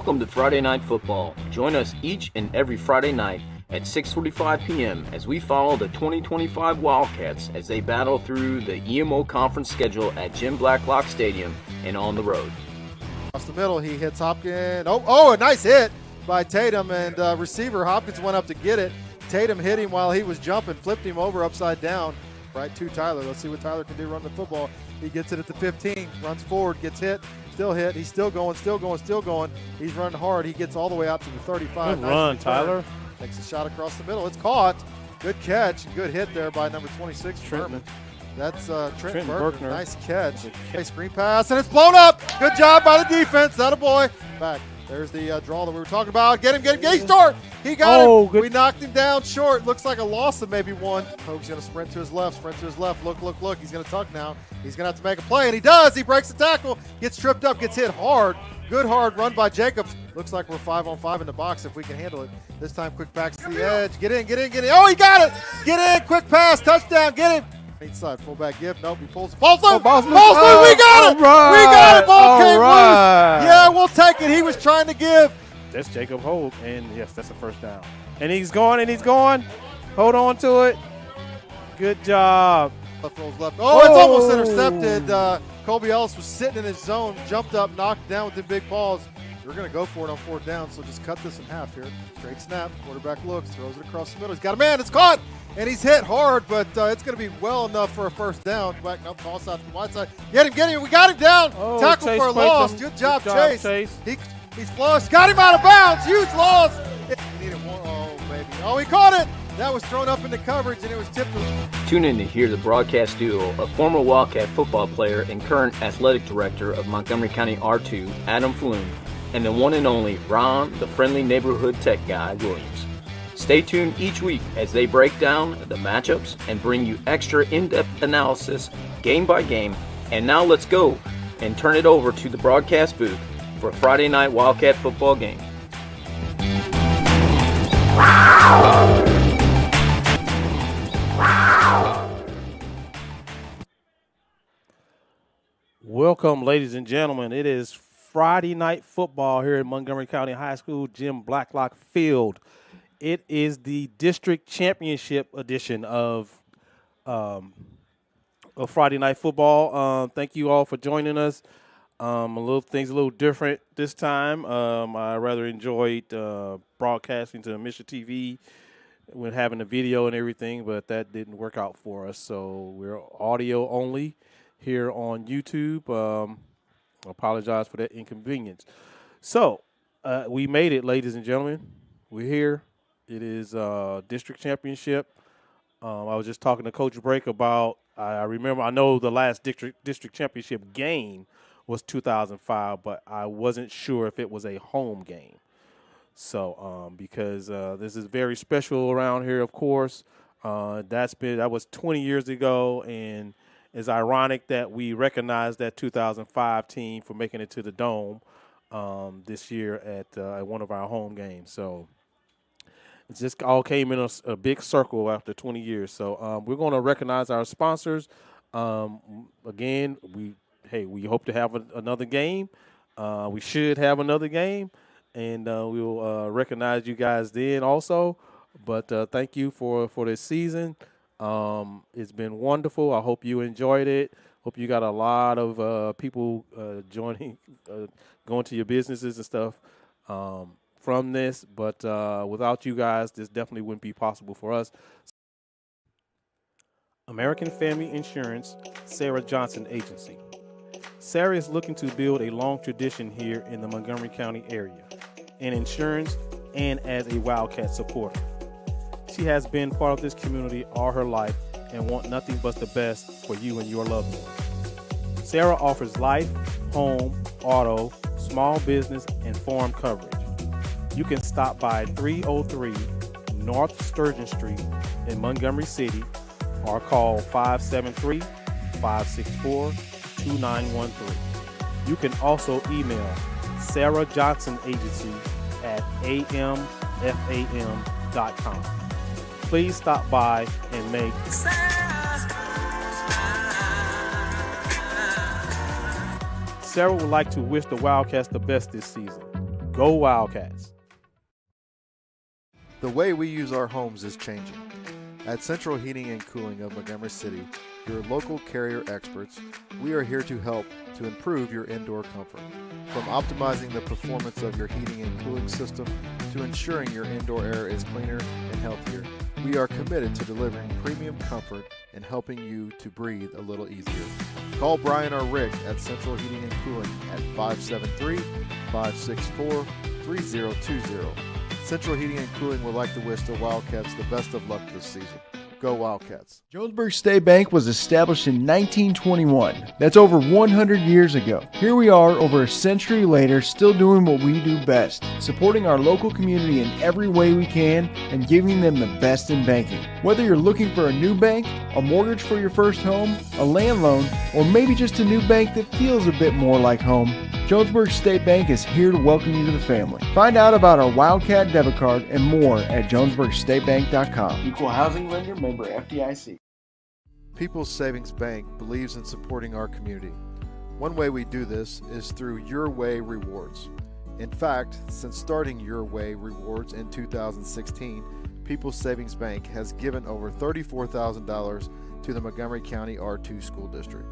Welcome to Friday Night Football. Join us each and every Friday night at 6:45 p.m. as we follow the 2025 Wildcats as they battle through the EMO conference schedule at Jim Blacklock Stadium and on the road. Across the middle, he hits Hopkins. A nice hit by Tatum, and receiver Hopkins went up to get it. Tatum hit him while he was jumping, flipped him over upside down right to Tyler. Let's see what Tyler can do running the football. He gets it at the 15, runs forward, gets hit. Still hit. He's still going. He's running hard. He gets all the way out to the 35. Good run, Tyler. Takes a shot across the middle. It's caught. Good catch. Good hit there by number 26, Trenton. That's Trent Berkner. Nice catch. Nice screen pass, and it's blown up. Good job by the defense. That a boy. Back. There's the draw that we were talking about. Get him. He short. He got him. Good. We knocked him down short. Looks like a loss of maybe one. Hope's going to sprint to his left. Look. He's going to tuck now. He's going to have to make a play, and he does. He breaks the tackle. Gets tripped up. Gets hit hard. Good hard run by Jacobs. Looks like we're 5-on-5 in the box if we can handle it. This time, quick back to the edge. Get in. Oh, he got it. Get in. Quick pass. Touchdown. Get him. Inside, fullback give. Nope, he pulls. Ball's loose. Ball's loose. We got it. Right. We got it. Ball came loose. Yeah, we'll take it. He was trying to give. That's Jacob Holt, and yes, that's a first down. And he's going. Hold on to it. Good job. Left rolls left. Oh, it's almost intercepted. Colby Ellis was sitting in his zone, jumped up, knocked down with the big paws. We're going to go for it on fourth down, so just cut this in half here. Straight snap. Quarterback looks, throws it across the middle. He's got a man. It's caught. And he's hit hard, but it's going to be well enough for a first down. Back up, toss out to the wide side. Get him. We got him down. Tackle Chase for a loss. Good job, Chase. Chase. He's flushed. Got him out of bounds. Huge loss. He needed one. Oh, baby. Oh, he caught it. That was thrown up into coverage, and it was tipped. Tune in to hear the broadcast duo of former Wildcat football player and current athletic director of Montgomery County R2, Adam Floon, and the one and only Ron, the friendly neighborhood tech guy, Williams. Stay tuned each week as they break down the matchups and bring you extra in-depth analysis game by game. And now let's go and turn it over to the broadcast booth for a Friday night Wildcat football game. Welcome, ladies and gentlemen. It is Friday night football here at Montgomery County High School, Jim Blacklock Field. It is the district championship edition of Friday Night Football. Thank you all for joining us. A little different this time. I rather enjoyed broadcasting to Mission TV when having the video and everything, but that didn't work out for us. So we're audio only here on YouTube. I apologize for that inconvenience. So we made it, ladies and gentlemen. We're here. It is district championship. I was just talking to Coach Brake about, I know the last district championship game was 2005, but I wasn't sure if it was a home game. So because this is very special around here, of course. That was 20 years ago, and it's ironic that we recognize that 2005 team for making it to the Dome this year at one of our home games. So it just all came in a big circle after 20 years. So we're going to recognize our sponsors. Again, we hope to have another game. We should have another game, and we'll recognize you guys then also. But thank you for this season. It's been wonderful. I hope you enjoyed it. Hope you got a lot of people joining, going to your businesses and stuff from this. But without you guys, this definitely wouldn't be possible for us. American Family Insurance, Sarah Johnson Agency. Sarah is looking to build a long tradition here in the Montgomery County area, in insurance and as a Wildcat supporter. She has been part of this community all her life and want nothing but the best for you and your loved ones. Sarah offers life, home, auto, small business, and farm coverage. You can stop by 303 North Sturgeon Street in Montgomery City or call 573-564-2913. You can also email Sarah Johnson Agency at amfam.com. Please stop by and make Sarah would like to wish the Wildcats the best this season. Go Wildcats. The way we use our homes is changing. At Central Heating and Cooling of Montgomery City, your local carrier experts, we are here to help to improve your indoor comfort. From optimizing the performance of your heating and cooling system to ensuring your indoor air is cleaner and healthier, we are committed to delivering premium comfort and helping you to breathe a little easier. Call Brian or Rick at Central Heating and Cooling at 573-564-3020. Central Heating and Cooling would like to wish the Wildcats the best of luck this season. Go Wildcats. Jonesburg State Bank was established in 1921. That's over 100 years ago. Here we are over a century later, still doing what we do best, supporting our local community in every way we can and giving them the best in banking. Whether you're looking for a new bank, a mortgage for your first home, a land loan, or maybe just a new bank that feels a bit more like home, Jonesburg State Bank is here to welcome you to the family. Find out about our Wildcat debit card and more at jonesburgstatebank.com. Equal housing lender, member FDIC. People's Savings Bank believes in supporting our community. One way we do this is through Your Way Rewards. In fact, since starting Your Way Rewards in 2016, People's Savings Bank has given over $34,000 to the Montgomery County R2 School District.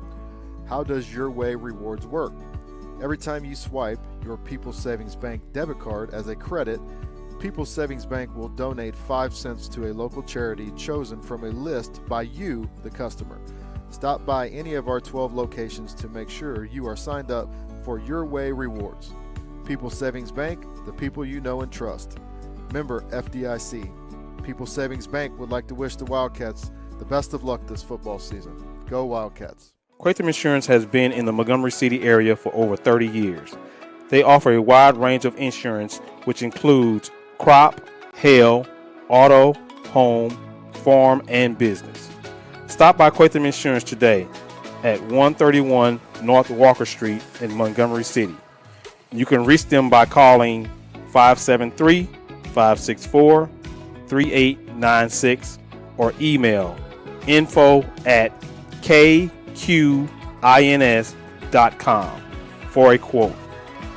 How does Your Way Rewards work? Every time you swipe your People's Savings Bank debit card as a credit, People's Savings Bank will donate 5 cents to a local charity chosen from a list by you, the customer. Stop by any of our 12 locations to make sure you are signed up for Your Way Rewards. People's Savings Bank, the people you know and trust. Member FDIC. People's Savings Bank would like to wish the Wildcats the best of luck this football season. Go Wildcats. Quatham Insurance has been in the Montgomery City area for over 30 years. They offer a wide range of insurance, which includes crop, hail, auto, home, farm, and business. Stop by Quatham Insurance today at 131 North Walker Street in Montgomery City. You can reach them by calling 573-564-3896 or email info@kqins.com for a quote.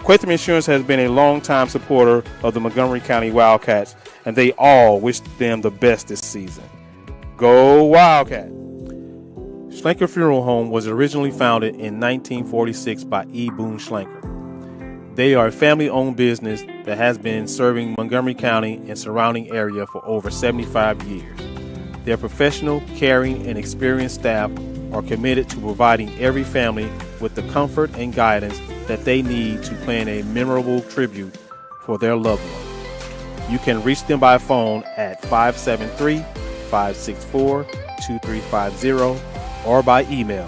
Quatham Insurance has been a long-time supporter of the Montgomery County Wildcats, and they all wish them the best this season. Go Wildcats! Schlenker Funeral Home was originally founded in 1946 by E. Boone Schlenker. They are a family-owned business that has been serving Montgomery County and surrounding area for over 75 years. Their professional, caring, and experienced staff are committed to providing every family with the comfort and guidance that they need to plan a memorable tribute for their loved one. You can reach them by phone at 573-564-2350 or by email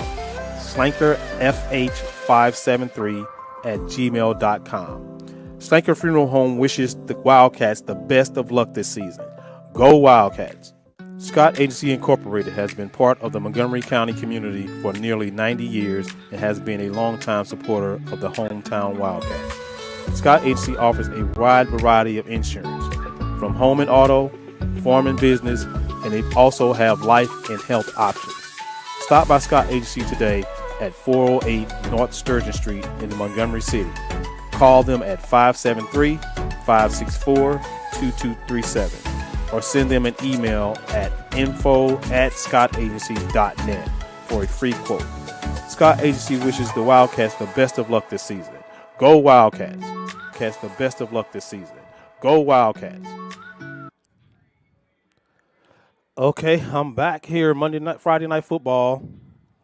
slankerfh573@gmail.com. Schlenker Funeral Home wishes the Wildcats the best of luck this season. Go Wildcats! Scott Agency Incorporated has been part of the Montgomery County community for nearly 90 years and has been a longtime supporter of the hometown Wildcats. Scott Agency offers a wide variety of insurance, from home and auto, farm and business, and they also have life and health options. Stop by Scott Agency today at 408 North Sturgeon Street in Montgomery City. Call them at 573-564-2237 or send them an email at info@scottagency.net for a free quote. Scott Agency wishes the Wildcats the best of luck this season. Go Wildcats! Cats the best of luck this season. Go Wildcats! Okay, I'm back here Friday night football,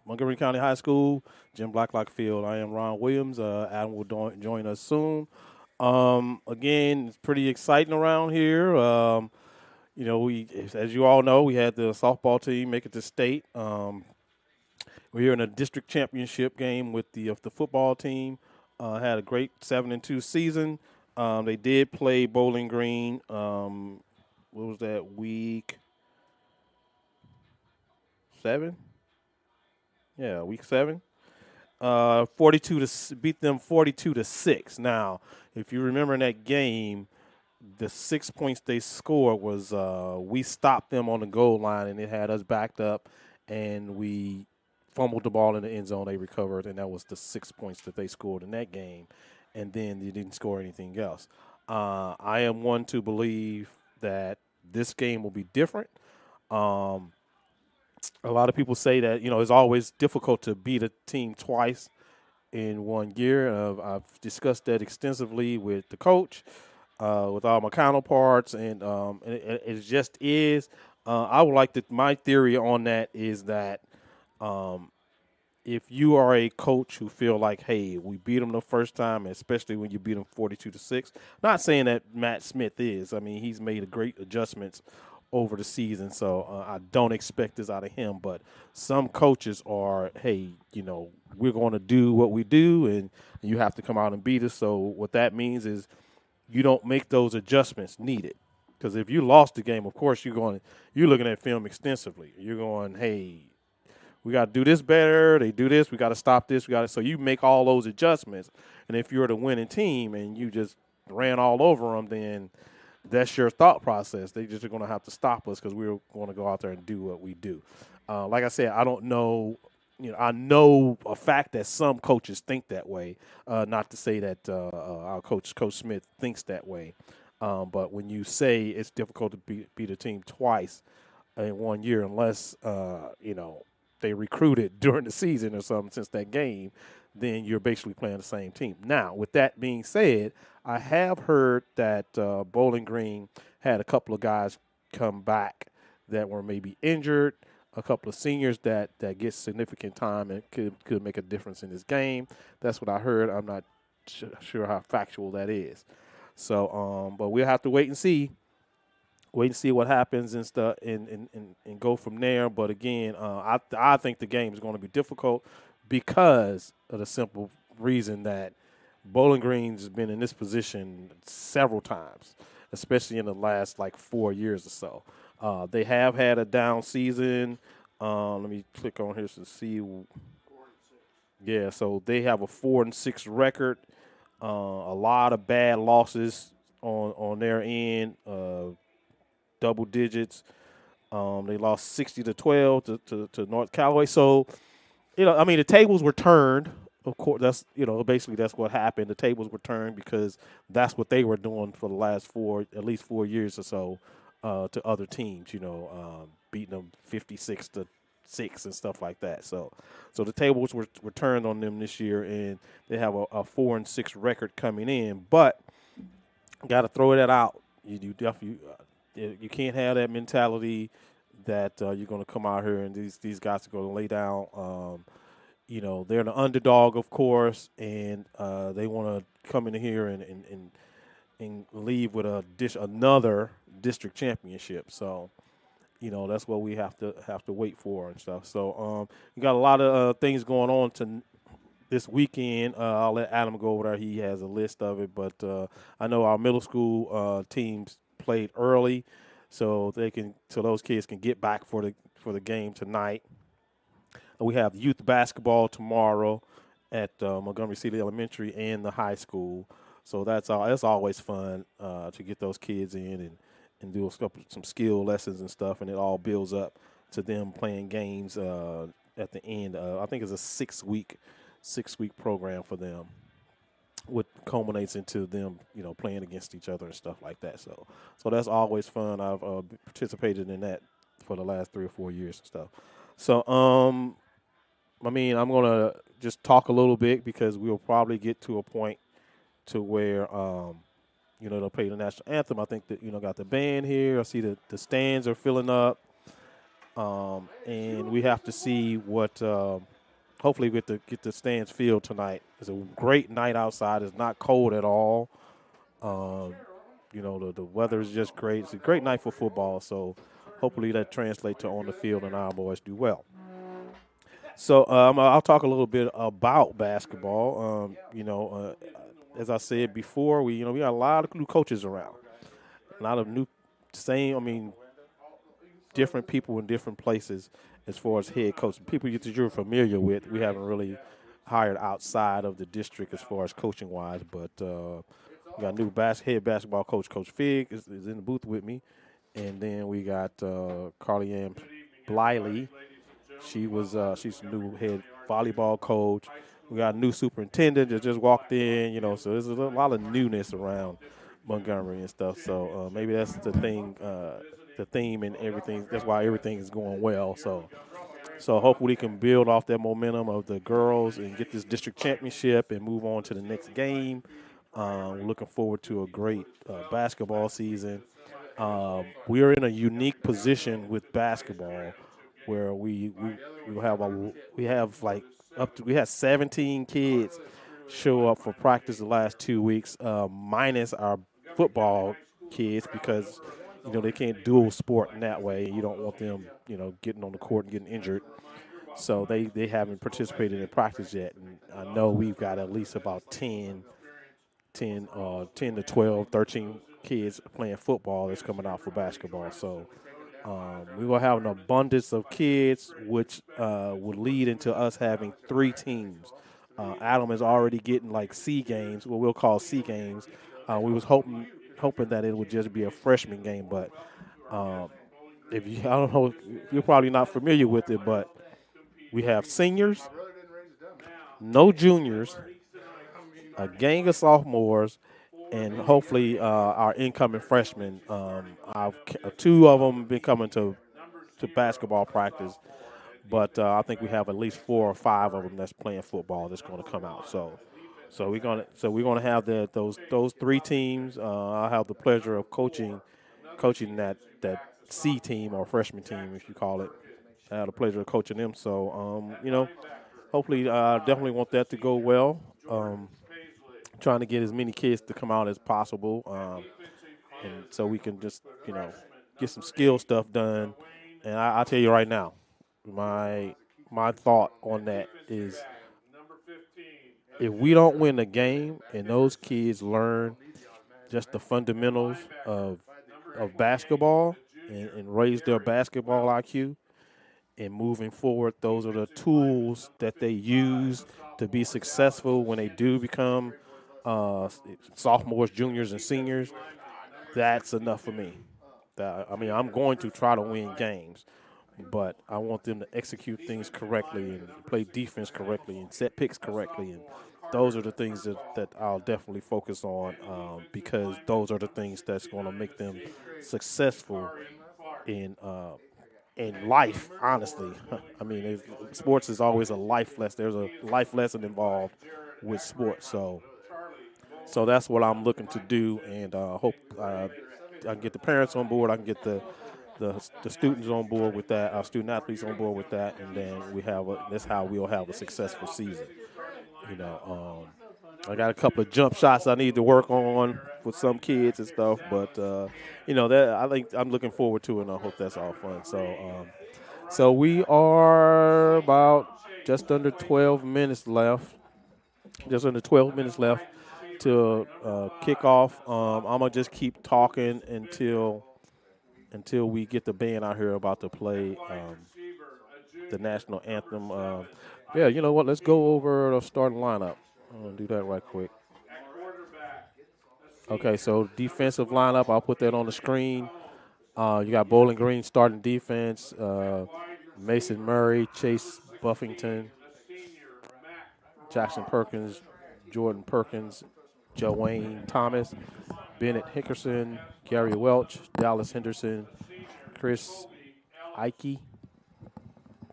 Montgomery County High School, Jim Blacklock Field. I am Ron Williams. Adam will join us soon. Again, it's pretty exciting around here. As you all know, we had the softball team make it to state. We're here in a district championship game with the football team. Had a great 7-2 season. They did play Bowling Green. What was that, week 7? Yeah, week 7. 42 to beat them 42-6. Now, if you remember in that game, the 6 points they scored was we stopped them on the goal line, and it had us backed up, and we fumbled the ball in the end zone. They recovered, and that was the 6 points that they scored in that game, and then they didn't score anything else. I am one to believe that this game will be different. Um, a lot of people say that it's always difficult to beat a team twice in 1 year. I've discussed that extensively with the coach, with all my counterparts, and it just is. I would like to. My theory on that is that um, if you are a coach who feel like, hey, we beat them the first time, especially when you beat them 42-6. Not saying that Matt Smith is. I mean, he's made a great adjustments over the season, so I don't expect this out of him. But some coaches are, hey, we're going to do what we do, and you have to come out and beat us. So what that means is you don't make those adjustments needed. Because if you lost the game, of course you're looking at film extensively. You're going, hey, we got to do this better. They do this. We got to stop this. So you make all those adjustments. And if you're the winning team and you just ran all over them, then that's your thought process. They just are going to have to stop us because we're going to go out there and do what we do. Like I said, I don't know. I know a fact that some coaches think that way. Not to say that our Coach Smith, thinks that way. But when you say it's difficult to beat a team twice in 1 year, unless they recruited during the season or something since that game, then you're basically playing the same team. Now, with that being said, I have heard that Bowling Green had a couple of guys come back that were maybe injured, a couple of seniors that get significant time and could make a difference in this game. That's what I heard. I'm not sure how factual that is. So, but we'll have to wait and see what happens and stuff, and go from there. But again, I think the game is going to be difficult because of the simple reason that Bowling Green's been in this position several times, especially in the last 4 years or so. They have had a down season. Let me click on here to see. Yeah, so they have a 4-6 record. A lot of bad losses on their end. Double digits. They lost 60-12 to North Callaway. So, the tables were turned. Of course, that's basically that's what happened. The tables were turned because that's what they were doing for the last at least 4 years or so, to other teams. Beating them 56-6 and stuff like that. So the tables were turned on them this year, and they have a 4-6 record coming in. But got to throw that out. You definitely. You can't have that mentality that you're going to come out here and these guys are going to lay down. They're the underdog, of course, and they want to come in here and leave with another district championship. So, that's what we have to wait for and stuff. So, we got a lot of things going on this weekend. I'll let Adam go over there. He has a list of it, but I know our middle school teams played early, so those kids can get back for the game tonight. We have youth basketball tomorrow at Montgomery City Elementary and the high school. So that's always fun to get those kids in and do some skill lessons and stuff, and it all builds up to them playing games at the end. I think it's a 6-week program for them, what culminates into them, playing against each other and stuff like that. So that's always fun. I've participated in that for the last 3 or 4 years and stuff. So, I'm going to just talk a little bit because we'll probably get to a point to where, they'll play the national anthem. I think that, got the band here. I see the stands are filling up. And we have to see what, hopefully we get the stands filled tonight. It's a great night outside. It's not cold at all. The weather is just great. It's a great night for football. So hopefully that translates to on the field and our boys do well. So I'll talk a little bit about basketball. As I said before, we got a lot of new coaches around. A lot of different people in different places as far as head coach. People that you're familiar with, we haven't really hired outside of the district as far as coaching-wise. But we got a new head basketball coach. Coach Fig is in the booth with me. And then we got Carly Ann Bliley. She's the new head volleyball coach. We got a new superintendent that just walked in, so there's a lot of newness around Montgomery and stuff. So maybe that's the thing, the theme and everything. That's why everything is going well. So hopefully we can build off that momentum of the girls and get this district championship and move on to the next game. We're looking forward to a great basketball season. We are in a unique position with basketball where we have like we had 17 kids show up for practice the last 2 weeks, minus our football kids because they can't dual sport in that way. You don't want them getting on the court and getting injured. So they haven't participated in practice yet. And I know we've got at least about 10 to 12, 13 kids playing football that's coming out for basketball. So we're going to have an abundance of kids, which would lead into us having 3 teams. Adam is already getting like C games, what we'll call C games. We was hoping that it would just be a freshman game, but I don't know, you're probably not familiar with it, but we have seniors, no juniors, a gang of sophomores, and hopefully our incoming freshmen. Two of them been coming to basketball practice, but I think we have at least 4 or 5 of them that's playing football that's going to come out. So we're gonna have those 3 teams. I have the pleasure of coaching that C team or freshman team, if you call it. I had the pleasure of coaching them. So hopefully, definitely want that to go well. Trying to get as many kids to come out as possible, and so we can just get some skill stuff done. And I tell you right now, my thought on that is if we don't win the game and those kids learn just the fundamentals of basketball and raise their basketball IQ, and moving forward, those are the tools that they use to be successful when they do become sophomores, juniors, and seniors. That's enough for me. I'm going to try to win games, but I want them to execute things correctly and play defense correctly and set picks correctly. And those are the things that I'll definitely focus on because those are the things that's going to make them successful in life, honestly. Sports is always a life lesson. There's a life lesson involved with sports. So that's what I'm looking to do, and hope I can get the parents on board. I can get the students on board with that, our student athletes on board with that, and then that's how we'll have a successful season. I got a couple of jump shots I need to work on with some kids and stuff, but that I think I'm looking forward to it, and I hope that's all fun. So we are about just under 12 minutes left. Just under 12 minutes left to kick off. I'm gonna just keep talking until we get the band out here about to play the national anthem. Yeah, you know what? Let's go over the starting lineup. I'm gonna do that right quick. Okay, so defensive lineup. I'll put that on the screen. You got Bowling Green starting defense. Mason Murray, Chase Buffington, Jackson Perkins, Jordan Perkins, Joanne Thomas, Bennett Hickerson, Gary Welch, Dallas Henderson, Chris Ike,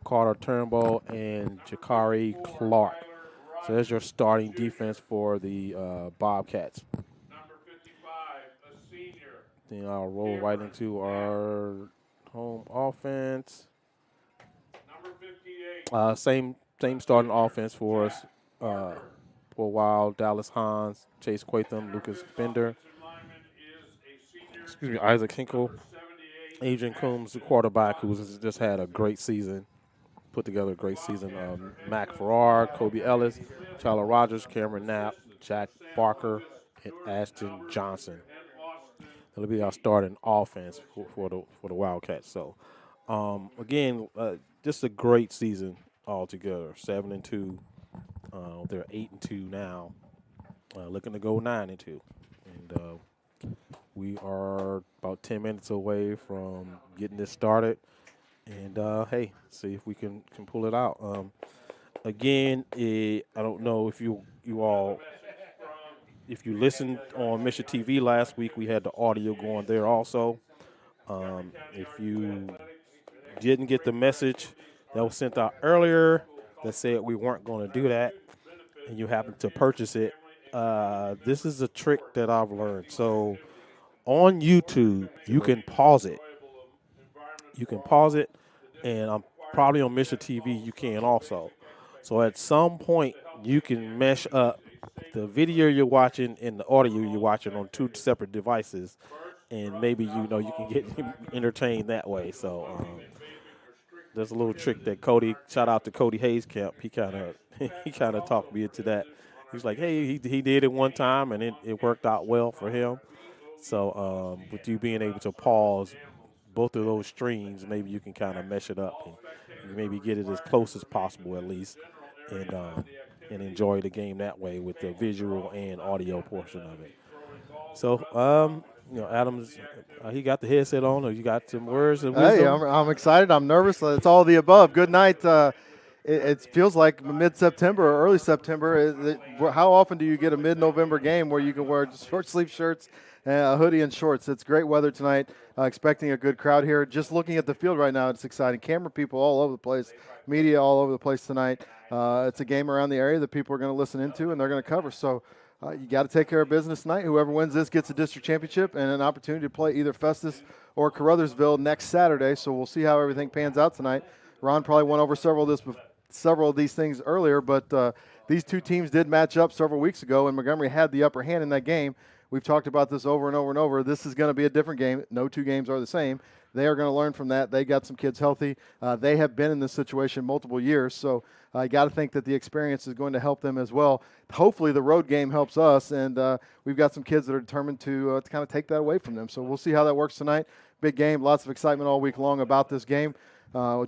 Carter Turnbull, and Jakari Clark. So there's your starting defense for the Bobcats. Then I'll roll right into our home offense. Same starting offense for us for a while. Dallas Hans, Chase Quatham, Lucas Bender, Isaac Hinkle, Adrian Coombs, the quarterback, who's just had a great season, put together a great season. Mac Farrar, Kobe Ellis, Tyler Rogers, Cameron Knapp, Jack Barker, and Ashton Johnson. That'll be our starting offense for the Wildcats. So, again, just a great season altogether. 7-2. They're 8-2 now, looking to go 9-2, and we are about 10 minutes away from getting this started. And hey, see if we can pull it out. Again, I don't know if you all if you listened on Mission TV last week, we had the audio going there also. If you didn't get the message that was sent out earlier that said we weren't going to do that, and you happen to purchase it, this is a trick that I've learned. So on YouTube, you can pause it. You can pause it, and I'm probably on Mission TV. You can also. So at some point, you can mesh up the video you're watching and the audio you're watching on two separate devices, and maybe you can get entertained that way. So there's a little trick that Cody. Shout out to Cody Hayes Camp. He kind of he kind of talked me into that. He's like, hey, he did it one time and it worked out well for him. So with you being able to pause both of those streams, maybe you can kind of mesh it up and maybe get it as close as possible at least, and enjoy the game that way with the visual and audio portion of it. So Adams, he got the headset on, or you got some words of wisdom? Hey, I'm excited. I'm nervous. It's all the above. Good night. It feels like mid-September or early September. How often do you get a mid-November game where you can wear short sleeve shirts, a hoodie, and shorts? It's great weather tonight. Expecting a good crowd here. Just looking at the field right now, it's exciting. Camera people all over the place, media all over the place tonight. It's a game around the area that people are going to listen into and they're going to cover. So you got to take care of business tonight. Whoever wins this gets a district championship and an opportunity to play either Festus or Caruthersville next Saturday. So we'll see how everything pans out tonight. Ron probably went over several of these things earlier, but these two teams did match up several weeks ago, and Montgomery had the upper hand in that game. We've talked about this over and over and over. This is going to be a different game. No two games are the same. They are going to learn from that. They got some kids healthy. They have been in this situation multiple years, so I got to think that the experience is going to help them as well. Hopefully the road game helps us, and we've got some kids that are determined to kind of take that away from them. So we'll see how that works tonight. Big game, lots of excitement all week long about this game.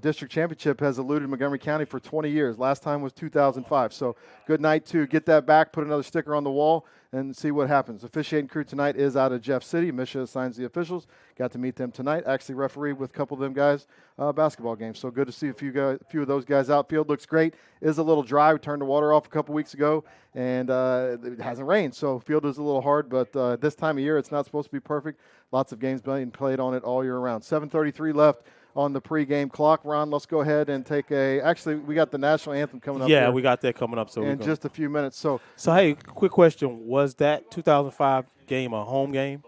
District championship has eluded Montgomery County for 20 years. Last time was 2005. So good night to get that back, put another sticker on the wall, and see what happens. Officiating crew tonight is out of Jeff City. Misha assigns the officials. Got to meet them tonight. Actually refereed with a couple of them guys basketball games. So good to see a few of those guys out. Field looks great. Is a little dry. We turned the water off a couple weeks ago, and it hasn't rained. So field is a little hard, but this time of year it's not supposed to be perfect. Lots of games being played on it all year round. 7:33 left on the pregame clock. Ron, let's go ahead and take actually, we got the national anthem coming up. Yeah, we got that coming up. So in just a few minutes. So hey, quick question. Was that 2005 game a home game?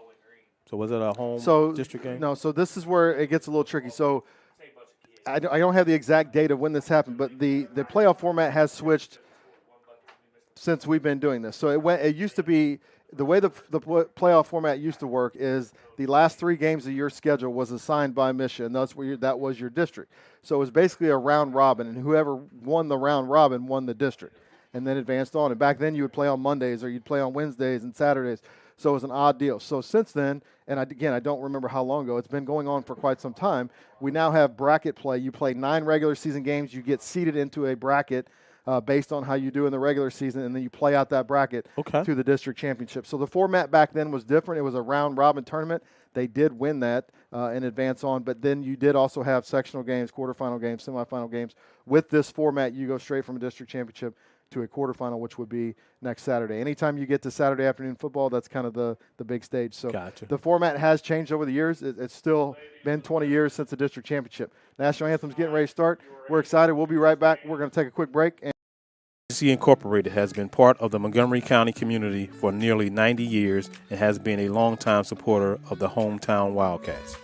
So was it a home district game? No, so this is where it gets a little tricky. So I don't have the exact date of when this happened, but the playoff format has switched since we've been doing this. So it used to be, the way the playoff format used to work is the last 3 games of your schedule was assigned by Misha, and that was your district. So it was basically a round robin, and whoever won the round robin won the district and then advanced on. And back then you would play on Mondays or you'd play on Wednesdays and Saturdays. So it was an odd deal. So since then, and I don't remember how long ago, it's been going on for quite some time, we now have bracket play. You play 9 regular season games. You get seeded into a bracket based on how you do in the regular season, and then you play out that bracket to the district championship. So the format back then was different. It was a round-robin tournament. They did win that and advance on, but then you did also have sectional games, quarterfinal games, semifinal games. With this format, you go straight from a district championship to a quarterfinal, which would be next Saturday. Anytime you get to Saturday afternoon football, that's kind of the big stage. So The format has changed over the years. It's still been 20 years since the district championship. National Anthem's getting ready to start. We're excited. We'll be right back. We're going to take a quick break. MCC Incorporated has been part of the Montgomery County community for nearly 90 years and has been a longtime supporter of the hometown Wildcats.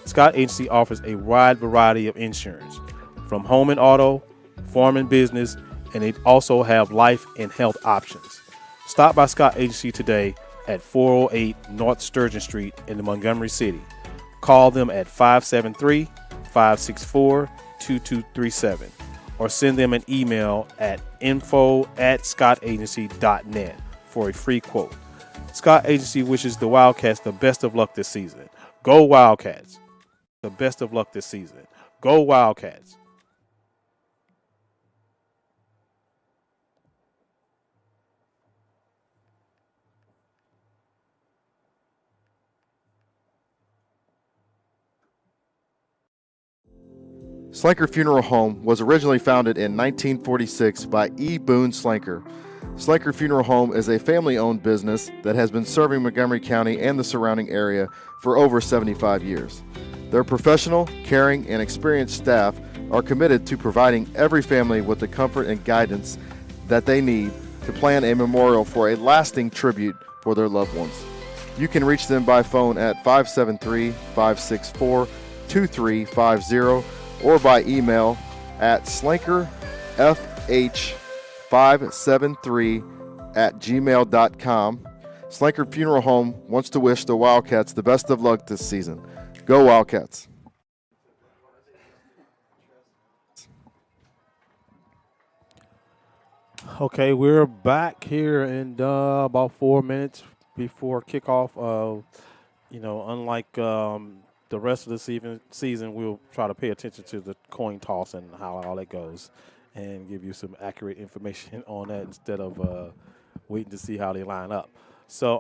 Scott Agency offers a wide variety of insurance, from home and auto, farm and business, and they also have life and health options. Stop by Scott Agency today at 408 North Sturgeon Street in the Montgomery City. Call them at 573-564-2237 or send them an email at info@scottagency.net for a free quote. Scott Agency wishes the Wildcats the best of luck this season. Go Wildcats. The best of luck this season. Go Wildcats. Slanker Funeral Home was originally founded in 1946 by E. Boone Slanker. Slanker Funeral Home is a family-owned business that has been serving Montgomery County and the surrounding area for over 75 years. Their professional, caring, and experienced staff are committed to providing every family with the comfort and guidance that they need to plan a memorial for a lasting tribute for their loved ones. You can reach them by phone at 573-564-2350 or by email at slankerfh573@gmail.com. Slanker Funeral Home wants to wish the Wildcats the best of luck this season. Go Wildcats. Okay, we're back here in about 4 minutes before kickoff. Unlike the rest of the season, we'll try to pay attention to the coin toss and how all that goes and give you some accurate information on that instead of waiting to see how they line up. So,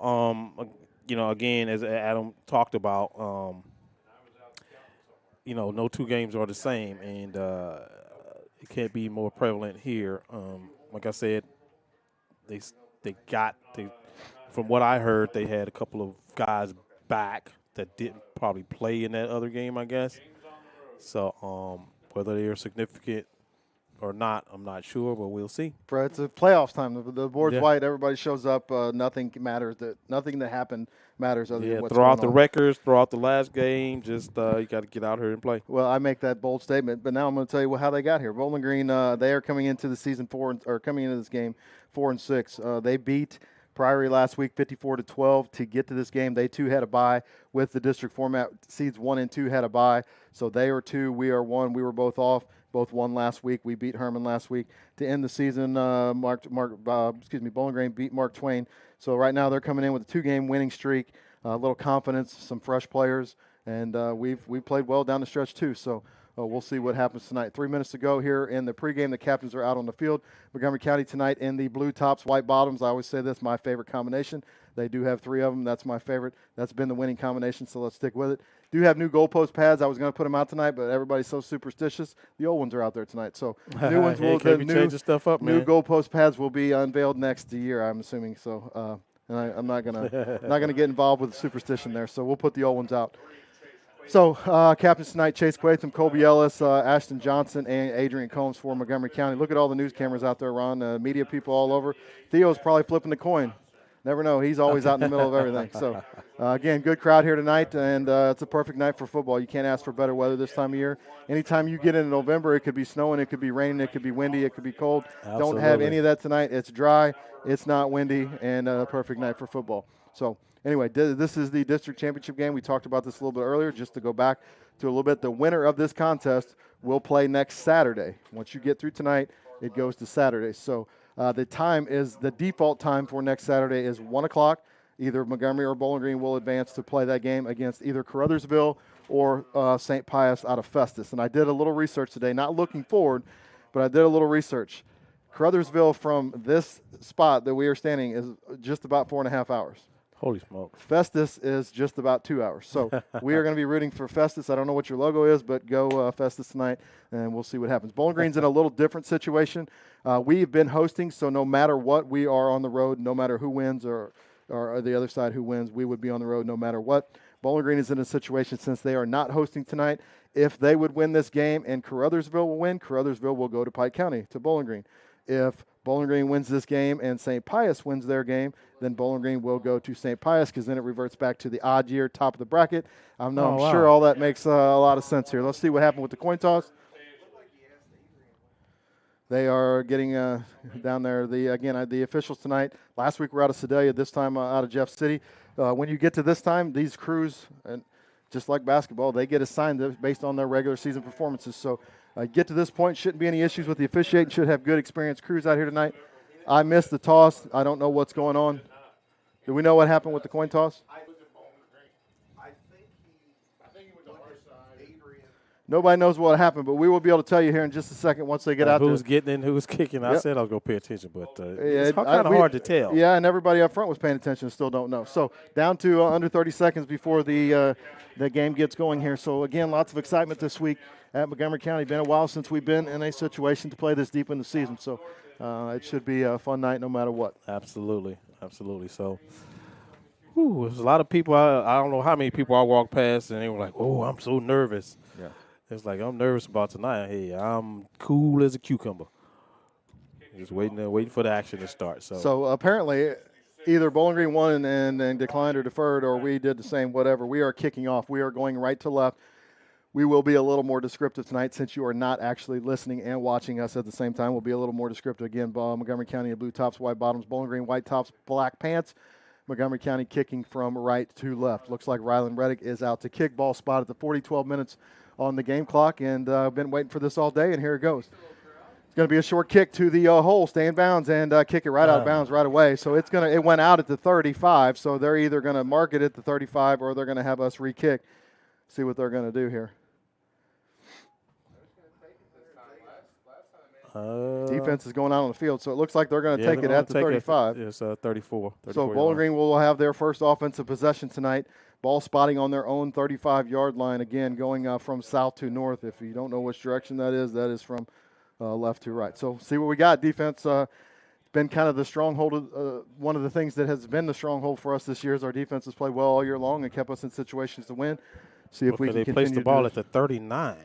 again, as Adam talked about, no two games are the same, and it can't be more prevalent here. Like I said, from what I heard, they had a couple of guys back that didn't probably play in that other game, I guess. So whether they are significant or not, I'm not sure, but we'll see. It's a playoffs time. The board's white. Everybody shows up. Nothing matters. Nothing that happened matters other than what's throw going out the on. records, throw out the last game. Just you got to get out here and play. Well, I make that bold statement, but now I'm going to tell you how they got here. Bowling Green, they are coming into the season coming into this game 4-6. They beat Priory last week 54-12 to get to this game. They too had a bye with the district format. Seeds 1 and 2 had a bye, so they are 2. We are 1. We were both off. Both won last week. We beat Herman last week to end the season. Bowling Green beat Mark Twain. So right now they're coming in with a 2-game winning streak, a little confidence, some fresh players, and we've played well down the stretch too. So we'll see what happens tonight. 3 minutes to go here in the pregame. The captains are out on the field. Montgomery County tonight in the blue tops, white bottoms. I always say this, my favorite combination. They do have 3 of them. That's my favorite. That's been the winning combination, so let's stick with it. Do have new goalpost pads. I was going to put them out tonight, but everybody's so supersticious. The old ones are out there tonight, so new ones will. Can't be changing stuff up, man. New goalpost pads will be unveiled next year, I'm assuming. So, and I'm not gonna get involved with the superstition there. So we'll put the old ones out. So captains tonight: Chase Quatham, Colby Ellis, Ashton Johnson, and Adrian Combs for Montgomery County. Look at all the news cameras out there, Ron. Media people all over. Theo's probably flipping the coin. Never know. He's always out in the middle of everything. So, again, good crowd here tonight, and it's a perfect night for football. You can't ask for better weather this time of year. Anytime you get into November, it could be snowing, it could be raining, it could be windy, it could be cold. Absolutely. Don't have any of that tonight. It's dry, it's not windy, and a perfect night for football. So, anyway, this is the district championship game. We talked about this a little bit earlier. Just to go back to a little bit, the winner of this contest will play next Saturday. Once you get through tonight, it goes to Saturday. So, the default time for next Saturday is 1 o'clock. Either Montgomery or Bowling Green will advance to play that game against either Caruthersville or St. Pius out of Festus. And I did a little research today, not looking forward, but I did a little research. Caruthersville from this spot that we are standing is just about 4.5 hours. Holy smokes. Festus is just about 2 hours. So we are going to be rooting for Festus. I don't know what your logo is, but go Festus tonight, and we'll see what happens. Bowling Green's in a little different situation. We've been hosting, so no matter what, we are on the road. No matter who wins or the other side who wins, we would be on the road no matter what. Bowling Green is in a situation since they are not hosting tonight. If they would win this game and Caruthersville will win, Caruthersville will go to Pike County, to Bowling Green. If Bowling Green wins this game and St. Pius wins their game, then Bowling Green will go to St. Pius because then it reverts back to the odd year top of the bracket. I'm sure all that makes a lot of sense here. Let's see what happened with the coin toss. They are getting down there. The officials tonight, last week were out of Sedalia, this time out of Jeff City. When you get to this time, these crews, and just like basketball, they get assigned based on their regular season performances. So get to this point, shouldn't be any issues with the officiating, should have good experienced crews out here tonight. I missed the toss. I don't know what's going on. Do we know what happened with the coin toss? Nobody knows what happened, but we will be able to tell you here in just a second once they get out there. Who's getting in, who's kicking. Yep. I said I was going to pay attention, but it's kind of hard to tell. Yeah, and everybody up front was paying attention and still don't know. So down to under 30 seconds before the game gets going here. So, again, lots of excitement this week at Montgomery County. Been a while since we've been in a situation to play this deep in the season. So it should be a fun night no matter what. Absolutely. So, there's a lot of people. I don't know how many people I walked past, and they were like, oh, I'm so nervous. Yeah. It's like, I'm nervous about tonight. Hey, I'm cool as a cucumber. Just waiting for the action to start. So apparently either Bowling Green won and declined or deferred, or we did the same, whatever. We are kicking off. We are going right to left. We will be a little more descriptive tonight since you are not actually listening and watching us at the same time. We'll be a little more descriptive. Again, Montgomery County, blue tops, white bottoms, Bowling Green, white tops, black pants. Montgomery County kicking from right to left. Looks like Rylan Reddick is out to kick. Ball spot at the 12 minutes on the game clock, and I've been waiting for this all day, and here it goes. It's going to be a short kick to the hole, stay in bounds, and kick it right out of bounds right away. So it went out at the 35, so they're either going to mark it at the 35 or they're going to have us re-kick. See what they're going to do here. Defense is going out on the field, so it looks like they're going to take it at the 35. It's 34. So Bowling Green will have their first offensive possession tonight. Ball spotting on their own 35-yard line, again, going from south to north. If you don't know which direction that is from left to right. So see what we got. Defense been kind of the stronghold. One of the things that has been the stronghold for us this year is our defense has played well all year long and kept us in situations to win. See if we can continue. They placed the ball at the 39.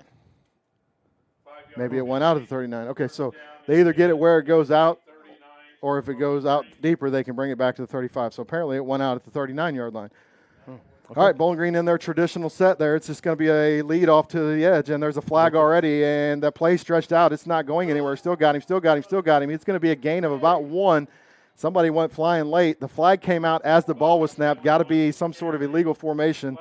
Maybe it went out at the 39. Okay, so they either get it where it goes out, or if it goes out deeper, they can bring it back to the 35. So apparently it went out at the 39-yard line. Okay. All right, Bowling Green in their traditional set there. It's just going to be a lead off to the edge, and there's a flag already, and that play stretched out. It's not going anywhere. Still got him. It's going to be a gain of about 1. Somebody went flying late. The flag came out as the ball was snapped. Got to be some sort of illegal formation.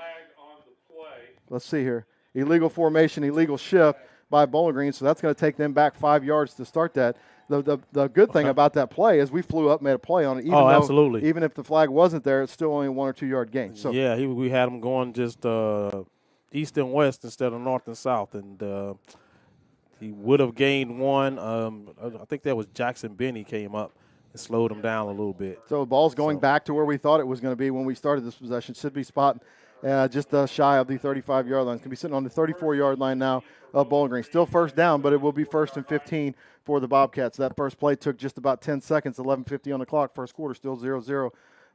Let's see here. Illegal formation, illegal shift by Bowling Green, so that's going to take them back 5 yards to start that. The good thing about that play is we flew up, made a play on it. Absolutely. Even if the flag wasn't there, it's still only a 1 or 2 yard gain. So yeah, we had them going just east and west instead of north and south, and he would have gained 1. I think that was Jackson Benny came up and slowed him down a little bit. So the ball's going back to where we thought it was going to be when we started this possession. Should be spot just shy of the 35-yard line. It's going to be sitting on the 34-yard line now of Bowling Green. Still first down, but it will be 1st and 15 for the Bobcats. That first play took just about 10 seconds, 11:50 on the clock. First quarter still 0-0.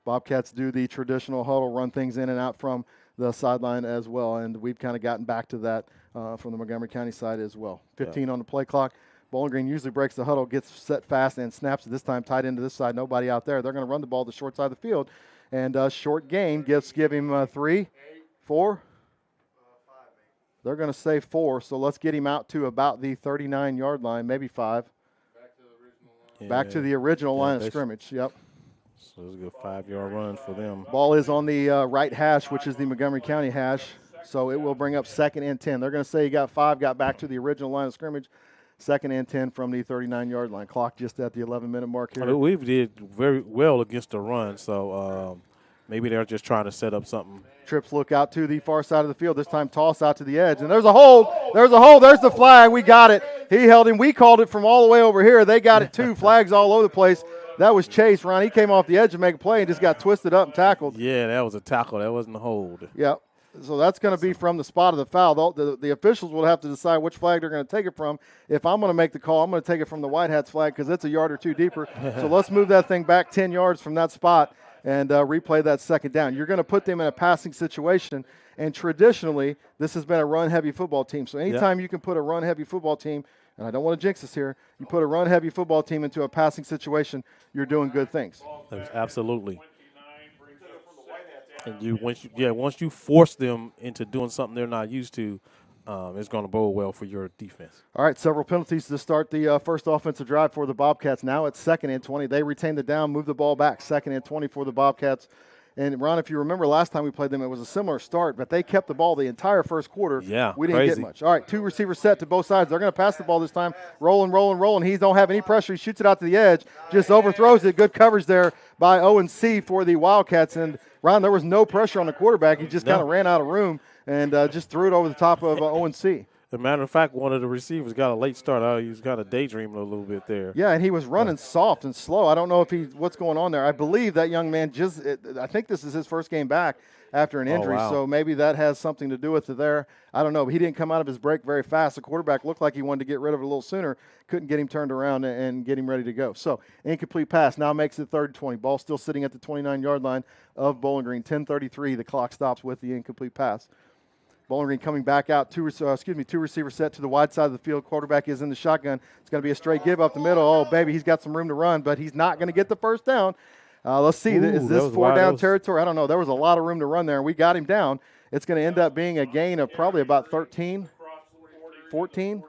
Bobcats do the traditional huddle, run things in and out from the sideline as well, and we've kind of gotten back to that from the Montgomery County side as well. 15 on the play clock. Bowling Green usually breaks the huddle, gets set fast, and snaps it this time tight into this side. Nobody out there. They're going to run the ball to the short side of the field, and short gain give him 3, 4. They're going to say 4, so let's get him out to about the 39-yard line, maybe 5. Back to the original line of scrimmage, yep. So it's a good 5-yard run for them. Ball is on the right hash, which is the Montgomery County hash, so it will bring up 2nd and 10. They're going to say he got 5, got back to the original line of scrimmage, 2nd and 10 from the 39-yard line. Clock just at the 11-minute mark here. We did very well against the run, so maybe they're just trying to set up something. Trips look out to the far side of the field. This time toss out to the edge. And there's a hold. There's a hold. There's the flag. We got it. He held him. We called it from all the way over here. They got it too. Flags all over the place. That was Chase, Ron. He came off the edge to make a play and just got twisted up and tackled. Yeah, that was a tackle. That wasn't a hold. Yep. So that's going to be from the spot of the foul. The officials will have to decide which flag they're going to take it from. If I'm going to make the call, I'm going to take it from the White Hats flag because it's a yard or 2 deeper. So let's move that thing back 10 yards from that spot and replay that 2nd down. You're going to put them in a passing situation, and traditionally this has been a run-heavy football team. So anytime you can put a run-heavy football team, and I don't want to jinx this here, you put a run-heavy football team into a passing situation, you're doing good things. Absolutely. And once you force them into doing something they're not used to, it's going to bode well for your defense. All right, several penalties to start the first offensive drive for the Bobcats. Now it's 2nd and 20. They retain the down, move the ball back. 2nd and 20 for the Bobcats. And, Ron, if you remember last time we played them, it was a similar start, but they kept the ball the entire first quarter. Yeah, we didn't get much. All right, 2 receivers set to both sides. They're going to pass the ball this time. Rolling. He don't have any pressure. He shoots it out to the edge, just overthrows it. Good coverage there by Owen C. for the Wildcats. And, Ron, there was no pressure on the quarterback. He just kind of ran out of room and just threw it over the top of Owen C. As a matter of fact, one of the receivers got a late start. He was kind of daydreaming a little bit there. Yeah, and he was running soft and slow. I don't know what's going on there. I believe that young man I think this is his first game back after an injury, so maybe that has something to do with it there. I don't know, but he didn't come out of his break very fast. The quarterback looked like he wanted to get rid of it a little sooner. Couldn't get him turned around and get him ready to go. So incomplete pass now makes it 3rd and 20. Ball still sitting at the 29-yard line of Bowling Green. 10:33. The clock stops with the incomplete pass. Bowling Green coming back out, two receiver set to the wide side of the field. Quarterback is in the shotgun. It's going to be a straight give up the middle. Oh, baby, he's got some room to run, but he's not going to get the first down. Let's see. Is this 4-down territory? I don't know. There was a lot of room to run there, and we got him down. It's going to end up being a gain of probably about 13, 14.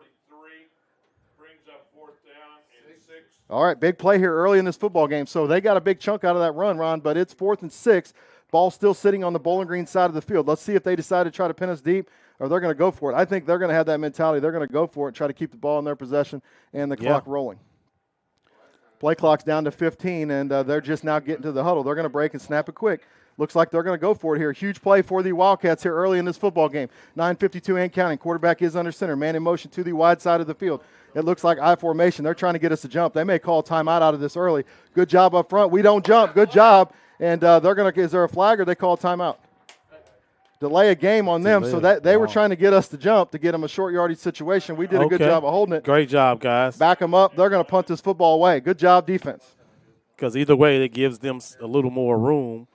All right, big play here early in this football game. So they got a big chunk out of that run, Ron, but it's 4th and 6. Ball still sitting on the Bowling Green side of the field. Let's see if they decide to try to pin us deep or they're going to go for it. I think they're going to have that mentality. They're going to go for it, try to keep the ball in their possession and the clock rolling. Play clock's down to 15, and they're just now getting to the huddle. They're going to break and snap it quick. Looks like they're going to go for it here. Huge play for the Wildcats here early in this football game. 9:52 and counting. Quarterback is under center. Man in motion to the wide side of the field. It looks like I formation. They're trying to get us to jump. They may call timeout out of this early. Good job up front. We don't jump. Good job. And they're going to – is there a flag or they call a timeout? Delay a game on them. So that they were trying to get us to jump to get them a short yardage situation. We did a good job of holding it. Great job, guys. Back them up. They're going to punt this football away. Good job, defense. Because either way, it gives them a little more room.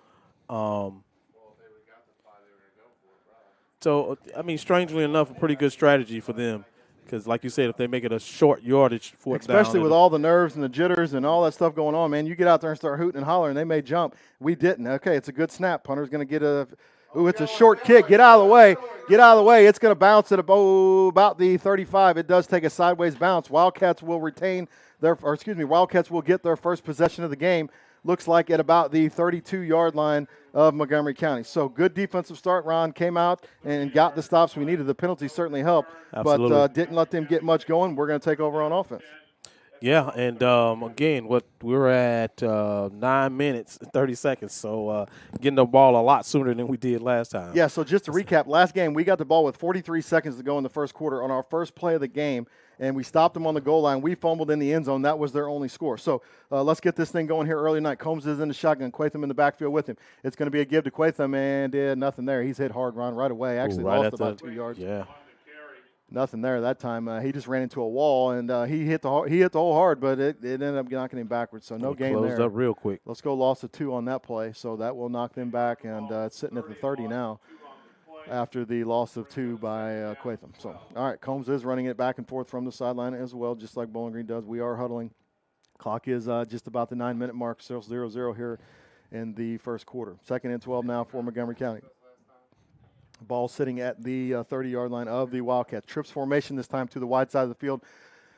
So, I mean, strangely enough, a pretty good strategy for them. Because, like you said, if they make it a short yardage fourth down. Especially with all the nerves and the jitters and all that stuff going on, man. You get out there and start hooting and hollering, they may jump. We didn't. Okay, it's a good snap. Punter's going to get a – ooh, it's a short kick. Get out of the way. Get out of the way. It's going to bounce at about the 35. It does take a sideways bounce. Wildcats will Wildcats will get their first possession of the game. Looks like at about the 32-yard line of Montgomery County. So good defensive start. Ron came out and got the stops we needed. The penalty certainly helped, but didn't let them get much going. We're going to take over on offense. Yeah, and again, we're at 9 minutes and 30 seconds, so getting the ball a lot sooner than we did last time. Yeah, so just to recap, last game we got the ball with 43 seconds to go in the first quarter on our first play of the game, and we stopped them on the goal line. We fumbled in the end zone. That was their only score. So let's get this thing going here early tonight. Combs is in the shotgun. Quatham in the backfield with him. It's going to be a give to Quatham, and nothing there. He's hit hard, Ron, right away. Actually lost about 2 yards. Yeah. Nothing there that time. He just ran into a wall, and he hit the hole hard, but it ended up knocking him backwards. So no game there. Closed up real quick. Let's go loss of 2 on that play, so that will knock them back, and it's sitting at the 30 now after the loss of 2 by Quatham. So, all right, Combs is running it back and forth from the sideline as well, just like Bowling Green does. We are huddling. Clock is just about the 9-minute mark, still 0-0 here in the first quarter. 2nd and 12 now for Montgomery County. Ball sitting at the 30-yard line of the Wildcats. Trips formation this time to the wide side of the field.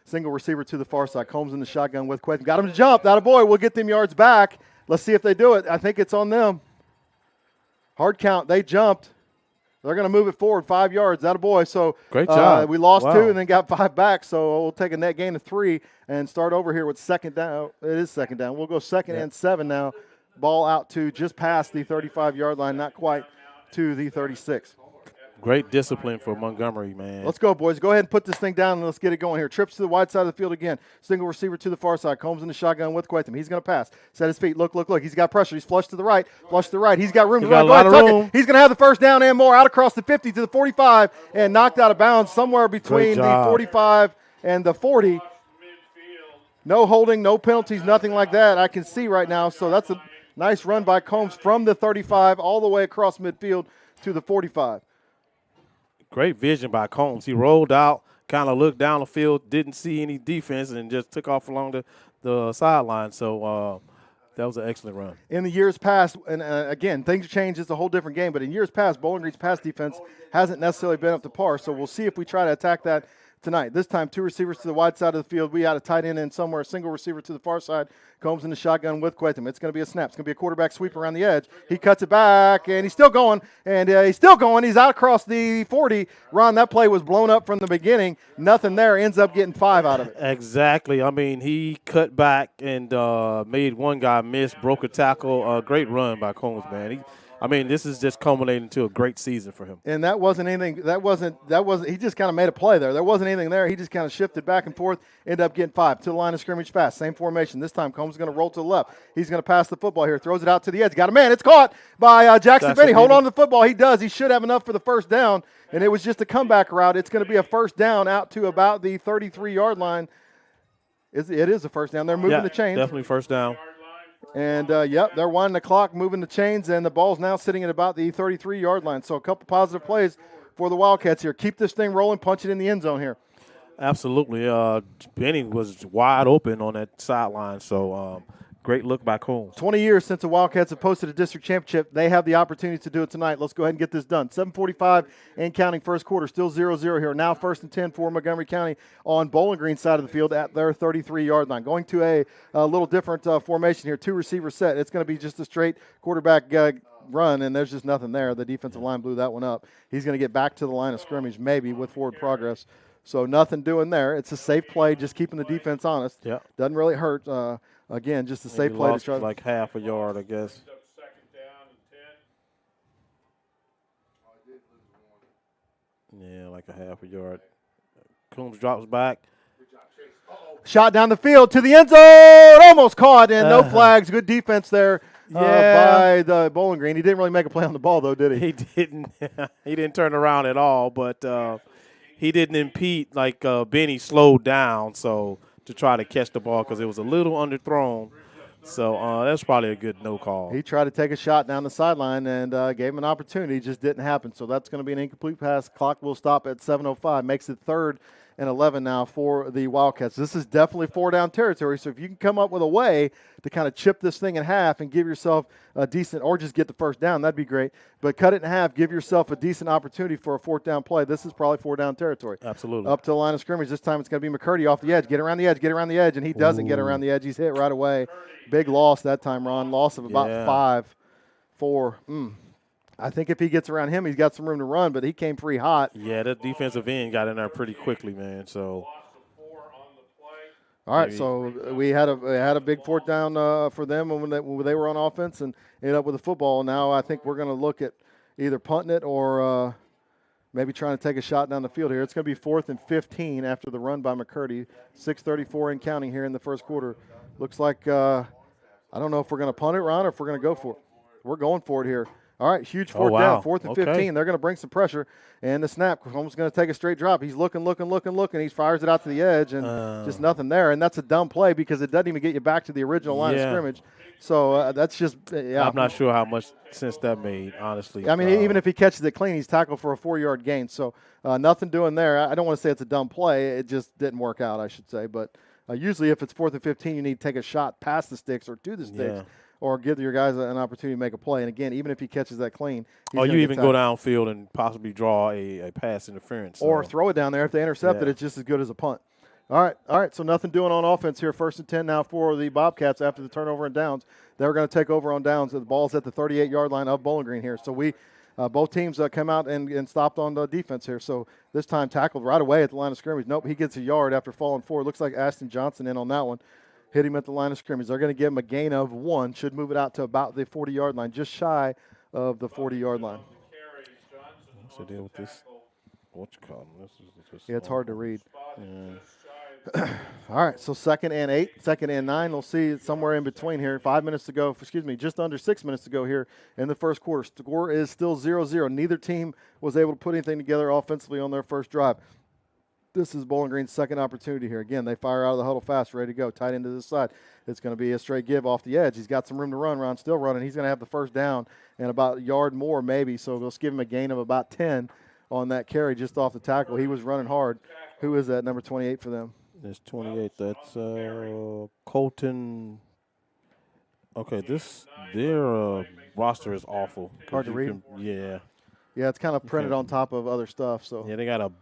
Single receiver to the far side. Combs in the shotgun with Quatham. Got him to jump. That a boy. We'll get them yards back. Let's see if they do it. I think it's on them. Hard count. They jumped. They're going to move it forward 5 yards. That a boy. So great job. We lost 2 and then got 5 back. So we'll take a net gain of 3 and start over here with second down. It is second down. We'll go second and 7 now. Ball out to just past the 35-yard line. Not quite to the 36. Great discipline for Montgomery, man. Let's go, boys. Go ahead and put this thing down and let's get it going here. Trips to the wide side of the field again. Single receiver to the far side. Combs in the shotgun with Quatham. He's going to pass. Set his feet. Look. He's got pressure. He's flushed to the right. He's got room to run. Go ahead, tuck it. He's going to have the first down and more. Out across the 50 to the 45 and knocked out of bounds somewhere between the 45 and the 40. No holding, no penalties, nothing like that I can see right now. So that's a nice run by Combs from the 35 all the way across midfield to the 45. Great vision by Combs. He rolled out, kind of looked down the field, didn't see any defense, and just took off along the sideline. So that was an excellent run. In the years past, and again, things change. It's a whole different game. But in years past, Bowling Green's pass defense hasn't necessarily been up to par. So we'll see if we try to attack that tonight. This time, 2 receivers to the wide side of the field. We had a tight end in somewhere, a single receiver to the far side. Combs in the shotgun with Quatham. It's going to be a snap. It's going to be a quarterback sweep around the edge. He cuts it back, and he's still going. He's out across the 40. Ron, that play was blown up from the beginning. Nothing there. Ends up getting 5 out of it. Exactly. I mean, he cut back and made one guy miss, broke a tackle. Great run by Combs, man. I mean, this is just culminating to a great season for him. And that wasn't anything. That wasn't. He just kind of made a play there. There wasn't anything there. He just kind of shifted back and forth. Ended up getting 5 to the line of scrimmage fast. Same formation. This time, Combs is going to roll to the left. He's going to pass the football here. Throws it out to the edge. Got a man. It's caught by Jackson Benny. Hold on to the football. He does. He should have enough for the first down. And it was just a comeback route. It's going to be a first down out to about the 33-yard line. It is a first down. They're moving the chains. Definitely first down. And, they're winding the clock, moving the chains, and the ball's now sitting at about the 33-yard line. So a couple positive plays for the Wildcats here. Keep this thing rolling, punch it in the end zone here. Absolutely. Benny was wide open on that sideline, so great look by Combs. 20 years since the Wildcats have posted a district championship. They have the opportunity to do it tonight. Let's go ahead and get this done. 7:45 and counting first quarter. Still 0-0 here. Now first and 10 for Montgomery County on Bowling Green side of the field at their 33-yard line. Going to a little different formation here. 2 receiver set. It's going to be just a straight quarterback run, and there's just nothing there. The defensive line blew that one up. He's going to get back to the line of scrimmage maybe with forward progress. So nothing doing there. It's a safe play, just keeping the defense honest. Yeah. Doesn't really hurt. Again, just a safe play to try. Like half a yard, I guess. Yeah, like a half a yard. Combs drops back. Shot down the field to the end zone. Almost caught, and no flags. Good defense there by the Bowling Green. He didn't really make a play on the ball, though, did he? He didn't. He didn't turn around at all, but he didn't impede like Benny slowed down to try to catch the ball because it was a little underthrown. So that's probably a good no call. He tried to take a shot down the sideline and gave him an opportunity. It just didn't happen. So that's going to be an incomplete pass. Clock will stop at 7:05. Makes it 3rd and 11 now for the Wildcats. This is definitely 4-down territory. So if you can come up with a way to kind of chip this thing in half and give yourself a decent, or just get the first down, that'd be great. But cut it in half, give yourself a decent opportunity for a 4th down play. This is probably 4-down territory. Absolutely. Up to the line of scrimmage. This time it's going to be McCurdy off the edge. Get around the edge, and he doesn't get around the edge. He's hit right away. Big loss that time, Ron. Loss of about 4. I think if he gets around him, he's got some room to run, but he came pretty hot. Yeah, that defensive end got in there pretty quickly, man. So, all right, so we had a big 4th down for them when they were on offense and ended up with the football. Now I think we're going to look at either punting it or maybe trying to take a shot down the field here. It's going to be 4th and 15 after the run by McCurdy. 6:34 and counting here in the first quarter. Looks like I don't know if we're going to punt it, Ron, or if we're going to go for it. We're going for it here. All right, huge 4th down, 4th and 15. They're going to bring some pressure. And the snap, almost going to take a straight drop. He's looking. He fires it out to the edge, and just nothing there. And that's a dumb play because it doesn't even get you back to the original line of scrimmage. So that's just, I'm not sure how much sense that made, honestly. I mean, even if he catches it clean, he's tackled for a 4-yard gain. So nothing doing there. I don't want to say it's a dumb play. It just didn't work out, I should say. But usually if it's 4th and 15, you need to take a shot past the sticks or to the sticks. Or give your guys an opportunity to make a play. And, again, even if he catches that clean. Or you even go downfield and possibly draw a pass interference. Or throw it down there. If they intercept it, it's just as good as a punt. All right, so nothing doing on offense here. 1st and 10 now for the Bobcats after the turnover and downs. They're going to take over on downs. The ball's at the 38-yard line of Bowling Green here. So both teams come out and stopped on the defense here. So this time tackled right away at the line of scrimmage. Nope, he gets a yard after falling forward. Looks like Ashton Johnson in on that one. Hit him at the line of scrimmage. They're going to give him a gain of 1. Should move it out to about the 40-yard line, just shy of the 40-yard line. What's the deal with this? What you call them? It's hard to read. Yeah. All right, so 2nd and 8, 2nd and 9. We'll see it somewhere in between here. 5 minutes to go. Just under 6 minutes to go here in the first quarter. Score is still 0-0. Neither team was able to put anything together offensively on their first drive. This is Bowling Green's second opportunity here. Again, they fire out of the huddle fast, ready to go. Tight into this side. It's going to be a straight give off the edge. He's got some room to run. Ron's still running. He's going to have the first down and about a yard more maybe. So let's give him a gain of about 10 on that carry just off the tackle. He was running hard. Who is that, number 28 for them? That's 28. That's Colton. Okay, their roster is awful. Hard to read? Yeah, it's kind of printed on top of other stuff. So yeah, they got a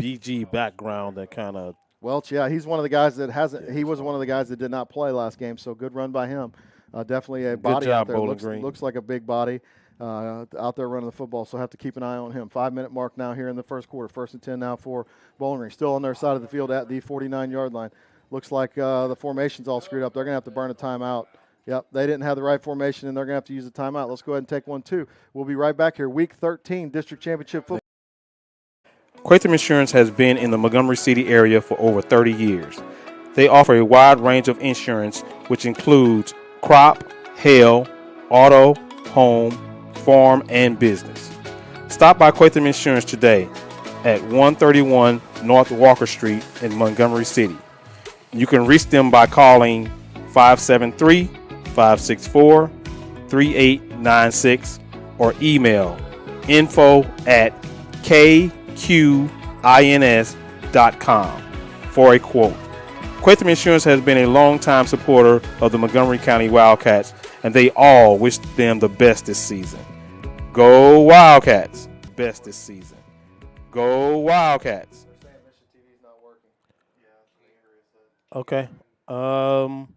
BG background that kind of. Welch, he's one of the guys that hasn't. He was one of the guys that did not play last game, so good run by him. Definitely a body job, out there. Bowling Green. Looks like a big body out there running the football, so have to keep an eye on him. 5-minute mark now here in the first quarter. 1st and 10 now for Bowling Green. Still on their side of the field at the 49-yard line. Looks like the formation's all screwed up. They're going to have to burn a timeout Yep, they didn't have the right formation, and they're going to have to use a timeout. Let's go ahead and take one, too. We'll be right back here. Week 13, District Championship football. Quatham Insurance has been in the Montgomery City area for over 30 years. They offer a wide range of insurance, which includes crop, hail, auto, home, farm, and business. Stop by Quatham Insurance today at 131 North Walker Street in Montgomery City. You can reach them by calling 573-564-3896 or email info@kqins.com for a quote. Quatham Insurance has been a longtime supporter of the Montgomery County Wildcats, and they all wish them the best this season. Go Wildcats! Best this season. Go Wildcats! Okay. Well.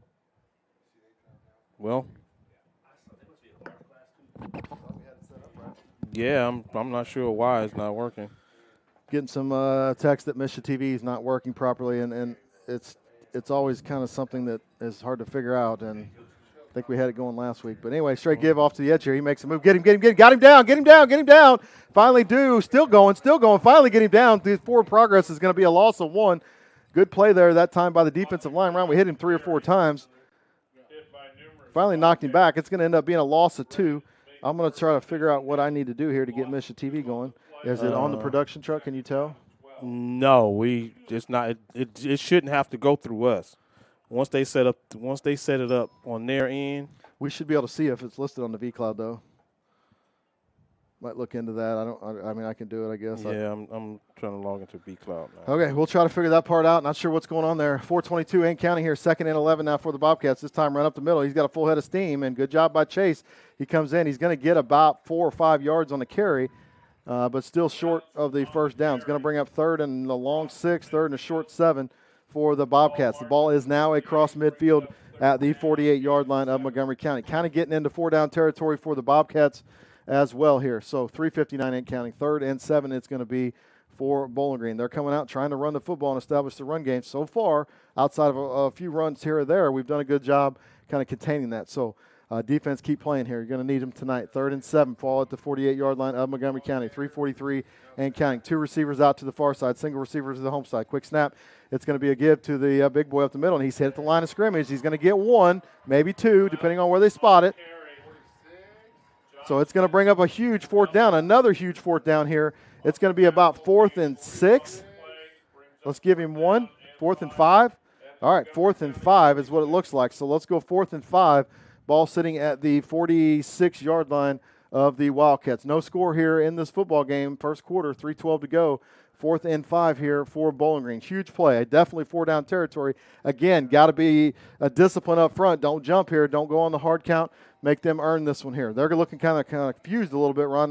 Yeah, I'm not sure why it's not working. Getting some text that Misha TV is not working properly, and it's always kind of something that is hard to figure out, and I think we had it going last week. But anyway, straight give off to the edge here. He makes a move. Get him, got him down. Finally still going. Finally get him down. The forward progress is going to be a loss of 1. Good play there that time by the defensive line. Ron, we hit him 3 or 4 times. Finally knocked him back. It's going to end up being a loss of 2. I'm going to try to figure out what I need to do here to get Misha TV going. Is it on the production truck? Can you tell? No, it's not. It shouldn't have to go through us. Once they set it up on their end, we should be able to see if it's listed on the vCloud though. Might look into that. I mean, I can do it, I guess. Yeah, I'm trying to log into vCloud now. Okay, we'll try to figure that part out. Not sure what's going on there. 4:22 ain't counting here. 2nd and 11 now for the Bobcats. This time run up the middle. He's got a full head of steam, and good job by Chase. He comes in. He's going to get about 4 or 5 yards on the carry, but still short of the first down. It's going to bring up 3rd and a long 6, 3rd and a short 7 for the Bobcats. The ball is now across midfield at the 48-yard line of Montgomery County. Kind of getting into 4-down territory for the Bobcats as well here. So 3:59 ain't counting. 3rd and 7 it's going to be for Bowling Green. They're coming out trying to run the football and establish the run game. So far, outside of a few runs here or there, we've done a good job kind of containing that. So defense, keep playing here. You're going to need them tonight. 3rd and 7, fall at the 48-yard line of Montgomery County. 3:43 and counting. 2 receivers out to the far side. Single receiver to the home side. Quick snap. It's going to be a give to the big boy up the middle, and he's hit at the line of scrimmage. He's going to get 1, maybe 2, depending on where they spot it. So it's going to bring up a huge 4th down, another huge 4th down here. It's going to be about 4th and 6. Let's give him 1, 4th and 5. All right, 4th and 5 is what it looks like. So let's go 4th and 5. Ball sitting at the 46-yard line of the Wildcats. No score here in this football game. First quarter, 3:12 to go. 4th and 5 here for Bowling Green. Huge play. Definitely 4-down territory. Again, got to be a discipline up front. Don't jump here. Don't go on the hard count. Make them earn this one here. They're looking kind of confused a little bit, Ron,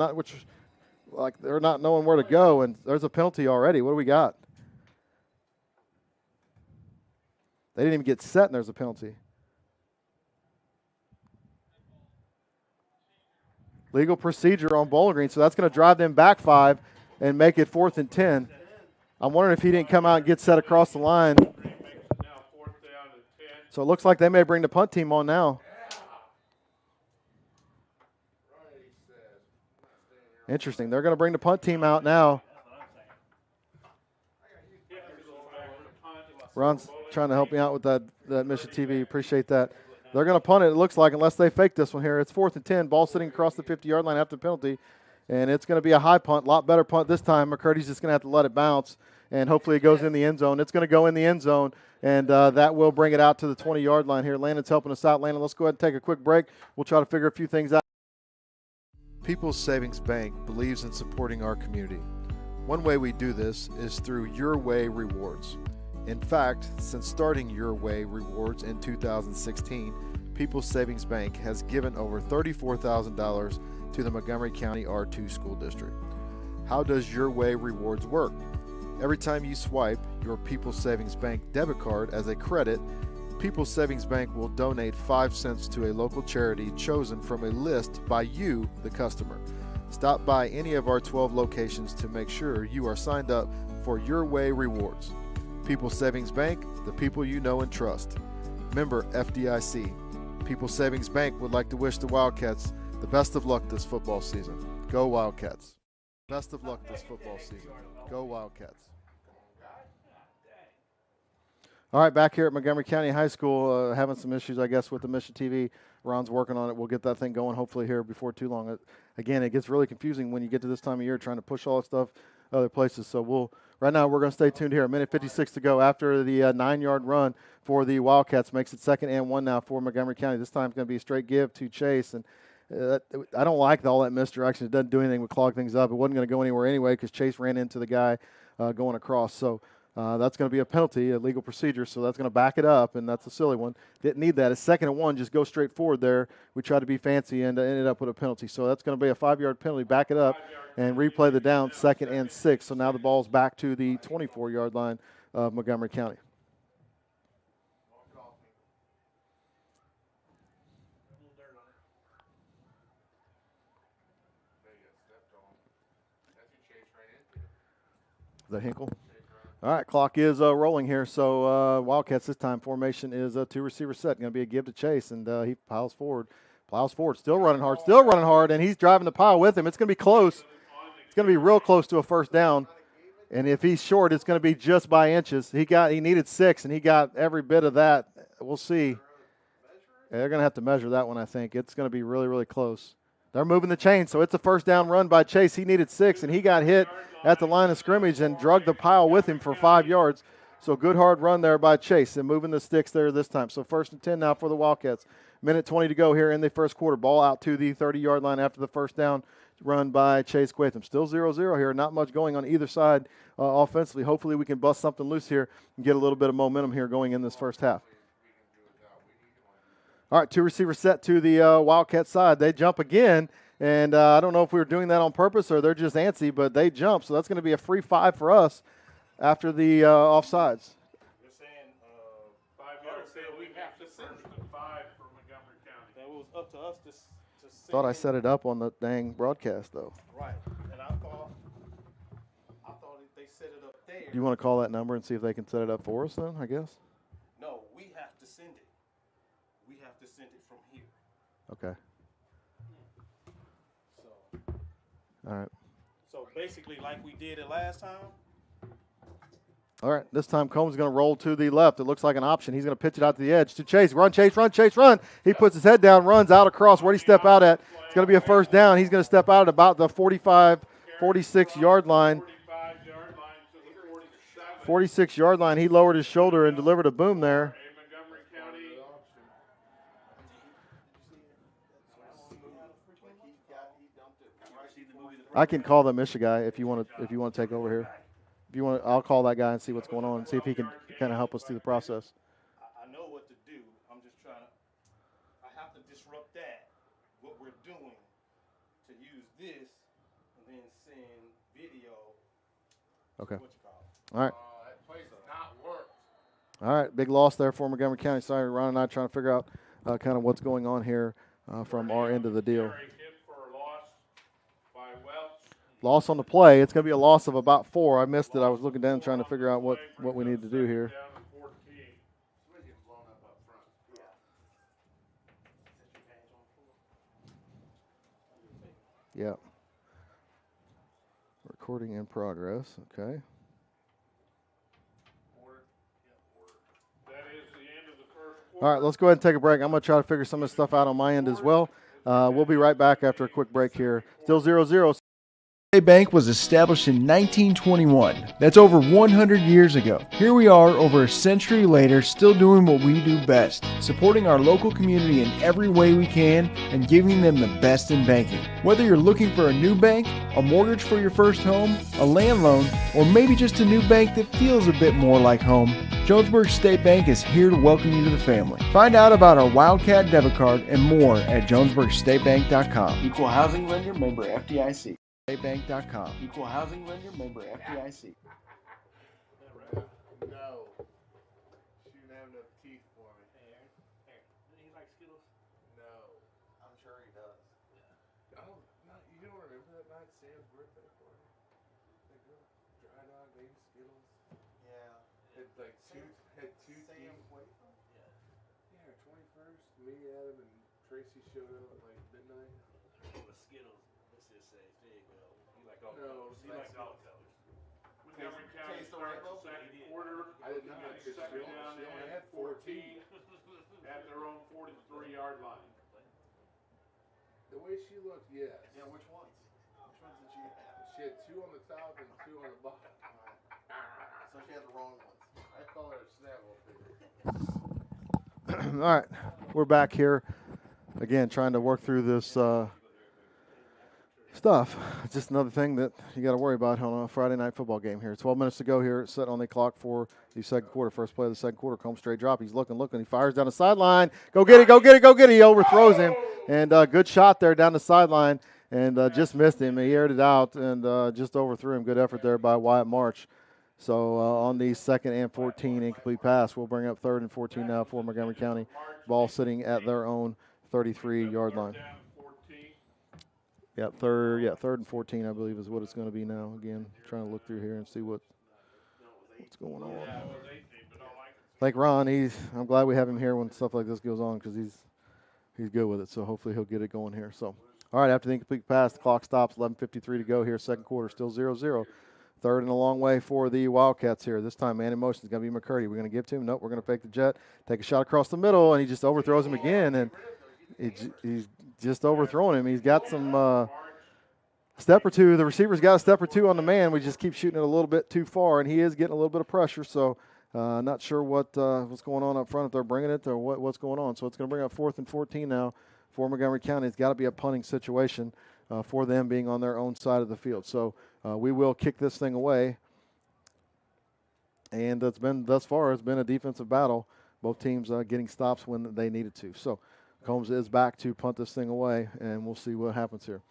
like they're not knowing where to go, and there's a penalty already. What do we got? They didn't even get set, and there's a penalty. Legal procedure on Bowling Green, so that's going to drive them back 5 and make it 4th and 10. I'm wondering if he didn't come out and get set across the line. So it looks like they may bring the punt team on now. Interesting. They're going to bring the punt team out now. Ron's trying to help me out with that Mission TV. Appreciate that. They're going to punt it, it looks like, unless they fake this one here. It's 4th and 10. Ball sitting across the 50-yard line after the penalty. And it's going to be a high punt, a lot better punt this time. McCurdy's just going to have to let it bounce, and hopefully it goes in the end zone. It's going to go in the end zone, and that will bring it out to the 20-yard line here. Landon's helping us out. Landon, let's go ahead and take a quick break. We'll try to figure a few things out. People's Savings Bank believes in supporting our community. One way we do this is through Your Way Rewards. In fact, since starting Your Way Rewards in 2016, People's Savings Bank has given over $34,000 to the Montgomery County R2 School District. How does Your Way Rewards work? Every time you swipe your People's Savings Bank debit card as a credit, People's Savings Bank will donate 5 cents to a local charity chosen from a list by you, the customer. Stop by any of our 12 locations to make sure you are signed up for Your Way Rewards. People's Savings Bank, the people you know and trust. Member FDIC. People's Savings Bank would like to wish the Wildcats the best of luck this football season. Go Wildcats. Best of luck this football season. Go Wildcats. All right, back here at Montgomery County High School, having some issues, I guess, with the Mission TV. Ron's working on it. We'll get that thing going hopefully here before too long. Again, it gets really confusing when you get to this time of year trying to push all that stuff other places. So right now we're going to stay tuned here. A minute 56 to go after the 9-yard run for the Wildcats. Makes it 2nd and 1 now for Montgomery County. This time it's going to be a straight give to Chase. And I don't like all that misdirection. It doesn't do anything but clog things up. It wasn't going to go anywhere anyway because Chase ran into the guy going across. So that's going to be a penalty, a legal procedure, so that's going to back it up, and that's a silly one. Didn't need that. It's 2nd and 1, just go straight forward there. We tried to be fancy and ended up with a penalty. So that's going to be a 5-yard penalty. Back it up and replay the down, 2nd and 6. So now the ball's back to the 24-yard line of Montgomery County. Is that Hinkle? All right, clock is rolling here. So Wildcats this time formation is a 2-receiver set. Going to be a give to Chase, and he plows forward, still running hard, and he's driving the pile with him. It's going to be close. It's going to be real close to a first down. And if he's short, it's going to be just by inches. He needed 6, and he got every bit of that. We'll see. They're going to have to measure that one, I think. It's going to be really, really close. They're moving the chain, so it's a first down run by Chase. He needed 6, and he got hit at the line of scrimmage and drug the pile with him for 5 yards. So good hard run there by Chase and moving the sticks there this time. So 1st and 10 now for the Wildcats. Minute 20 to go here in the first quarter. Ball out to the 30-yard line after the first down run by Chase Quatham. Still 0-0 here. Not much going on either side offensively. Hopefully we can bust something loose here and get a little bit of momentum here going in this first half. All right, 2-receiver set to the Wildcat side. They jump again, and I don't know if we were doing that on purpose or they're just antsy, but they jump. So that's going to be a free 5 for us after the offsides. You're saying 5 yards. We have to send it to 5 for Montgomery County. That was up to us to send. Thought I set it up on the dang broadcast, though. Right, and I thought they set it up there. Do you want to call that number and see if they can set it up for us then, I guess? No, we have to send it. We have to send it from here. Okay. So. All right. So basically, like we did it last time. All right, this time Combs is going to roll to the left. It looks like an option. He's going to pitch it out to the edge to Chase. Run, Chase, run, Chase, run. He puts his head down, runs out across. Where did he step out at? It's going to be a first down. He's going to step out at about the 45, 46-yard line. 46-yard line. He lowered his shoulder and delivered a boom there. I can call the Misha guy if you want to take over here. If you want, I'll call that guy and see what's going on and see if he can kind of help us through the process. I know what to do. I'm just trying to. I have to disrupt that. What we're doing to use this and then send video. Okay. What you call it. All right. That place has not worked. All right. Big loss there for Montgomery County. Sorry, Ron and I trying to figure out kind of what's going on here from our end of the deal. Loss on the play. It's going to be a loss of about 4. I missed it. I was looking down trying to figure out what we need to do here. Yeah. Recording in progress. Okay. All right, let's go ahead and take a break. I'm going to try to figure some of this stuff out on my end as well. We'll be right back after a quick break here. Still 0-0. State Bank was established in 1921. That's over 100 years ago. Here we are over a century later, still doing what we do best, supporting our local community in every way we can and giving them the best in banking. Whether you're looking for a new bank, a mortgage for your first home, a land loan, or maybe just a new bank that feels a bit more like home, Jonesburg State Bank is here to welcome you to the family. Find out about our Wildcat debit card and more at jonesburgstatebank.com. Equal housing lender, member FDIC. Statebank.com. Equal housing lender, member FDIC. No. She didn't have enough teeth for me. Hey, he like Skittles? No. I'm sure he does. Yeah. Oh, no, you don't remember that night Sam's birthday party? That girl, dry dog, baby Skittles. Yeah. Had like two teeth. Yeah. Yeah, her 25th first? Me, Adam, and Tracy showed up at like midnight. Skittles. Let's just say, there you go. You like all No, colors. You like all colors. Montgomery County starts the second quarter. I did not. It's Because second she down only and had 14. 14 at their own 43-yard line. The way she looked, yes. Yeah, which ones? Which ones did she have? She had 2 on the top and 2 on the bottom. So she had the wrong ones. I call her a snaffle figure. All right, we're back here again, trying to work through this stuff. It's just another thing that you got to worry about on a Friday night football game here. 12 minutes to go here, set on the clock for the second quarter. First play of the second quarter, Combs straight drop. He's looking. He fires down the sideline. Go get it. He overthrows him, and good shot there down the sideline, and just missed him. He aired it out and just overthrew him. Good effort there by Wyatt March. So on the 2nd and 14 incomplete pass, we'll bring up 3rd and 14 now for Montgomery County. Ball sitting at their own 33-yard line. Yeah, 3rd and 14, I believe, is what it's going to be now. Again, trying to look through here and see what's going on. Like Ron, I'm glad we have him here when stuff like this goes on because he's good with it. So hopefully he'll get it going here. So, all right, after the incomplete pass, the clock stops. 11:53 to go here. Second quarter, still 0-0. 3rd and a long way for the Wildcats here. This time, man in motion is going to be McCurdy. We're going to give to him. Nope, we're going to fake the jet, take a shot across the middle, and he just overthrows him again. And he's just overthrowing him. He's got some step or two. The receiver's got a step or two on the man. We just keep shooting it a little bit too far, and he is getting a little bit of pressure. So not sure what's going on up front, if they're bringing it or what's going on. So it's going to bring up 4th and 14 now for Montgomery County. It's got to be a punting situation for them being on their own side of the field. So we will kick this thing away. And it's been a defensive battle. Both teams getting stops when they needed to. So Combs is back to punt this thing away, and we'll see what happens here.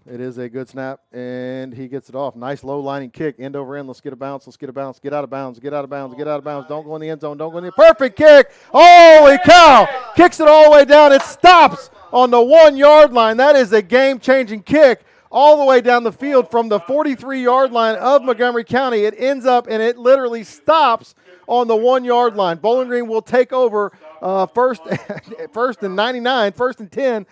It is a good snap, and he gets it off. Nice low-lining kick, end over end. Let's get a bounce. Get out of bounds. Don't go in the end zone. Perfect kick. Holy cow. Kicks it all the way down. It stops on the 1-yard line. That is a game-changing kick all the way down the field from the 43-yard line of Montgomery County. It ends up, and it literally stops on the 1-yard line. Bowling Green will take over first and 99, 1st and 10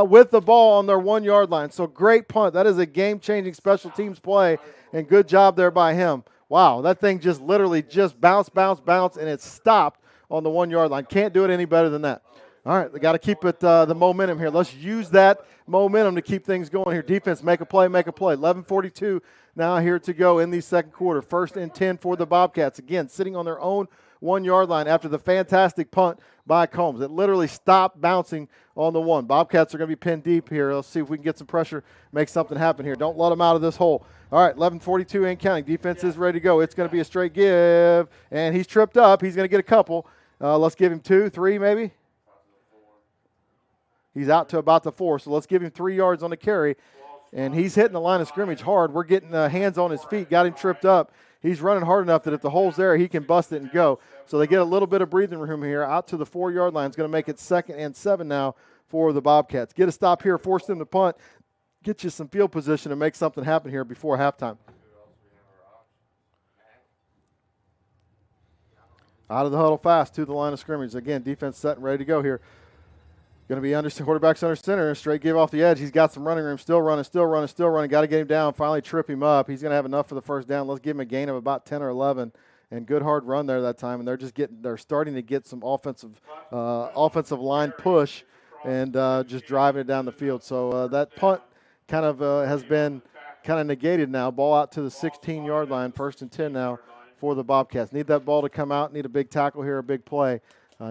with the ball on their 1-yard line. So great punt. That is a game-changing special teams play, and good job there by him. Wow, that thing just literally just bounced, and it stopped on the 1-yard line. Can't do it any better than that. All right, we got to keep it the momentum here. Let's use that momentum to keep things going here. Defense, make a play. 11:42 now here to go in the second quarter. 1st and 10 for the Bobcats. Again, sitting on their own 1-yard line after the fantastic punt by Combs. It literally stopped bouncing on the 1. Bobcats are going to be pinned deep here. Let's see if we can get some pressure, make something happen here. Don't let them out of this hole. All right, 11:42 and counting. Defense is ready to go. It's going to be a straight give, and he's tripped up. He's going to get a couple. Let's give him 2, 3 maybe. He's out to about the 4, so let's give him 3 yards on the carry. And he's hitting the line of scrimmage hard. We're getting hands on his feet, got him tripped up. He's running hard enough that if the hole's there, he can bust it and go. So they get a little bit of breathing room here. Out to the 4-yard line. It's going to make it 2nd and 7 now for the Bobcats. Get a stop here, force them to punt, get you some field position and make something happen here before halftime. Out of the huddle fast to the line of scrimmage. Again, defense set and ready to go here. Going to be quarterback's under center. Straight give off the edge. He's got some running room. Still running. Got to get him down. Finally trip him up. He's going to have enough for the first down. Let's give him a gain of about 10 or 11. And good hard run there that time. And they're starting to get some offensive line push and just driving it down the field. So that punt kind of has been kind of negated now. Ball out to the 16-yard line. 1st and 10 now for the Bobcats. Need that ball to come out. Need a big tackle here, a big play.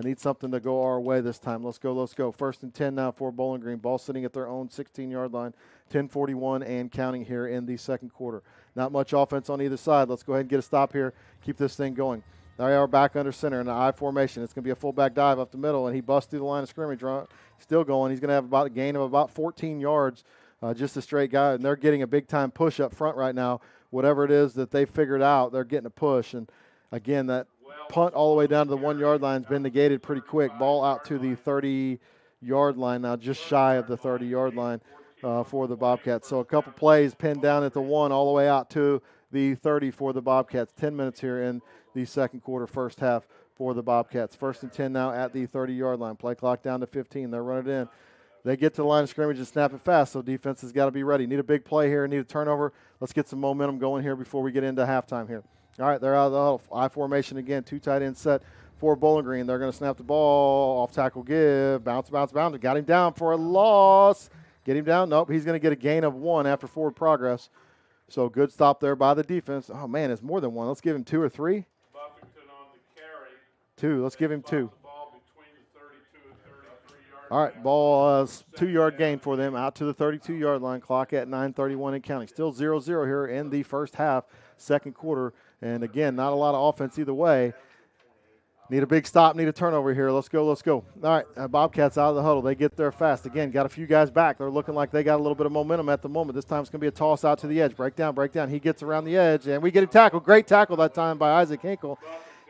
Need something to go our way this time. Let's go. 1st and 10 now for Bowling Green. Ball sitting at their own 16-yard line. 10:41 and counting here in the second quarter. Not much offense on either side. Let's go ahead and get a stop here. Keep this thing going. There we are back under center in an I formation. It's going to be a fullback dive up the middle, and he busts through the line of scrimmage. Still going. He's going to have about a gain of about 14 yards, just a straight guy. And they're getting a big-time push up front right now. Whatever it is that they figured out, they're getting a push. And, again, that punt all the way down to the 1-yard line has been negated pretty quick. Ball out to the 30-yard line now, just shy of the 30-yard line for the Bobcats. So a couple plays pinned down at the 1 all the way out to the 30 for the Bobcats. 10 minutes here in the second quarter, first half for the Bobcats. 1st and 10 now at the 30-yard line. Play clock down to 15. They're running it in. They get to the line of scrimmage and snap it fast, so defense has got to be ready. Need a big play here, need a turnover. Let's get some momentum going here before we get into halftime here. All right, they're out of the huddle. I formation again, 2 tight end set for Bowling Green. They're going to snap the ball, off tackle give, bounce. Got him down for a loss. Get him down. Nope, he's going to get a gain of 1 after forward progress. So good stop there by the defense. Oh, man, it's more than 1. Let's give him 2 or 3. Buffington on the carry. 2. Let's give him 2. The ball between the 32 and 33 yard All right, ball 2-yard gain for them out to the 32-yard line. Clock at 9:31 and counting. Still 0-0 here in the first half, second quarter. And, again, not a lot of offense either way. Need a big stop, need a turnover here. Let's go. All right, Bobcats out of the huddle. They get there fast. Again, got a few guys back. They're looking like they got a little bit of momentum at the moment. This time it's going to be a toss out to the edge. Break down. He gets around the edge, and we get a tackle. Great tackle that time by Isaac Hinkle.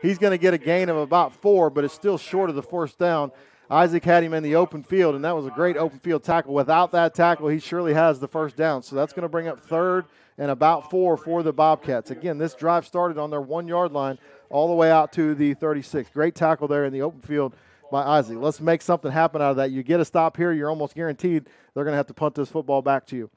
He's going to get a gain of about 4, but it's still short of the first down. Isaac had him in the open field, and that was a great open field tackle. Without that tackle, he surely has the first down. So that's going to bring up 3rd and about 4 for the Bobcats. Again, this drive started on their 1-yard line all the way out to the 36. Great tackle there in the open field by Isaac. Let's make something happen out of that. You get a stop here, you're almost guaranteed they're going to have to punt this football back to you.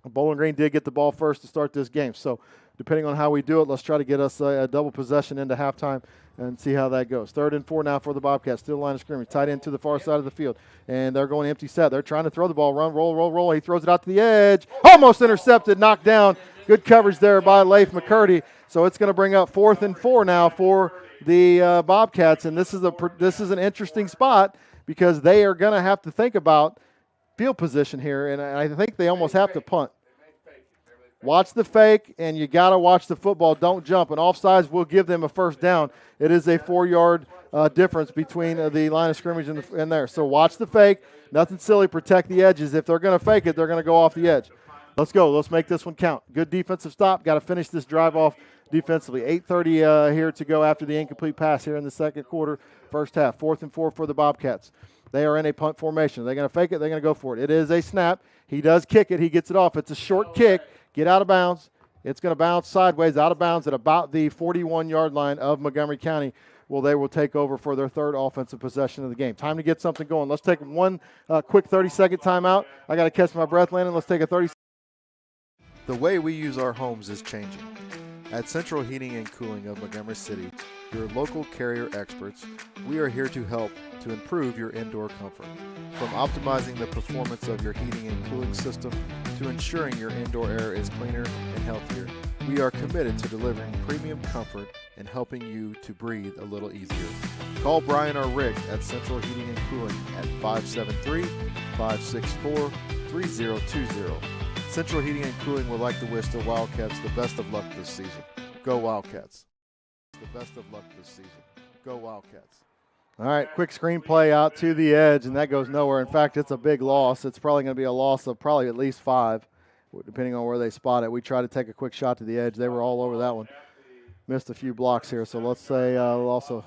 Bowling Green did get the ball first to start this game. So depending on how we do it, let's try to get us a double possession into halftime and see how that goes. 3rd and 4 now for the Bobcats. Still line of scrimmage. Tight end to the far side of the field. And they're going empty set. They're trying to throw the ball. Run, roll. He throws it out to the edge. Almost intercepted, knocked down. Good coverage there by Leif McCurdy. So it's going to bring up 4th and 4 now for the Bobcats. And this is an interesting spot because they are going to have to think about field position here. And I think they almost have to punt. Watch the fake, and you got to watch the football. Don't jump. And offsides will give them a first down. It is a 4-yard difference between the line of scrimmage and there. So watch the fake. Nothing silly. Protect the edges. If they're going to fake it, they're going to go off the edge. Let's go. Let's make this one count. Good defensive stop. Got to finish this drive off defensively. 8:30 here to go after the incomplete pass here in the second quarter, first half. 4th and 4 for the Bobcats. They are in a punt formation. They're going to fake it. They're going to go for it. It is a snap. He does kick it. He gets it off. It's a short kick. Get out of bounds. It's going to bounce sideways out of bounds at about the 41-yard line of Montgomery County. Well, they will take over for their 3rd offensive possession of the game. Time to get something going. Let's take one quick 30-second timeout. I got to catch my breath, Landon. Let's take a 30. The way we use our homes is changing. At Central Heating and Cooling of Montgomery City, your local carrier experts, we are here to help to improve your indoor comfort. From optimizing the performance of your heating and cooling system to ensuring your indoor air is cleaner and healthier, we are committed to delivering premium comfort and helping you to breathe a little easier. Call Brian or Rick at Central Heating and Cooling at 573-564-3020. Central Heating and Cooling would like to wish the Wildcats the best of luck this season. Go Wildcats. The best of luck this season. Go Wildcats. All right, quick screen play out to the edge, and that goes nowhere. In fact, it's a big loss. It's probably going to be a loss of probably at least 5, depending on where they spot it. We tried to take a quick shot to the edge. They were all over that one. Missed a few blocks here, so let's say loss of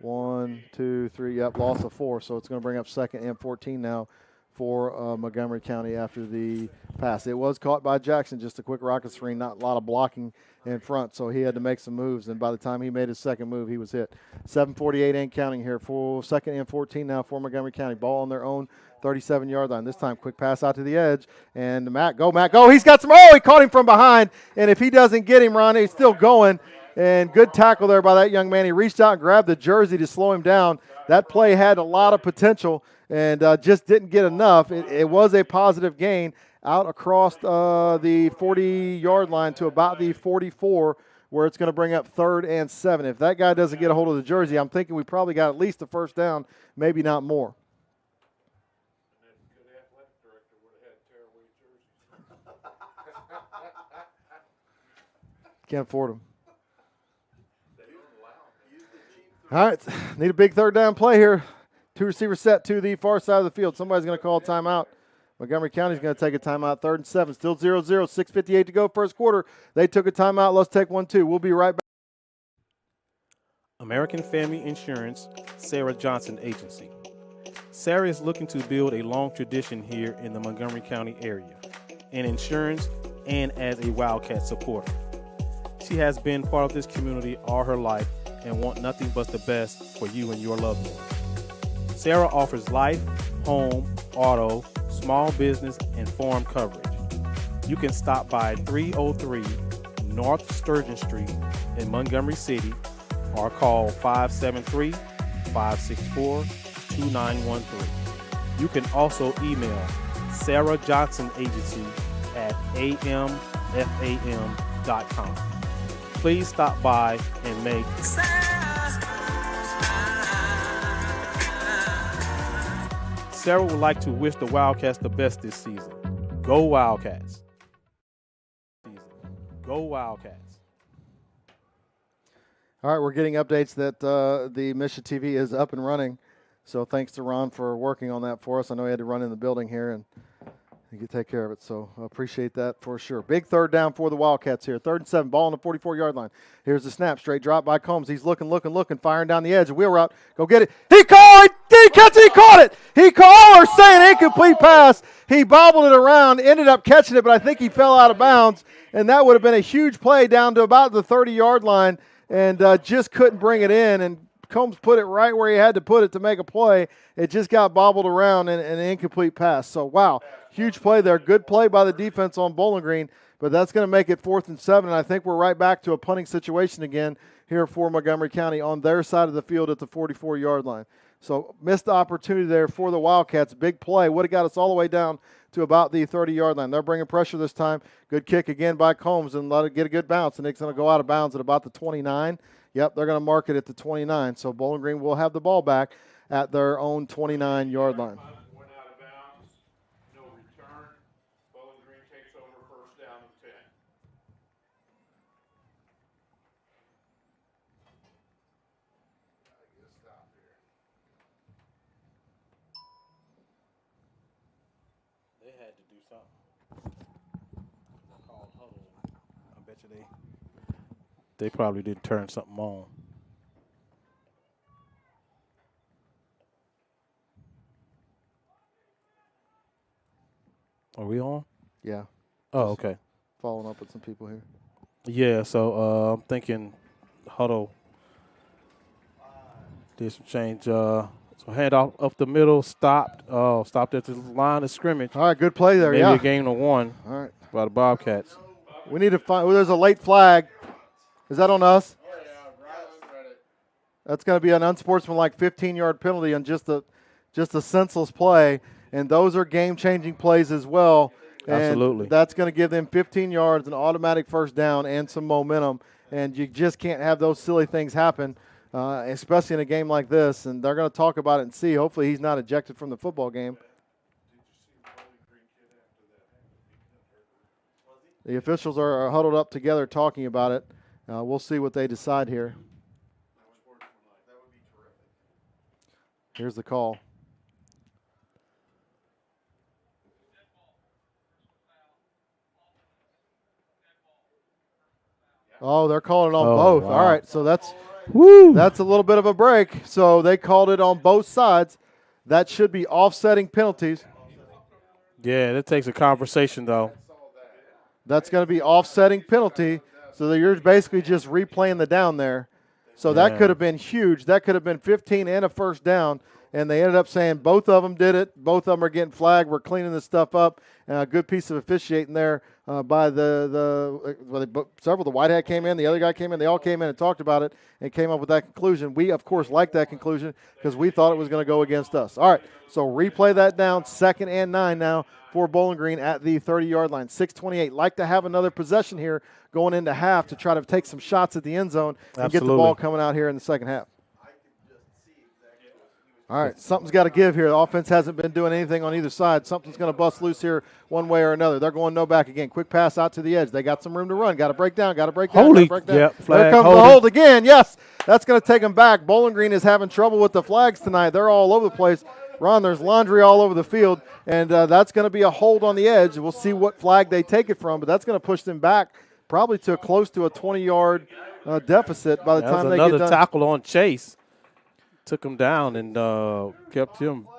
1, 2, 3. Yep, loss of 4. So it's going to bring up 2nd and 14 now for Montgomery County after the pass. It was caught by Jackson, just a quick rocket screen, not a lot of blocking in front, so he had to make some moves, and by the time he made his second move, he was hit. 7:48 and counting here for 2nd and 14 now for Montgomery County. Ball on their own 37-yard line. This time, quick pass out to the edge, and Matt, go. He's got some, he caught him from behind, and if he doesn't get him, Ron, he's still going, and good tackle there by that young man. He reached out and grabbed the jersey to slow him down. That play had a lot of potential, and just didn't get enough. It was a positive gain out across the 40-yard line to about the 44, where it's going to bring up 3rd and 7. If that guy doesn't get a hold of the jersey, I'm thinking we probably got at least a first down, maybe not more. Can't afford them. All right, need a big 3rd down play here. 2 receiver set to the far side of the field. Somebody's going to call a timeout. Montgomery County's going to take a timeout. 3rd and 7. Still 0-0. 6:58 to go first quarter. They took a timeout. Let's take one, too. We'll be right back. American Family Insurance, Sarah Johnson Agency. Sarah is looking to build a long tradition here in the Montgomery County area. In insurance, and as a Wildcat supporter. She has been part of this community all her life and want nothing but the best for you and your loved ones. Sarah offers life, home, auto, small business, and farm coverage. You can stop by 303 North Sturgeon Street in Montgomery City or call 573-564-2913. You can also email Sarah Johnson Agency at amfam.com. Please stop by and make Sarah would like to wish the Wildcats the best this season. Go Wildcats. Go Wildcats. All right, we're getting updates that the Misha TV is up and running. So thanks to Ron for working on that for us. I know he had to run in the building here and he could take care of it. So I appreciate that for sure. Big third down for the Wildcats here. 3rd and 7, ball on the 44-yard line. Here's the snap, straight drop by Combs. He's looking, firing down the edge. Wheel route, go get it. He caught it. He caught it. He caught or saying incomplete pass. He bobbled it around, ended up catching it, but I think he fell out of bounds. And that would have been a huge play down to about the 30-yard line and just couldn't bring it in. And Combs put it right where he had to put it to make a play. It just got bobbled around and an incomplete pass. So, wow, huge play there. Good play by the defense on Bowling Green, but that's going to make it 4th and 7. And I think we're right back to a punting situation again here for Montgomery County on their side of the field at the 44-yard line. So, missed the opportunity there for the Wildcats. Big play. Would have got us all the way down to about the 30-yard line. They're bringing pressure this time. Good kick again by Combs and let it get a good bounce. And it's going to go out of bounds at about the 29. Yep, they're going to mark it at the 29. So Bowling Green will have the ball back at their own 29-yard line. Went out of bounds, no return. Bowling Green takes over 1st down and 10. They had to do something. Called huddle. I bet you they probably didn't turn something on. Are we on? Yeah. Oh, okay. Following up with some people here. Yeah, so I'm thinking huddle did some change. So hand off up the middle, stopped at the line of scrimmage. All right, good play there, Maybe yeah. a gain of 1 All right. by the Bobcats. We need to find – there's a late flag. Is that on us? That's going to be an unsportsmanlike 15-yard penalty on just a senseless play, and those are game-changing plays as well. And absolutely. That's going to give them 15 yards, an automatic 1st down, and some momentum. And you just can't have those silly things happen, especially in a game like this. And they're going to talk about it and see. Hopefully he's not ejected from the football game. The officials are huddled up together talking about it. We'll see what they decide here. Here's the call. Oh, they're calling it on both. Wow. All right, so that's a little bit of a break. So they called it on both sides. That should be offsetting penalties. Yeah, that takes a conversation, though. That's going to be offsetting penalty. So you're basically just replaying the down there. So that could have been huge. That could have been 15 and a 1st down. And they ended up saying both of them did it. Both of them are getting flagged. We're cleaning this stuff up. A good piece of officiating there by several. The white hat came in. The other guy came in. They all came in and talked about it and came up with that conclusion. We, of course, liked that conclusion because we thought it was going to go against us. All right, so replay that down. 2nd and 9 now for Bowling Green at the 30-yard line. 6:28. Like to have another possession here going into half to try to take some shots at the end zone and get the ball coming out here in the second half. All right, something's got to give here. The offense hasn't been doing anything on either side. Something's going to bust loose here one way or another. They're going no back again. Quick pass out to the edge. They got some room to run. Got to break down. Holding. Yep, flag. There comes the hold again. Yes, that's going to take them back. Bowling Green is having trouble with the flags tonight. They're all over the place. Ron, there's laundry all over the field, and that's going to be a hold on the edge. We'll see what flag they take it from, but that's going to push them back probably to close to a 20-yard deficit by the time they get done. Another tackle on Chase. took him down and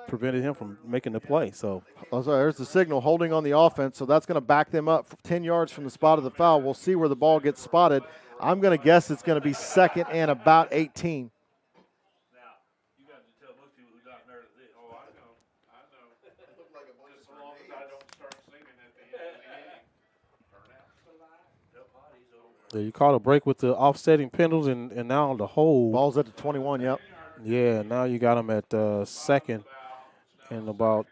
prevented him from making the play. So there's the signal, holding on the offense, so that's going to back them up 10 yards from the spot of the foul. We'll see where the ball gets spotted. I'm going to guess it's going to be second and about 18. So you caught a break with the offsetting penalties, and now the hold. Ball's at the 21, yep. Yeah, now you got him at second and about,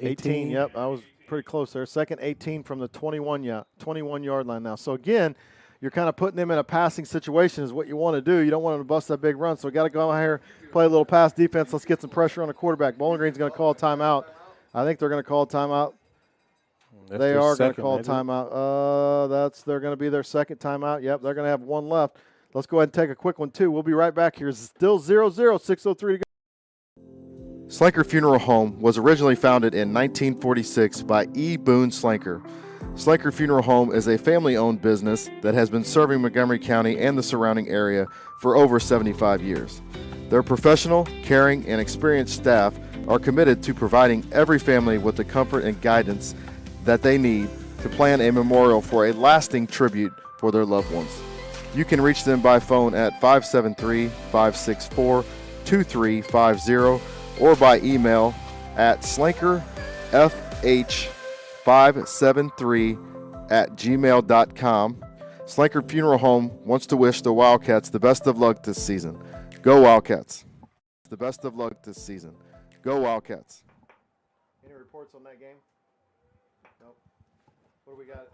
18? Yep, I was pretty close there. Second 18 from the 21-yard line now. So, again, you're kind of putting them in a passing situation is what you want to do. You don't want them to bust that big run, so we got to go out here, play a little pass defense. Let's get some pressure on the quarterback. Bowling Green's going to call a timeout. I think they're going to call a timeout. They are going to call a timeout. They're going to be their second timeout. Yep, they're going to have one left. Let's go ahead and take a quick one, too. We'll be right back here. Still 0-0, 6:03 to go. Slanker Funeral Home was originally founded in 1946 by E. Boone Slanker. Slanker Funeral Home is a family-owned business that has been serving Montgomery County and the surrounding area for over 75 years. Their professional, caring, and experienced staff are committed to providing every family with the comfort and guidance that they need to plan a memorial for a lasting tribute for their loved ones. You can reach them by phone at 573-564-2350 or by email at slankerfh573@gmail.com. Slanker Funeral Home wants to wish the Wildcats the best of luck this season. Go Wildcats. The best of luck this season. Go Wildcats. Any reports on that game? Nope. What do we got?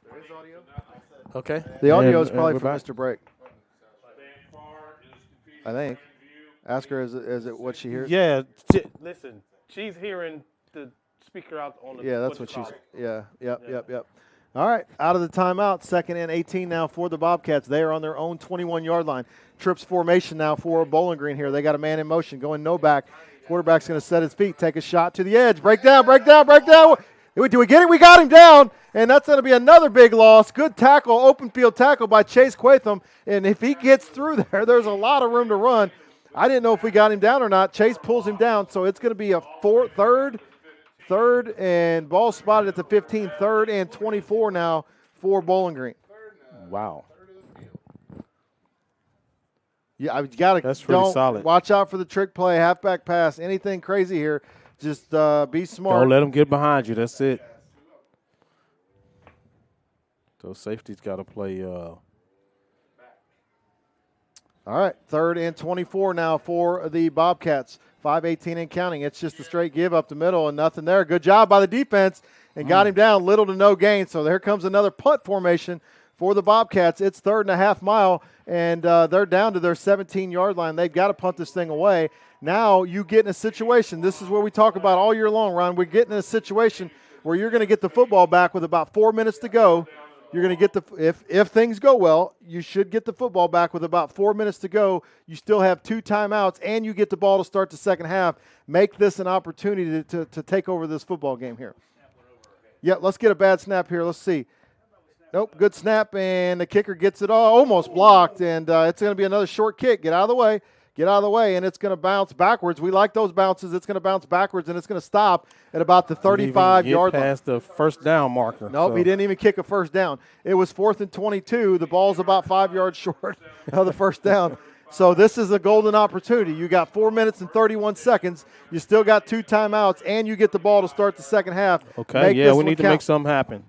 There is audio? Okay. The audio is And probably we're from back. Mr. Break. I think. Ask her, is it what she hears? Yeah, listen, she's hearing the speaker out on the. Yeah, that's what she's. Yeah, yep. All right, out of the timeout, second and 18 now for the Bobcats. They are on their own 21-yard line. Trips formation now for Bowling Green here. They got a man in motion, going no back. Quarterback's going to set his feet, take a shot to the edge. Break down. Do we get it? We got him down, and that's going to be another big loss. Good tackle, open field tackle by Chase Quatham, and if he gets through there, there's a lot of room to run. I didn't know if we got him down or not. Chase pulls him down, so it's going to be a third, and ball spotted at the 15, third and 24 now for Bowling Green. Wow. Yeah, I've got to. That's pretty solid. Watch out for the trick play, halfback pass, anything crazy here. Just be smart. Don't let them get behind you. That's it. So safety's got to play. All right, third and 24 now for the Bobcats. 5:18 and counting. It's just a straight give up the middle and nothing there. Good job by the defense and got him down, little to no gain. So there comes another punt formation for the Bobcats. It's 3.5 mile, and they're down to their 17-yard line. They've got to punt this thing away. Now you get in a situation. This is where we talk about all year long, Ron. We're getting in a situation where you're going to get the football back with about 4 minutes to go. You're going to get if things go well, you should get the football back with about 4 minutes to go. You still have 2 timeouts, and you get the ball to start the second half. Make this an opportunity to take over this football game here. Yeah, let's get a bad snap here. Let's see. Nope, good snap, and the kicker gets it almost blocked, and it's going to be another short kick. Get out of the way. And it's going to bounce backwards. We like those bounces. It's going to bounce backwards, and it's going to stop at about the 35-yard line. Past the first down marker. Nope, he didn't even kick a first down. It was 4th and 22. The ball's about 5 yards short of the first down. So this is a golden opportunity. You got 4 minutes and 31 seconds. You still got 2 timeouts, and you get the ball to start the second half. Okay, we need to make something happen.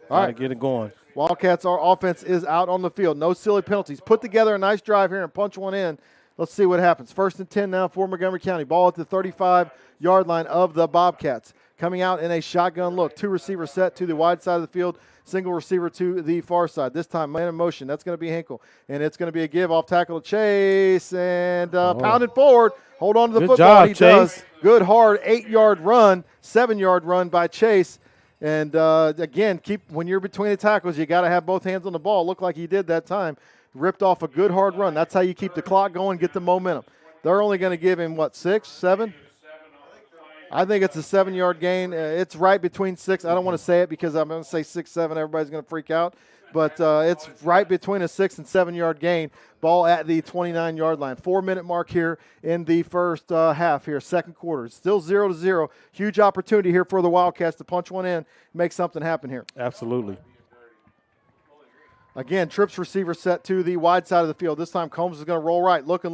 All right, get it going. Wildcats, our offense is out on the field. No silly penalties. Put together a nice drive here and punch one in. Let's see what happens. 1st and 10 now for Montgomery County. Ball at the 35-yard line of the Bobcats. Coming out in a shotgun look. 2 receivers set to the wide side of the field. Single receiver to the far side. This time, man in motion. That's going to be Hinkle. And it's going to be a give off tackle to Chase. And pounded forward. Hold on to the football. He does. Good, hard 8-yard run, 7-yard run by Chase. And, again, when you're between the tackles, you got to have both hands on the ball. Looked like he did that time. Ripped off a good, hard run. That's how you keep the clock going, get the momentum. They're only going to give him, 6, 7? I think it's a 7-yard gain. It's right between 6. I don't want to say it because I'm going to say 6, 7. Everybody's going to freak out. But it's right between a 6 and 7-yard gain. Ball at the 29-yard line. 4-minute mark here in the first half here, second quarter. It's still 0-0. Huge opportunity here for the Wildcats to punch one in, make something happen here. Absolutely. Again, trips receiver set to the wide side of the field. This time Combs is going to roll right. Looking.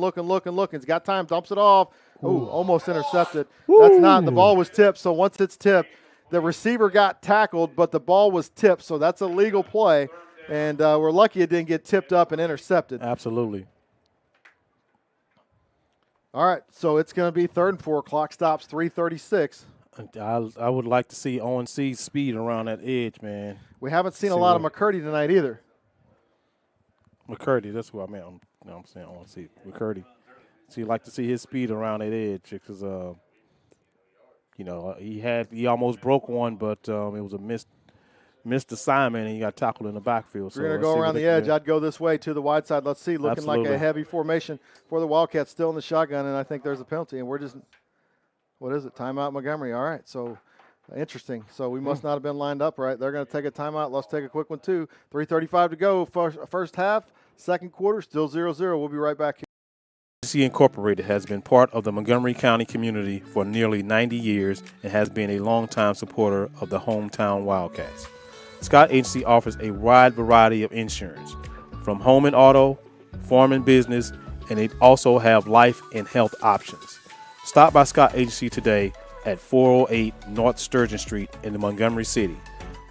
He's got time, dumps it off. Ooh, almost intercepted. Ooh. That's not. The ball was tipped, so once it's tipped, the receiver got tackled, but the ball was tipped, so that's a legal play. And we're lucky it didn't get tipped up and intercepted. Absolutely. All right, so it's going to be 3rd and 4. Clock stops 3:36. I would like to see ONC's speed around that edge, man. We haven't seen a lot of McCurdy tonight either. McCurdy, that's what I meant. I'm saying ONC. McCurdy. So you like to see his speed around that edge because, he almost broke one, but it was a missed assignment, and he got tackled in the backfield. We're going to go around the edge. I'd go this way to the wide side. Let's see. Looking like a heavy formation for the Wildcats, still in the shotgun, and I think there's a penalty. And we're just, what is it? Timeout Montgomery. All right, so interesting. So we must not have been lined up right. They're going to take a timeout. Let's take a quick one, too. 3:35 to go. First half, second quarter, still 0-0. We'll be right back here. MCC Incorporated has been part of the Montgomery County community for nearly 90 years and has been a longtime supporter of the hometown Wildcats. Scott Agency offers a wide variety of insurance, from home and auto, farm and business, and they also have life and health options. Stop by Scott Agency today at 408 North Sturgeon Street in the Montgomery City.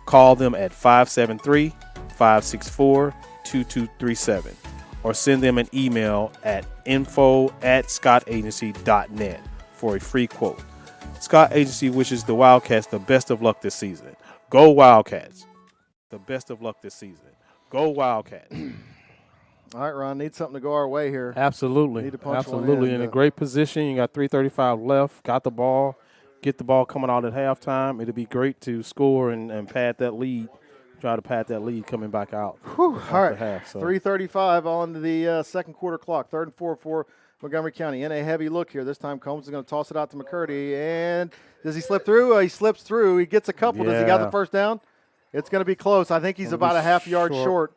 Call them at 573-564-2237 or send them an email at info@scottagency.net for a free quote. Scott Agency wishes the Wildcats the best of luck this season. Go Wildcats. The best of luck this season. Go Wildcats. All right, Ron, need something to go our way here. Absolutely. Need to punch Absolutely. In a great position. You got 3:35 left. Got the ball. Get the ball coming out at halftime. It'll be great to score and pad that lead. Try to pad that lead coming back out. All right, half, so. 3:35 on the second quarter clock. 3rd and 4 for Montgomery County. In a heavy look here. This time Combs is going to toss it out to McCurdy. And does he slip through? He slips through. He gets a couple. Yeah. Does he got the first down? It's going to be close. I think he's about a half yard short.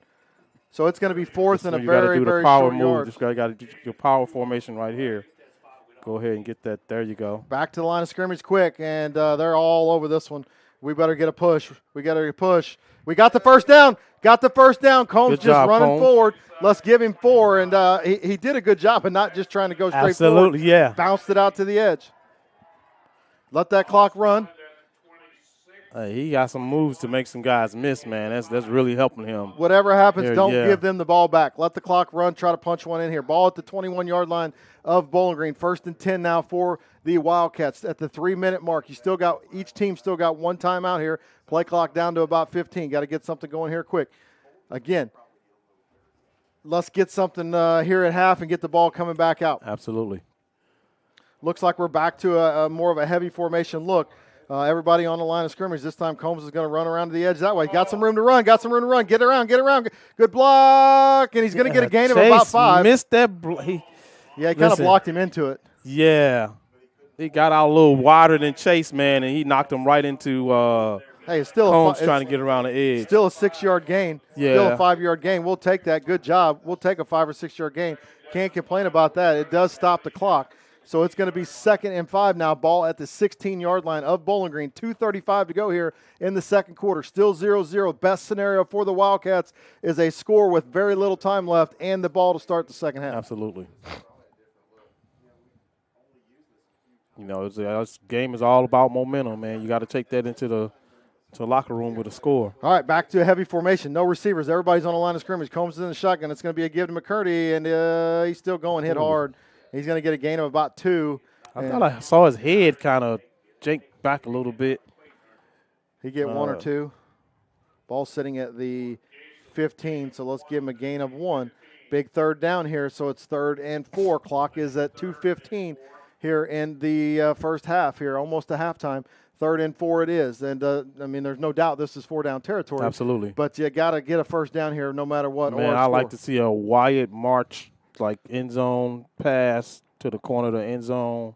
So it's going to be 4th and a very, very short yard. Just got to do your power formation right here. Go ahead and get that. There you go. Back to the line of scrimmage quick, and they're all over this one. We better get a push. We got to push. We got the first down. Got the first down. Combs just running forward. Let's give him 4, and he did a good job of not just trying to go straight forward. Absolutely, yeah. Bounced it out to the edge. Let that clock run. He got some moves to make some guys miss, man. That's really helping him. Whatever happens, don't give them the ball back. Let the clock run. Try to punch one in here. Ball at the 21-yard line of Bowling Green. 1st and 10 now for the Wildcats at the 3-minute mark. Each team still got one timeout here. Play clock down to about 15. Got to get something going here quick. Again, let's get something here at half and get the ball coming back out. Absolutely. Looks like we're back to a more of a heavy formation look. Everybody on the line of scrimmage. This time Combs is going to run around to the edge that way. Got some room to run. Get around. Good block. And he's going to get a gain of about 5. Missed that. He kind of blocked him into it. Yeah. He got out a little wider than Chase, man, and he knocked him right into it's still Combs trying to get around the edge. Still a 6-yard gain. Yeah. Still a 5-yard gain. We'll take that. Good job. We'll take a 5 or 6-yard gain. Can't complain about that. It does stop the clock. So it's going to be 2nd and 5 now. Ball at the 16-yard line of Bowling Green. 2:35 to go here in the second quarter. Still 0-0. Best scenario for the Wildcats is a score with very little time left and the ball to start the second half. Absolutely. This game is all about momentum, man. You got to take that into the locker room with a score. All right, back to a heavy formation. No receivers. Everybody's on the line of scrimmage. Combs is in the shotgun. It's going to be a give to McCurdy, and he's still going hit hard. He's going to get a gain of about 2. I thought I saw his head kind of jink back a little bit. He get 1 or 2. Ball sitting at the 15, so let's give him a gain of 1. Big 3rd down here, so it's 3rd and 4. Clock is at 2:15 here in the first half here, almost a halftime. 3rd and 4 it is. And, there's no doubt this is 4-down territory. Absolutely. But you got to get a first down here no matter what. Man, I like to see a Wyatt March, like end zone pass to the corner of the end zone,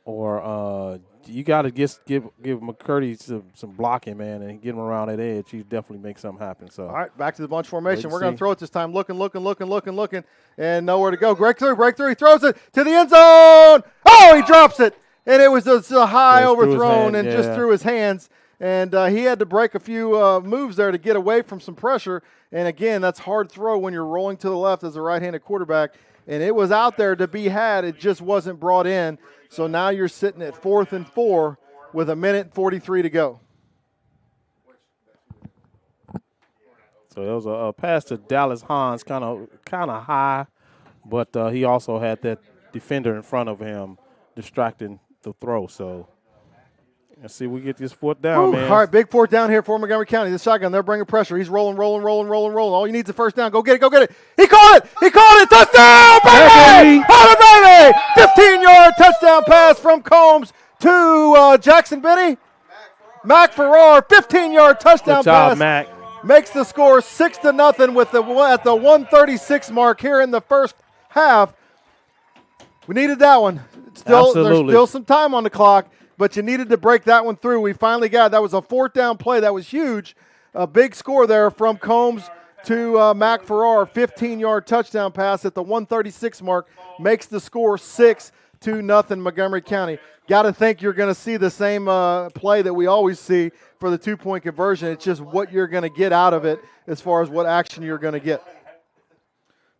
or you got to give McCurdy some blocking, man, and get him around that edge. He definitely make something happen. So all right, back to the bunch formation. We're going to throw it this time. Looking, and nowhere to go. Breakthrough. He throws it to the end zone. Oh, he drops it, and it was just a high overthrown and just through his hands. And he had to break a few moves there to get away from some pressure. And again, that's hard throw when you're rolling to the left as a right-handed quarterback. And it was out there to be had. It just wasn't brought in. So now you're sitting at 4th and 4 with 1:43 to go. So it was a pass to Dallas Hans, kind of high, but he also had that defender in front of him distracting the throw. So let's see, we get this 4th down, man. All right, big 4th down here for Montgomery County. The shotgun, they're bringing pressure. He's rolling. All you need is a first down. Go get it. He caught it. Touchdown, baby! Holla, baby! 15-yard touchdown pass from Combs to Jackson Benny. Mac Farrar, 15-yard touchdown Good job, pass. Mac. Makes the score 6-0 with at the 1:36 mark here in the first half. We needed that one. There's still some time on the clock, but you needed to break that one through. We finally got it. That was a 4th down play. That was huge. A big score there from Combs to Mac Farrar. 15-yard touchdown pass at the 1:36 mark. Makes the score 6-0 Montgomery County. Got to think you're going to see the same play that we always see for the 2-point conversion. It's just what you're going to get out of it as far as what action you're going to get.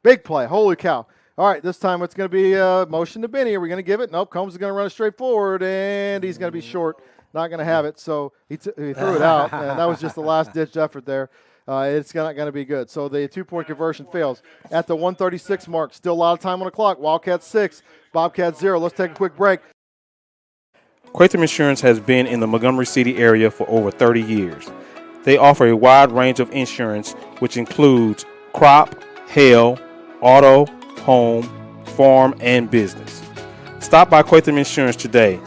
Big play. Holy cow. All right, this time it's going to be motion to Benny. Are we going to give it? Nope. Combs is going to run it straight forward, and he's going to be short. Not going to have it, so he threw it out, and that was just the last-ditch effort there. It's not going to be good. So the 2-point conversion fails. At the 1:36 mark, still a lot of time on the clock. Wildcats 6, Bobcats 0. Let's take a quick break. Quatham Insurance has been in the Montgomery City area for over 30 years. They offer a wide range of insurance, which includes crop, hail, auto, home, farm, and business. Stop by Quatham Insurance today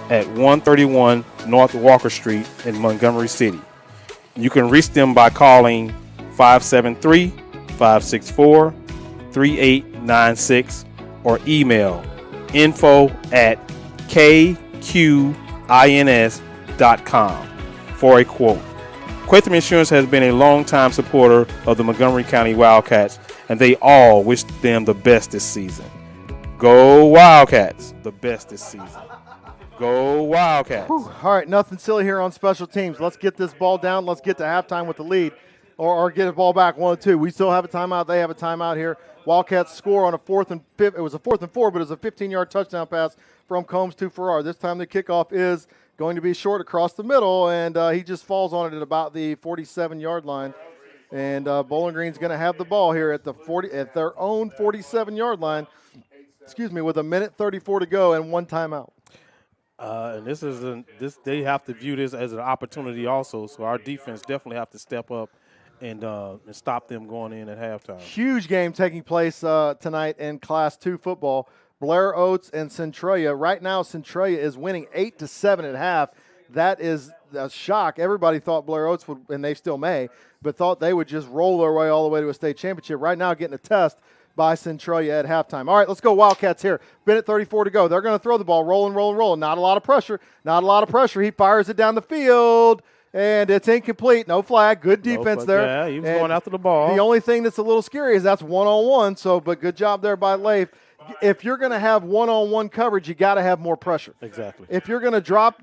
at 131 North Walker Street in Montgomery City. You can reach them by calling 573-564-3896 or email info@kqins.com for a quote. Quatham Insurance has been a long-time supporter of the Montgomery County Wildcats, and they all wish them the best this season. Go Wildcats, the best this season. Go Wildcats. Whew. All right, nothing silly here on special teams. Let's get this ball down. Let's get to halftime with the lead or get the ball back 1-2. We still have a timeout. They have a timeout here. Wildcats score on a 4th and 5. It was a 4th and 4, but it was a 15-yard touchdown pass from Combs to Farrar. This time the kickoff is going to be short across the middle, and he just falls on it at about the 47-yard line. And Bowling Green's going to have the ball here at their own 47-yard line. With 1:34 to go and one timeout. And they have to view this as an opportunity also. So our defense definitely have to step up and stop them going in at halftime. Huge game taking place tonight in Class 2 football. Blair Oats and Centralia. Right now, Centralia is winning 8-7 at half. That is a shock. Everybody thought Blair Oats would, and they still may, but thought they would just roll their way all the way to a state championship. Right now, getting a test by Centralia at halftime. All right, let's go Wildcats here. 1:34 to go. They're going to throw the ball. Rolling. Not a lot of pressure. He fires it down the field, and it's incomplete. No flag. Good defense there. Yeah, he was going after the ball. The only thing that's a little scary is that's one-on-one, but good job there by Leif. If you're going to have one-on-one coverage, you got to have more pressure. Exactly. If you're going to drop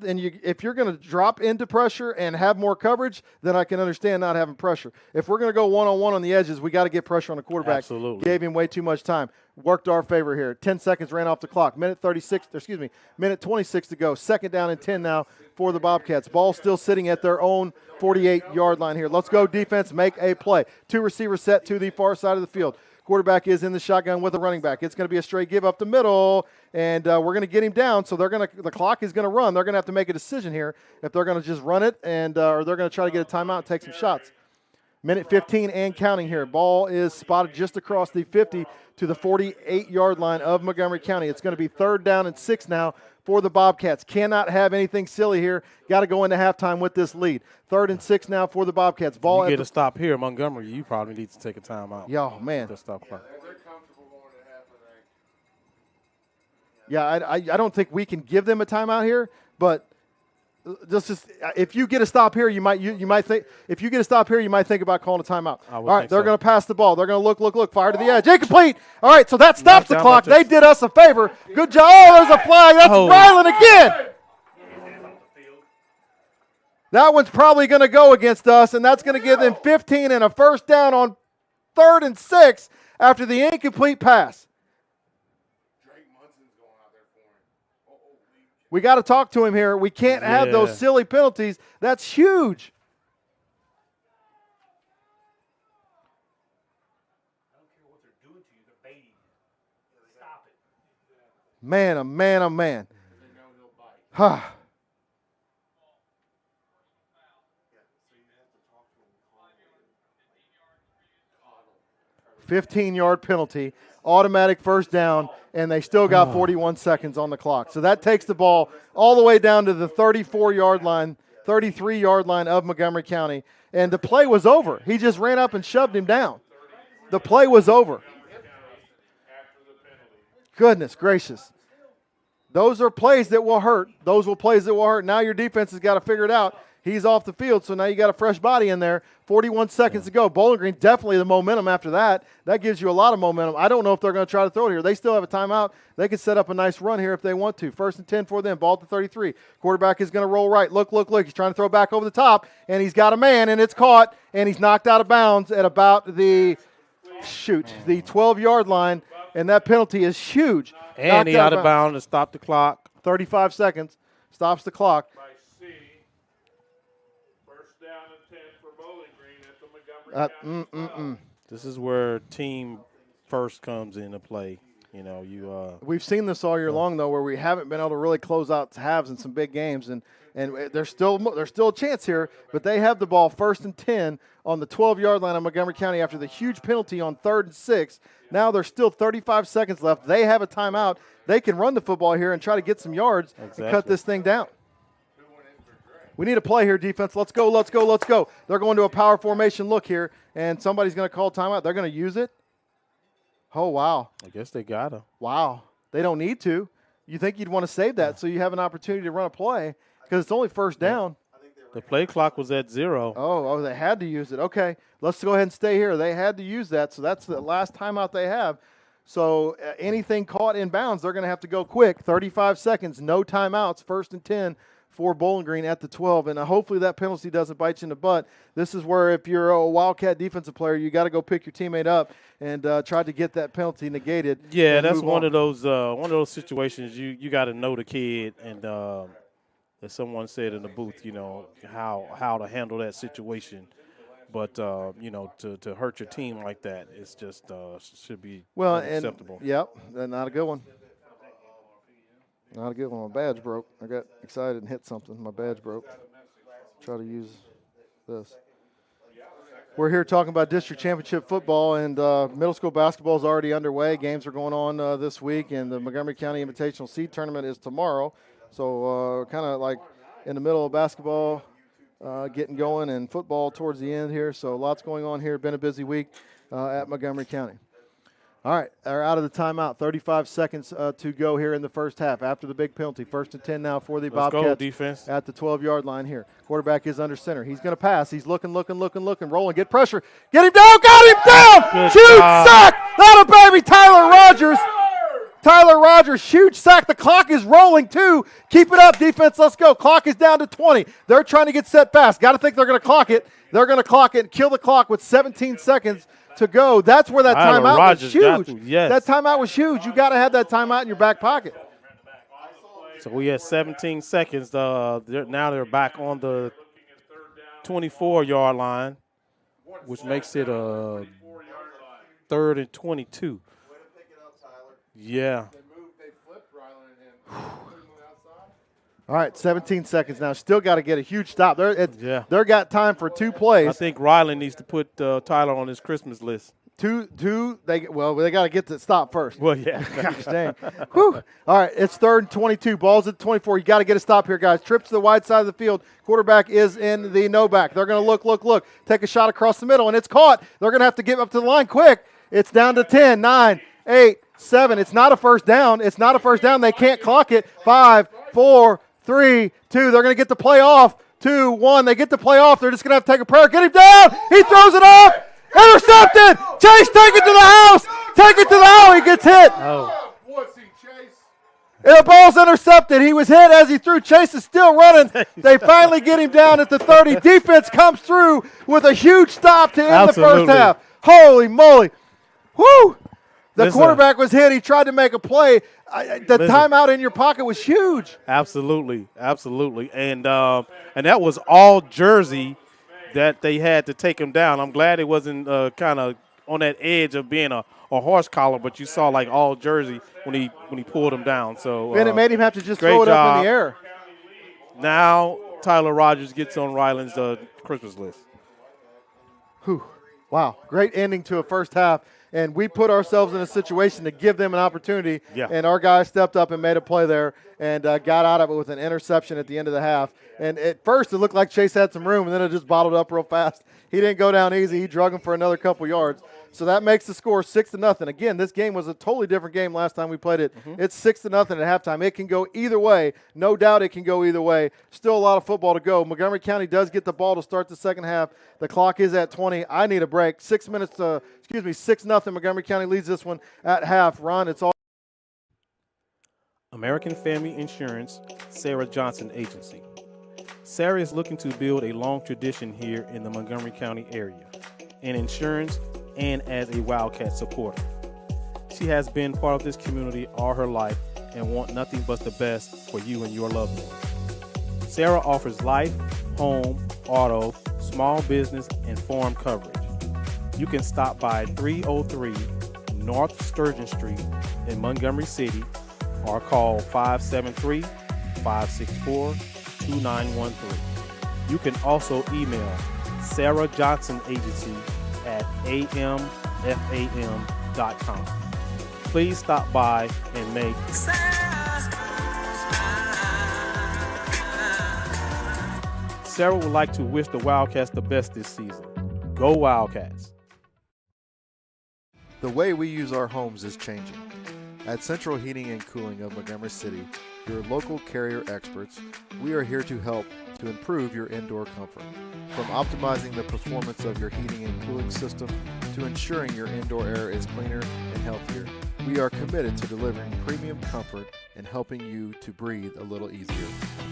into pressure and have more coverage, then I can understand not having pressure. If we're going to go one-on-one on the edges, we got to get pressure on the quarterback. Absolutely. Gave him way too much time. Worked our favor here. 10 seconds ran off the clock. Minute 26 to go. 2nd down and 10 now for the Bobcats. Ball still sitting at their own 48-yard line here. Let's go defense. Make a play. 2 receivers set to the far side of the field. Quarterback is in the shotgun with a running back. It's going to be a straight give up the middle, and we're going to get him down. So the clock is going to run. They're going to have to make a decision here if they're going to just run it or they're going to try to get a timeout and take some shots. Minute 15 and counting here. Ball is spotted just across the 50 to the 48-yard line of Montgomery County. It's going to be 3rd down and 6 now for the Bobcats. Cannot have anything silly here. Got to go into halftime with this lead. 3rd and 6 now for the Bobcats. Ball you get a stop here, Montgomery. You probably need to take a timeout. Yeah, man. Stop clock. Yeah, I don't think we can give them a timeout here, But just if you get a stop here, you might think if you get a stop here, you might think about calling a timeout. All right, they're going to pass the ball. They're going to look, fire to the edge, incomplete. All right, so that stops the clock. They did us a favor. Good job. Oh, there's a flag. That's Ryland again. That one's probably going to go against us, and that's going to give them 15 and a first down on 3rd and 6 after the incomplete pass. We got to talk to him here. We can't have those silly penalties. That's huge. I don't care what they're doing to you. They're baiting you. Stop it. Man, oh man, oh man. 15-yard penalty, automatic first down, and they still got 41 seconds on the clock. So that takes the ball all the way down to the 34-yard line, 33-yard line of Montgomery County. And the play was over. He just ran up and shoved him down. The play was over. Goodness gracious. Those are plays that will hurt. Those will plays that will hurt. Now your defense has got to figure it out. He's off the field, so now you got a fresh body in there. 41 seconds to go. Bowling Green, definitely the momentum after that. That gives you a lot of momentum. I don't know if they're going to try to throw it here. They still have a timeout. They can set up a nice run here if they want to. 1st and 10 for them. Ball at the 33. Quarterback is going to roll right. Look. He's trying to throw back over the top, and he's got a man, and it's caught, and he's knocked out of bounds at about the 12-yard line, and that penalty is huge. And he out of bounds to stop the clock. 35 seconds. Stops the clock. This is where team first comes into play. We've seen this all year long though, where we haven't been able to really close out halves in some big games, and there's still a chance here, but they have the ball 1st and 10 on the 12-yard line of Montgomery County after the huge penalty on 3rd and 6. Now there's still 35 seconds left. They have a timeout. They can run the football here and try to get some yards and cut this thing down. We need a play here, defense. Let's go. They're going to a power formation look here, and somebody's going to call timeout. They're going to use it. Oh, wow. I guess they got to. Wow. They don't need to. You think you'd want to save that so you have an opportunity to run a play because it's only first down. The play clock was at 0. Oh, they had to use it. Okay, let's go ahead and stay here. They had to use that, so that's the last timeout they have. So anything caught in bounds, they're going to have to go quick. 35 seconds, no timeouts, 1st and 10 for Bowling Green at the 12. And hopefully that penalty doesn't bite you in the butt. This is where if you're a Wildcat defensive player, you got to go pick your teammate up and try to get that penalty negated. Yeah, that's one of those situations you got to know the kid, and as someone said in the booth, how to handle that situation. But to hurt your team like that, it's just should be unacceptable. Yep, not a good one. Not a good one. My badge broke. I got excited and hit something. My badge broke. Try to use this. We're here talking about district championship football, and middle school basketball is already underway. Games are going on this week, and the Montgomery County Invitational Seed Tournament is tomorrow. So kind of like in the middle of basketball, getting going, and football towards the end here. So lots going on here. Been a busy week at Montgomery County. All right, they're out of the timeout. 35 seconds to go here in the first half after the big penalty. 1st and 10 now for the Bobcats defense at the 12-yard line here. Quarterback is under center. He's going to pass. He's looking, rolling, get pressure. Get him down, got him down! Huge sack! That a baby, Tyler Rogers. Tyler Rogers, huge sack. The clock is rolling too. Keep it up, defense. Let's go. Clock is down to 20. They're trying to get set fast. Got to think they're going to clock it. They're going to clock it and kill the clock with 17 seconds to go. That's where that timeout was huge. Yes. That timeout was huge. You got to have that timeout in your back pocket. So we had 17 seconds. Now they're back on the 24-yard line, which makes it a 3rd and 22. Yeah. All right, 17 seconds now. Still got to get a huge stop. They're got time for 2 plays. I think Ryland needs to put Tyler on his Christmas list. Two. They got to get to stop first. Well, yeah. Gosh dang. Whew. All right, it's 3rd and 22. Ball's at 24. You got to get a stop here, guys. Trip to the wide side of the field. Quarterback is in the no back. They're going to look. Take a shot across the middle, and it's caught. They're going to have to get up to the line quick. It's down to 10, 9, 8, 7. It's not a first down. They can't clock it. 5, 4, 3, 2. They're going to get the play off. 2, 1. They get the play off. They're just going to have to take a prayer. Get him down. He throws it up. Intercepted. Chase, take it to the house. Take it to the house. He gets hit. Oh. And the ball's intercepted. He was hit as he threw. Chase is still running. They finally get him down at the 30. Defense comes through with a huge stop to end the first half. Holy moly. Woo! The quarterback was hit. He tried to make a play. The timeout in your pocket was huge. Absolutely. And that was all Jersey that they had to take him down. I'm glad it wasn't kind of on that edge of being a horse collar, but you saw like all Jersey when he pulled him down. So and it made him have to just throw it up in the air. Now Tyler Rogers gets on Ryland's Christmas list. Whew. Wow, great ending to a first half. And we put ourselves in a situation to give them an opportunity. Yeah. And our guy stepped up and made a play there and got out of it with an interception at the end of the half. And at first it looked like Chase had some room, and then it just bottled up real fast. He didn't go down easy. He drug him for another couple yards. So that makes the score 6-0. Again, this game was a totally different game last time we played it. It's 6-0 at halftime. It can go either way. No doubt it can go either way. Still a lot of football to go. Montgomery County does get the ball to start the second half. The clock is at 20. I need a break. 6 minutes to, 6-0. Montgomery County leads this one at half. Ron, it's all. American Family Insurance, Sarah Johnson Agency. Sarah is looking to build a long tradition here in the Montgomery County area, in insurance and as a Wildcat supporter. She has been part of this community all her life and want nothing but the best for you and your loved ones. Sarah offers life, home, auto, small business, and farm coverage. You can stop by 303 North Sturgeon Street in Montgomery City or call 573-564-2913. You can also email Sarah Johnson Agency at amfam.com. Please stop by and make Sarah would like to wish the Wildcats the best this season. Go Wildcats. The way we use our homes is changing. At Central Heating and Cooling of Montgomery City, your local carrier experts, we are here to help to improve your indoor comfort. From optimizing the performance of your heating and cooling system to ensuring your indoor air is cleaner and healthier, we are committed to delivering premium comfort and helping you to breathe a little easier.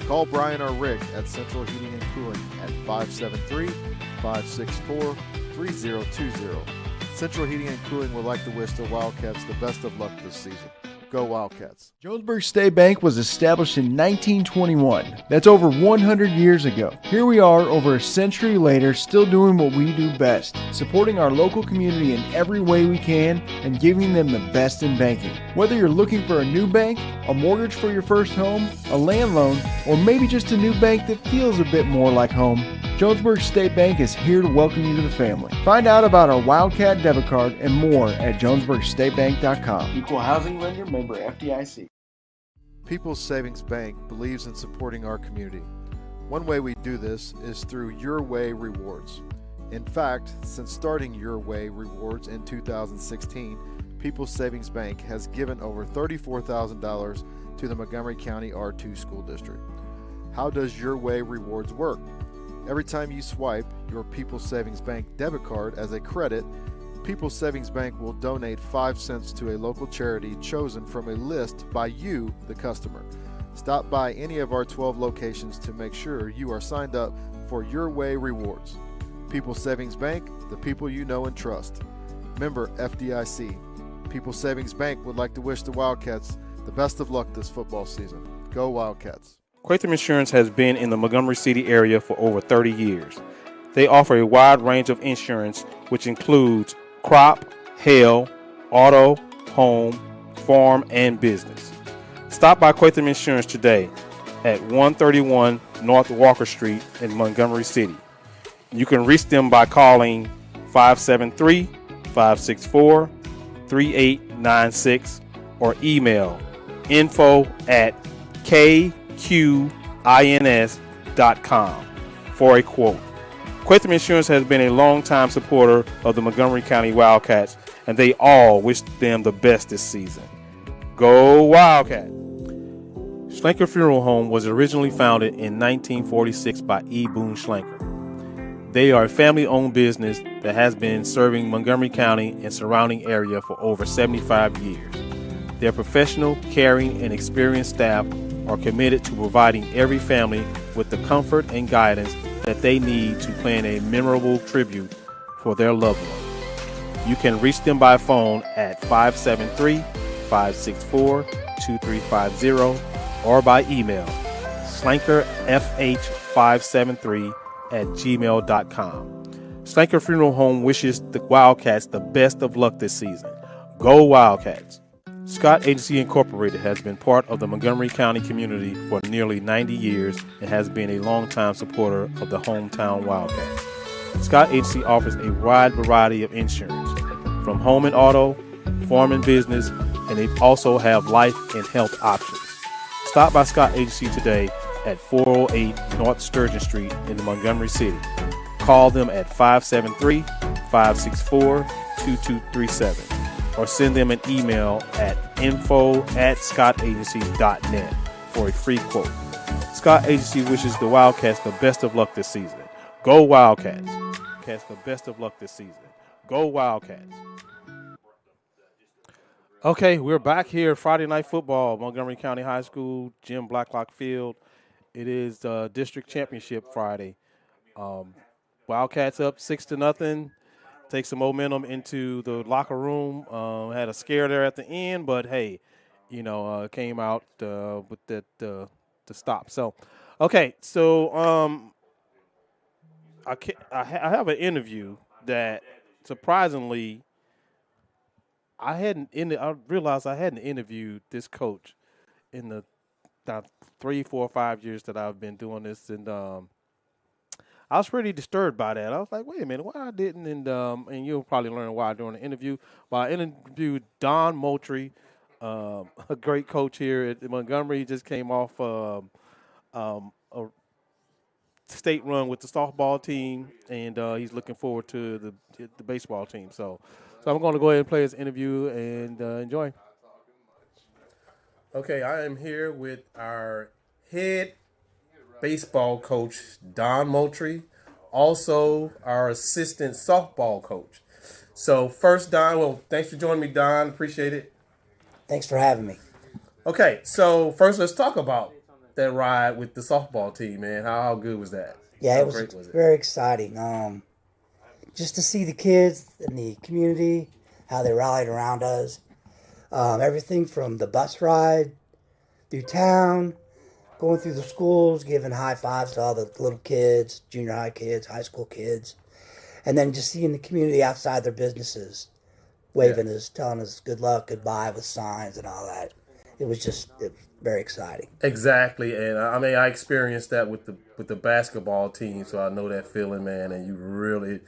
Call Brian or Rick at Central Heating and Cooling at 573-564-3020. Central Heating and Cooling would like to wish the Wildcats the best of luck this season. Go Wildcats. Jonesburg State Bank was established in 1921. That's over 100 years ago. Here we are over a century later, still doing what we do best, supporting our local community in every way we can and giving them the best in banking. Whether you're looking for a new bank, a mortgage for your first home, a land loan, or maybe just a new bank that feels a bit more like home, Jonesburg State Bank is here to welcome you to the family. Find out about our Wildcat debit card and more at jonesburgstatebank.com. Equal housing lender, member FDIC. People's Savings Bank believes in supporting our community. One way we do this is through Your Way Rewards. In fact, since starting Your Way Rewards in 2016, People's Savings Bank has given over $34,000 to the Montgomery County R2 School District. How does Your Way Rewards work? Every time you swipe your People's Savings Bank debit card as a credit, People's Savings Bank will donate 5 cents to a local charity chosen from a list by you, the customer. Stop by any of our 12 locations to make sure you are signed up for Your Way Rewards. People's Savings Bank, the people you know and trust. Member FDIC. People's Savings Bank would like to wish the Wildcats the best of luck this football season. Go Wildcats. Quatham Insurance has been in the Montgomery City area for over 30 years. They offer a wide range of insurance, which includes crop, hail, auto, home, farm, and business. Stop by Quatham Insurance today at 131 North Walker Street in Montgomery City. You can reach them by calling 573-564-3896 or email info@kqins.com for a quote. Quatham Insurance has been a longtime supporter of the Montgomery County Wildcats, and they all wish them the best this season. Go Wildcats! Schlenker Funeral Home was originally founded in 1946 by E. Boone Schlenker. They are a family-owned business that has been serving Montgomery County and surrounding area for over 75 years. Their professional, caring, and experienced staff are committed to providing every family with the comfort and guidance that they need to plan a memorable tribute for their loved one. You can reach them by phone at 573-564-2350 or by email slankerfh573@gmail.com. Schlenker Funeral Home wishes the Wildcats the best of luck this season. Go Wildcats! Scott Agency Incorporated has been part of the Montgomery County community for nearly 90 years and has been a longtime supporter of the hometown Wildcats. Scott Agency offers a wide variety of insurance, from home and auto, farm and business, and they also have life and health options. Stop by Scott Agency today at 408 North Sturgeon Street in Montgomery City. Call them at 573-564-2237 or send them an email at info@scottagency.net for a free quote. Scott Agency wishes the Wildcats the best of luck this season. Go Wildcats! Cats the best of luck this season. Go Wildcats! Okay, we're back here. Friday Night Football, Montgomery County High School, Jim Blacklock Field. It is district championship Friday. Wildcats up 6-0. Take some momentum into the locker room. Had a scare there at the end, but hey, came out with that the stop. So, okay, so I have an interview that surprisingly I realized I hadn't interviewed this coach in the 3, 4, 5 years that I've been doing this, and I was pretty disturbed by that. I was like, wait a minute, why I didn't? And you'll probably learn why during the interview. But I interviewed Don Moultrie, a great coach here at Montgomery. He just came off a state run with the softball team, and he's looking forward to the baseball team. So I'm going to go ahead and play his interview and enjoy. Okay, I am here with our head baseball coach, Don Moultrie, also our assistant softball coach. So first, Don, thanks for joining me, Don. Appreciate it. Thanks for having me. Okay, so first let's talk about that ride with the softball team, man. How good was that? Yeah, it was very exciting. Just to see the kids and the community, how they rallied around us. Everything from the bus ride through town, going through the schools, giving high fives to all the little kids, junior high kids, high school kids, and then just seeing the community outside their businesses, waving us, telling us good luck, goodbye with signs and all that. It was very exciting. Exactly, and I experienced that with the basketball team, so I know that feeling, man. And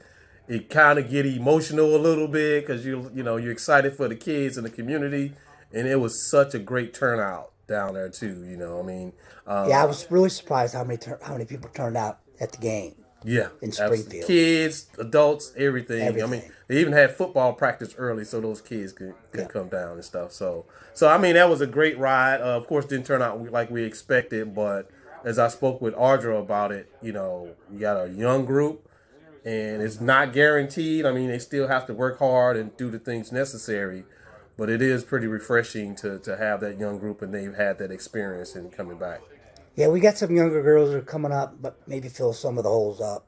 it kind of get emotional a little bit because you're excited for the kids and the community, and it was such a great turnout down there too. I was really surprised how many people turned out at the game. Yeah, in Springfield, kids, adults, everything. They even had football practice early, so those kids could come down and stuff. So that was a great ride. Of course, didn't turn out like we expected, but as I spoke with Audra about it, you got a young group, and it's not guaranteed. They still have to work hard and do the things necessary, but it is pretty refreshing to have that young group, and they've had that experience and coming back. Yeah, we got some younger girls that are coming up, but maybe fill some of the holes up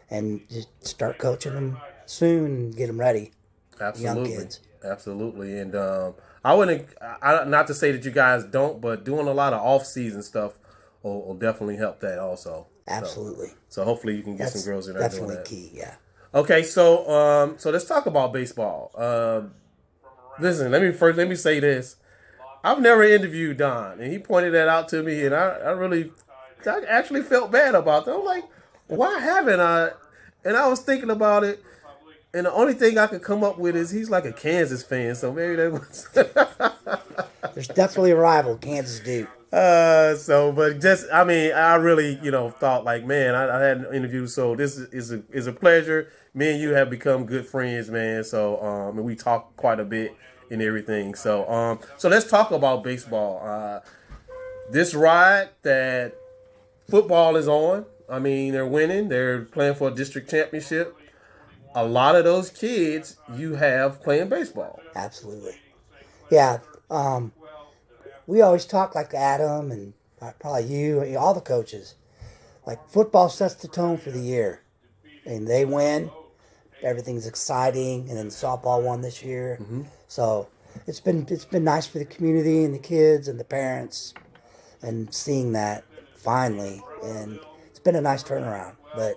and just start coaching them soon and get them ready. Absolutely. Young kids. Absolutely. And not to say that you guys don't, but doing a lot of off-season stuff will definitely help that also. Absolutely. So hopefully you can get some girls in there doing that. Definitely key, yeah. Okay, so let's talk about baseball. Listen, let me say this. I've never interviewed Don, and he pointed that out to me, and I actually felt bad about that. I'm like, why haven't I? And I was thinking about it, and the only thing I could come up with is he's like a Kansas fan, so maybe that was. There's definitely a rival, Kansas Duke. I really, thought like, man, I had an interview, so this is a pleasure. Me and you have become good friends, man. So, and we talk quite a bit and everything. So let's talk about baseball. this ride that football is on. I mean, they're winning. They're playing for a district championship. A lot of those kids you have playing baseball. Absolutely. Yeah. We always talk like Adam and probably you, all the coaches. Like football sets the tone for the year. And they win. Everything's exciting. And then softball won this year. Mm-hmm. So it's been nice for the community and the kids and the parents and seeing that finally. And it's been a nice turnaround. But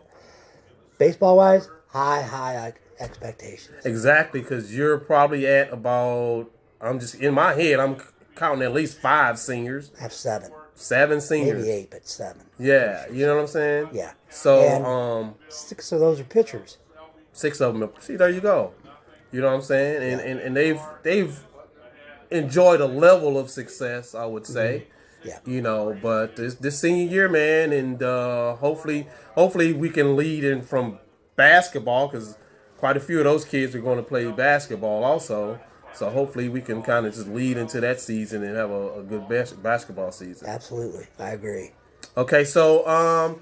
baseball-wise, high expectations. Exactly, because you're probably at about, I'm just, in my head, I'm counting at least 5 seniors. I have 7. 7 seniors. Maybe 8, but 7. Yeah, you know what I'm saying? Yeah. So, and 6 of those are pitchers. 6 of them. See, there you go. You know what I'm saying? And they've enjoyed a level of success, I would say. Yeah. You know, but this senior year, man, and hopefully we can lead in from basketball, because quite a few of those kids are going to play basketball also. So hopefully we can kind of just lead into that season and have a good basketball season. Absolutely. I agree. Okay, so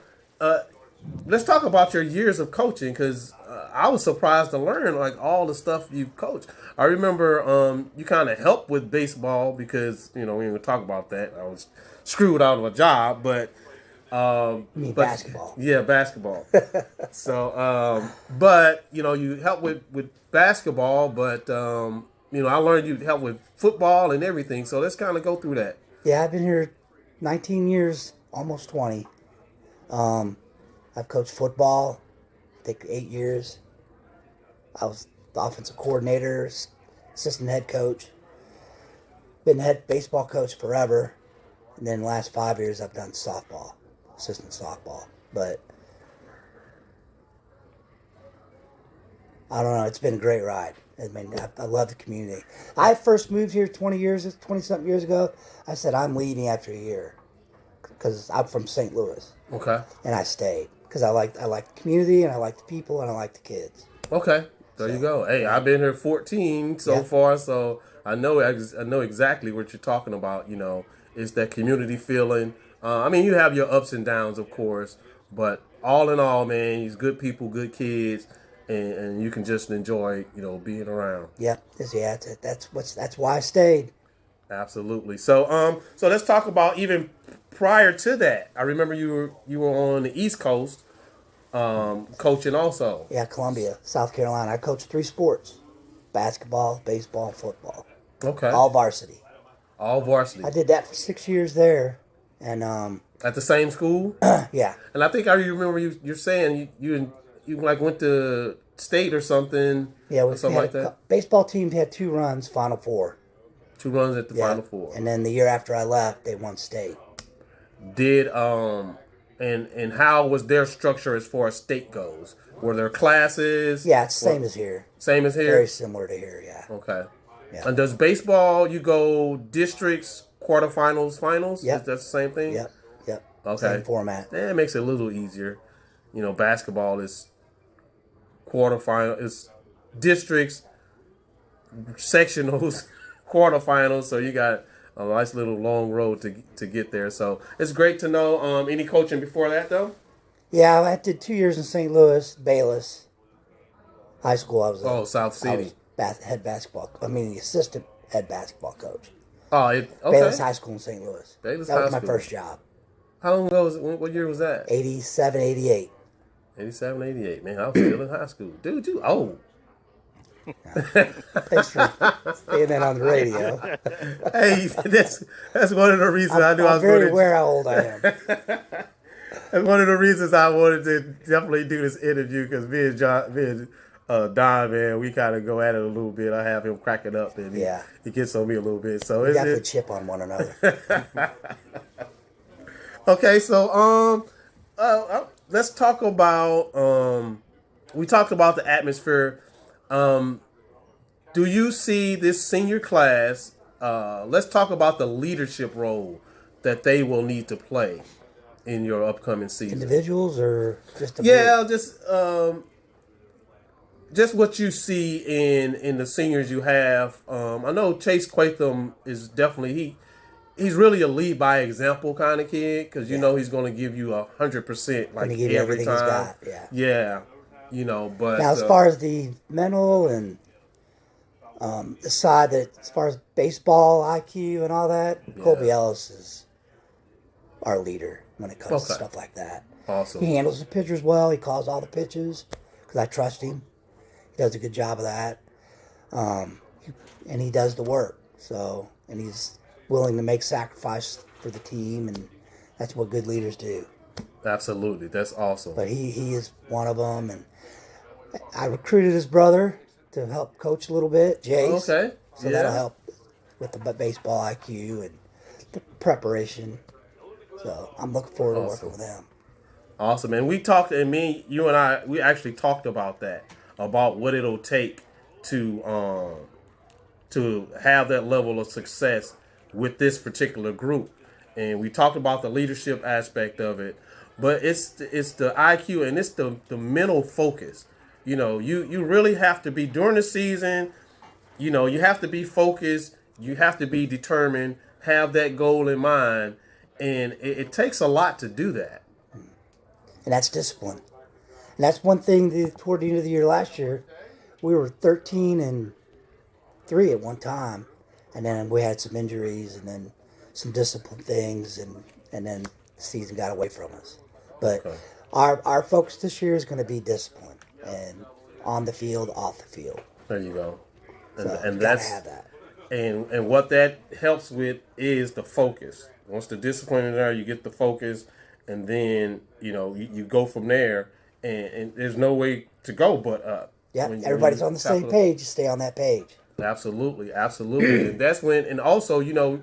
let's talk about your years of coaching, because I was surprised to learn like all the stuff you've coached. I remember you kind of helped with baseball because, you know, we didn't talk about that. I was screwed out of a job, but basketball. Yeah, basketball. So, but, you know, you help with basketball, but, you know, I learned you help with football and everything. So let's kind of go through that. Yeah, I've been here 19 years, almost 20. I've coached football, I think 8 years. I was the offensive coordinator, assistant head coach. Been head baseball coach forever. And then the last 5 years I've done softball, assistant softball. But I don't know, it's been a great ride. I mean, I love the community. I first moved here 20-something years ago. I said, I'm leaving after a year because I'm from St. Louis. Okay. And I stayed because I like the community and I like the people and I like the kids. Okay. There you go. Hey, I've been here 14 so far, so I know exactly what you're talking about. You know, it's that community feeling. I mean, you have your ups and downs, of course, but all in all, man, these good people, good kids, and you can just enjoy, you know, being around. Yeah, that's why I stayed. Absolutely. So so let's talk about even prior to that. I remember you were on the East Coast, coaching also. Yeah, Columbia, South Carolina. I coached 3 sports: basketball, baseball, and football. Okay. All varsity. All varsity. I did that for 6 years there, and at the same school. Yeah. And I think I remember you're saying you like went to state or something. Yeah, or something like that. Baseball team had 2 runs, Final Four. 2 runs at the Final Four. And then the year after I left, they won state. Did and how was their structure as far as state goes? Were there classes? Yeah, it's same as here. Same as here? Very similar to here, yeah. Okay. Yeah. And does baseball, you go districts, quarterfinals, finals? Yep. Is that the same thing? Yep. Okay. Same format. It makes it a little easier. You know, basketball is quarterfinal, it's districts, sectionals, quarterfinals, so you got a nice little long road to get there. So it's great to know. Any coaching before that, though? Yeah, I did 2 years in St. Louis, Bayless. High school, I was South City. The assistant head basketball coach. Oh, okay. Bayless High School in St. Louis. Bayless that was High my School. first job. How long ago what year was that? 87, 88. 87, 88. Man, I was still in high school. Dude, you old. Thanks for saying that on the radio. Hey, that's one of the reasons I knew I was very aware how old I am. That's one of the reasons I wanted to definitely do this interview, because me and Don, man, we kind of go at it a little bit. I have him cracking up, and he gets on me a little bit. So we definitely chip on one another. Okay, so let's talk about. We talked about the atmosphere. Do you see this senior class? Let's talk about the leadership role that they will need to play in your upcoming season. Individuals or just just what you see in the seniors you have. I know Chase Quatham is definitely he's really a lead by example kind of kid because you know he's going to give you 100% like give every you everything time. he's got. Yeah, you know. But now, as far as the mental and the side that, as far as baseball IQ and all that, Colby Ellis is our leader when it comes to stuff like that. Awesome. He handles the pitchers well. He calls all the pitches because I trust him. He does a good job of that, and he does the work. So, and he's willing to make sacrifice for the team, and that's what good leaders do. Absolutely, that's awesome. But he is one of them, and I recruited his brother to help coach a little bit, Jace. Okay. So that'll help with the baseball IQ and the preparation. So I'm looking forward to working with him. Awesome. And we talked, and you and I, we actually talked about that, about what it'll take to have that level of success with this particular group. And we talked about the leadership aspect of it, but it's the IQ and it's the mental focus. You know, you really have to be, during the season, you know, you have to be focused, you have to be determined, have that goal in mind, and it takes a lot to do that. And that's discipline. And that's one thing toward the end of the year last year, we were 13-3 at one time, and then we had some injuries and then some discipline things, and then the season got away from us. But our focus this year is going to be discipline, and on the field, off the field. There you go. And, so and you that's gotta have that. And what that helps with is the focus. Once the discipline is there, you get the focus, and then you know you go from there, and there's no way to go but up. Yeah, everybody's on the same page. You stay on that page. Absolutely, absolutely. And that's when, and also, you know,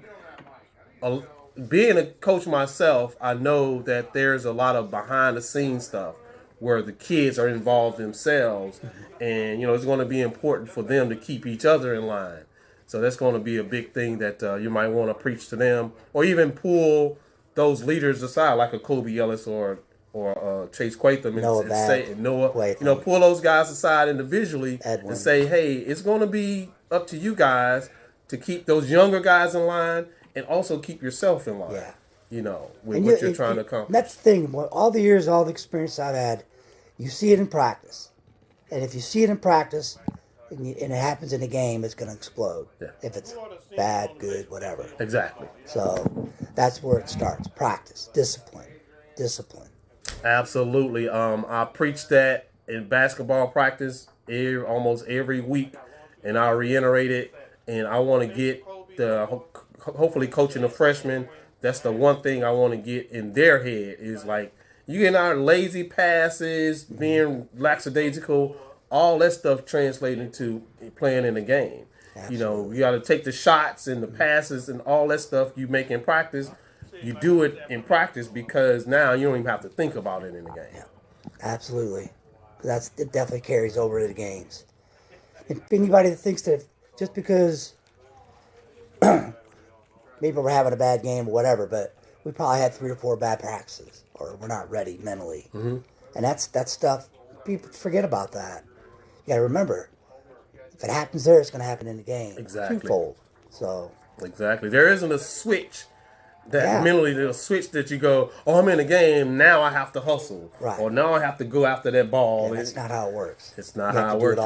being a coach myself, I know that there's a lot of behind the scenes stuff where the kids are involved themselves, and you know it's going to be important for them to keep each other in line. So that's going to be a big thing that you might want to preach to them, or even pull those leaders aside, like a Kobe Ellis or Chase Quatham, and say Noah, you know, pull those guys aside individually and say, hey, it's going to be up to you guys to keep those younger guys in line and also keep yourself in line. Yeah. You know, with what you're trying to accomplish. That's the thing. All the years, all the experience I've had, you see it in practice. And if you see it in practice and it happens in a game, it's going to explode. Yeah. If it's bad, good, whatever. Exactly. So that's where it starts. Practice. Discipline. Absolutely. I preach that in basketball practice almost every week, and I reiterate it. And I want to get hopefully coaching the freshmen. That's the one thing I want to get in their head is like, you getting our lazy passes, being lackadaisical, all that stuff translating to playing in the game. Absolutely. You know, you got to take the shots and the passes and all that stuff you make in practice. You do it in practice because now you don't even have to think about it in the game. Yeah, absolutely. It definitely carries over to the games. If anybody that thinks that just because maybe we're having a bad game or whatever, but we probably had 3 or 4 bad practices or we're not ready mentally. Mm-hmm. And that's stuff, people forget about that. You got to remember, if it happens there, it's going to happen in the game. Exactly. Twofold. So. Exactly. There isn't a switch mentally, there's a switch that you go, oh, I'm in the game, now I have to hustle. Right. Or now I have to go after that ball. Yeah, that's not how it works. It's not how it works.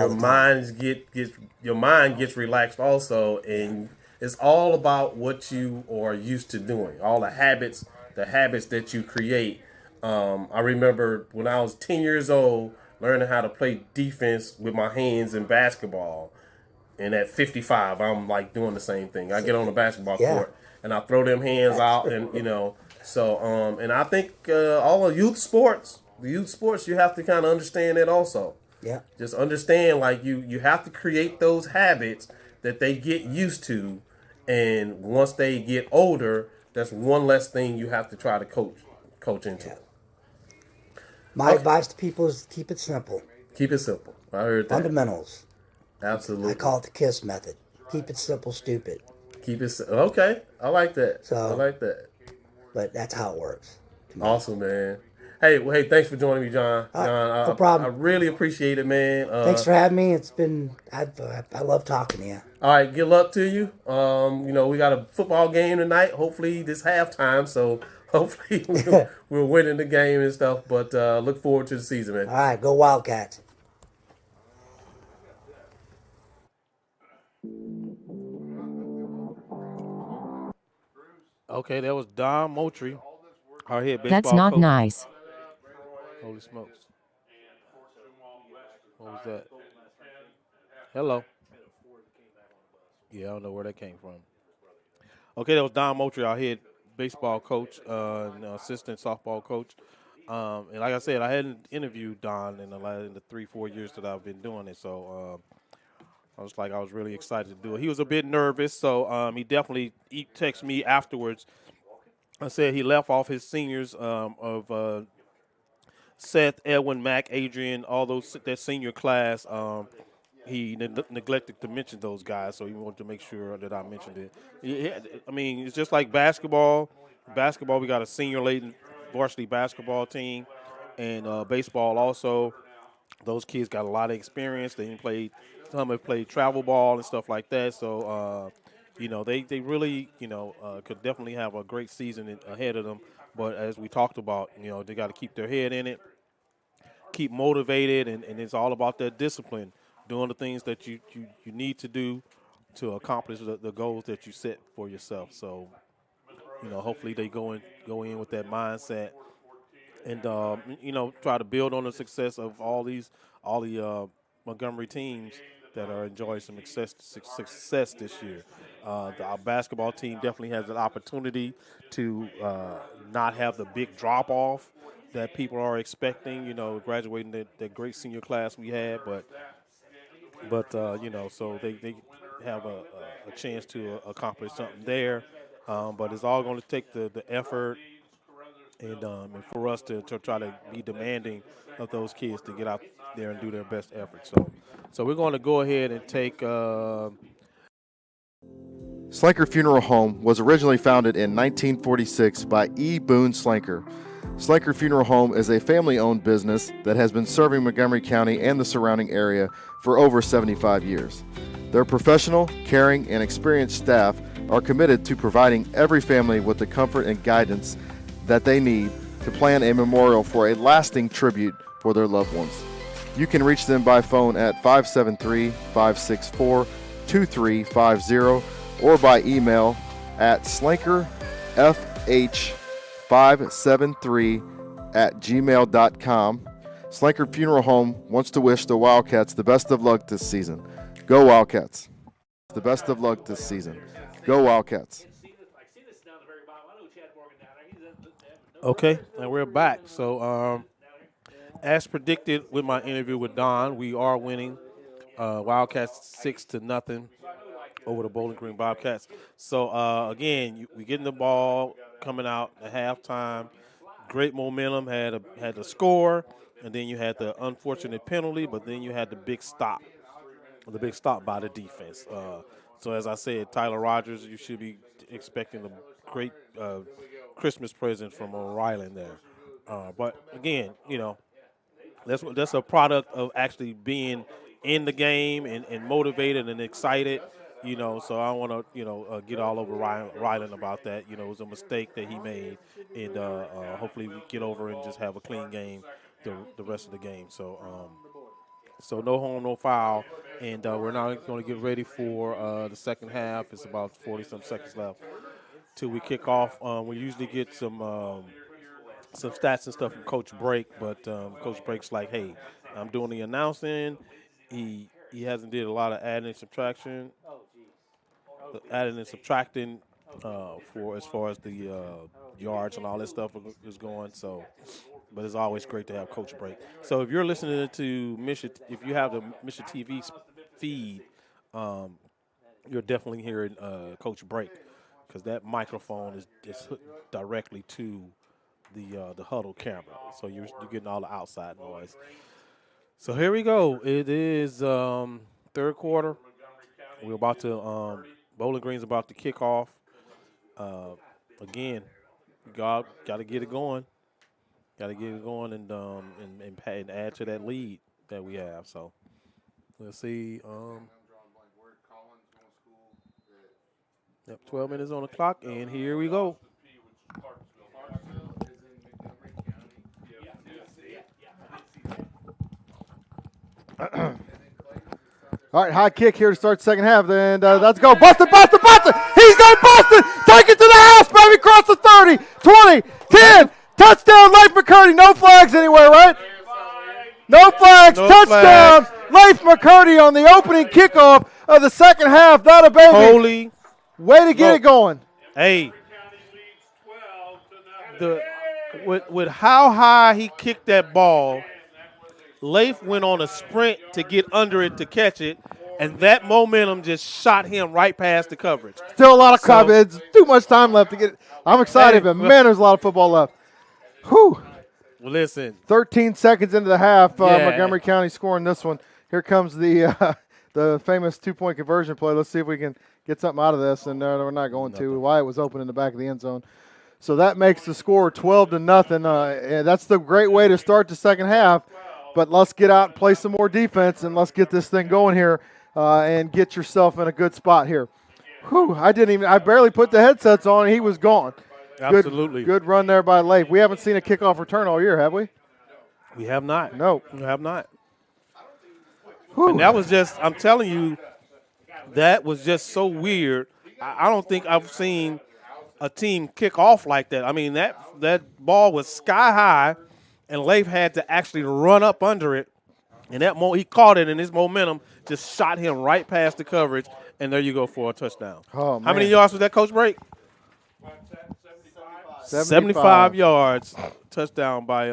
Your mind gets relaxed also, and it's all about what you are used to doing. All the habits that you create. I remember when I was 10 years old, learning how to play defense with my hands in basketball. And at 55, I'm like doing the same thing. I get on the basketball court and I throw them hands out, and you know. So and I think all of the youth sports, you have to kind of understand it also. Yeah. Just understand, like you have to create those habits that they get used to, and once they get older, that's one less thing you have to try to coach into. Yeah. My advice to people is keep it simple. Keep it simple. I heard that. Fundamentals. Absolutely. I call it the KISS method. Keep it simple, stupid. Keep it okay. I like that. I like that. But that's how it works. Awesome, man. Hey, thanks for joining me, John. John, no problem. I really appreciate it, man. Thanks for having me. It's been I love talking to you. All right, good luck to you. We got a football game tonight. Hopefully this halftime, so hopefully we're winning the game and stuff. But look forward to the season, man. All right, go Wildcats. Okay, that was Don Moultrie, our head baseball That's not coach. nice. Holy smokes. What was that? Hello. Yeah, I don't know where that came from. Okay, that was Don Moultrie, our head baseball coach and assistant softball coach. And like I said, I hadn't interviewed Don in the 3-4 years that I've been doing it. So I was really excited to do it. He was a bit nervous, so he texted me afterwards. I said he left off his seniors of Seth, Edwin, Mac, Adrian, all that senior class. He neglected to mention those guys, so he wanted to make sure that I mentioned it. I mean, it's just like basketball. Basketball, we got a senior-laden varsity basketball team, and baseball also. Those kids got a lot of experience. Some have played travel ball and stuff like that. So, they really, could definitely have a great season ahead of them. But as we talked about, they got to keep their head in it, keep motivated, and it's all about that discipline, doing the things that you need to do to accomplish the goals that you set for yourself. So, hopefully they go in with that mindset and try to build on the success of all the Montgomery teams that are enjoying some success this year. Our basketball team definitely has an opportunity to not have the big drop off that people are expecting. Graduating that great senior class we had, so they have a chance to accomplish something there. But it's all going to take the effort and for us to try to be demanding of those kids to get out there and do their best effort. So we're going to go ahead and take. Slanker Funeral Home was originally founded in 1946 by E. Boone Slanker. Slanker Funeral Home is a family-owned business that has been serving Montgomery County and the surrounding area for over 75 years. Their professional, caring, and experienced staff are committed to providing every family with the comfort and guidance that they need to plan a memorial for a lasting tribute for their loved ones. You can reach them by phone at 573-564-2350 or by email at slankerfh573@gmail.com. Slanker Funeral Home wants to wish the Wildcats the best of luck this season. Go Wildcats. The best of luck this season. Go Wildcats. Okay, and we're back. So, as predicted with my interview with Don, we are winning Wildcats 6-0 over the Bowling Green Bobcats. So, again, we getting the ball coming out at halftime. Great momentum, had the score, and then you had the unfortunate penalty, but then you had the big stop by the defense. So, as I said, Tyler Rogers, you should be expecting a great Christmas present from Ryland there. But again, that's a product of actually being in the game and motivated and excited. So I want to get all over Ryland about that. It was a mistake that he made, and hopefully we get over and just have a clean game the rest of the game. So so no harm, no foul, and we're now going to get ready for the second half. It's about 40-some seconds left till we kick off. We usually get some stats and stuff from Coach Brake, but Coach Brake's like, hey, I'm doing the announcing. He hasn't did a lot of adding and subtracting for as far as the yards and all this stuff is going. So, but it's always great to have Coach Brake. So if you're listening to if you have the Mission TV feed, you're definitely hearing Coach Brake because that microphone is hooked directly to the huddle camera, so you're getting all the outside noise. So here we go. It is third quarter. We're about to Bowling Green's about to kick off. Again, got to get it going. Got to get it going and add to that lead that we have. So let's see. Yep, 12 minutes on the clock, and here we go. All right, high kick here to start the second half. Then let's go. Busted. He's going to bust it. Take it to the house, baby. Cross the 30, 20, 10. Touchdown, Leif McCurdy. No flags anywhere, right? No flags. Touchdown, Leif McCurdy on the opening kickoff of the second half. That a baby. Holy. Way to get it going. Hey. With how high he kicked that ball, Leif went on a sprint to get under it to catch it, and that momentum just shot him right past the coverage. Still a lot of coverage. Too much time left to get it. I'm excited, but man, there's a lot of football left. Whew. Well, listen. 13 seconds into the half, Montgomery County scoring this one. Here comes the famous two-point conversion play. Let's see if we can get something out of this, and we're not going to. Wyatt was open in the back of the end zone. So that makes the score 12-0. And that's the great way to start the second half. But let's get out and play some more defense, and let's get this thing going here and get yourself in a good spot here. Whew, I barely put the headsets on, and he was gone. Absolutely. Good run there by Leif. We haven't seen a kickoff return all year, have we? We have not. No. We have not. Whew. And that was just, I'm telling you, that was just so weird. I don't think I've seen a team kick off like that. I mean, that ball was sky high, and Leif had to actually run up under it. And he caught it, and his momentum just shot him right past the coverage, and there you go for a touchdown. Oh, man. How many yards was that, Coach Break? 75 yards. Touchdown by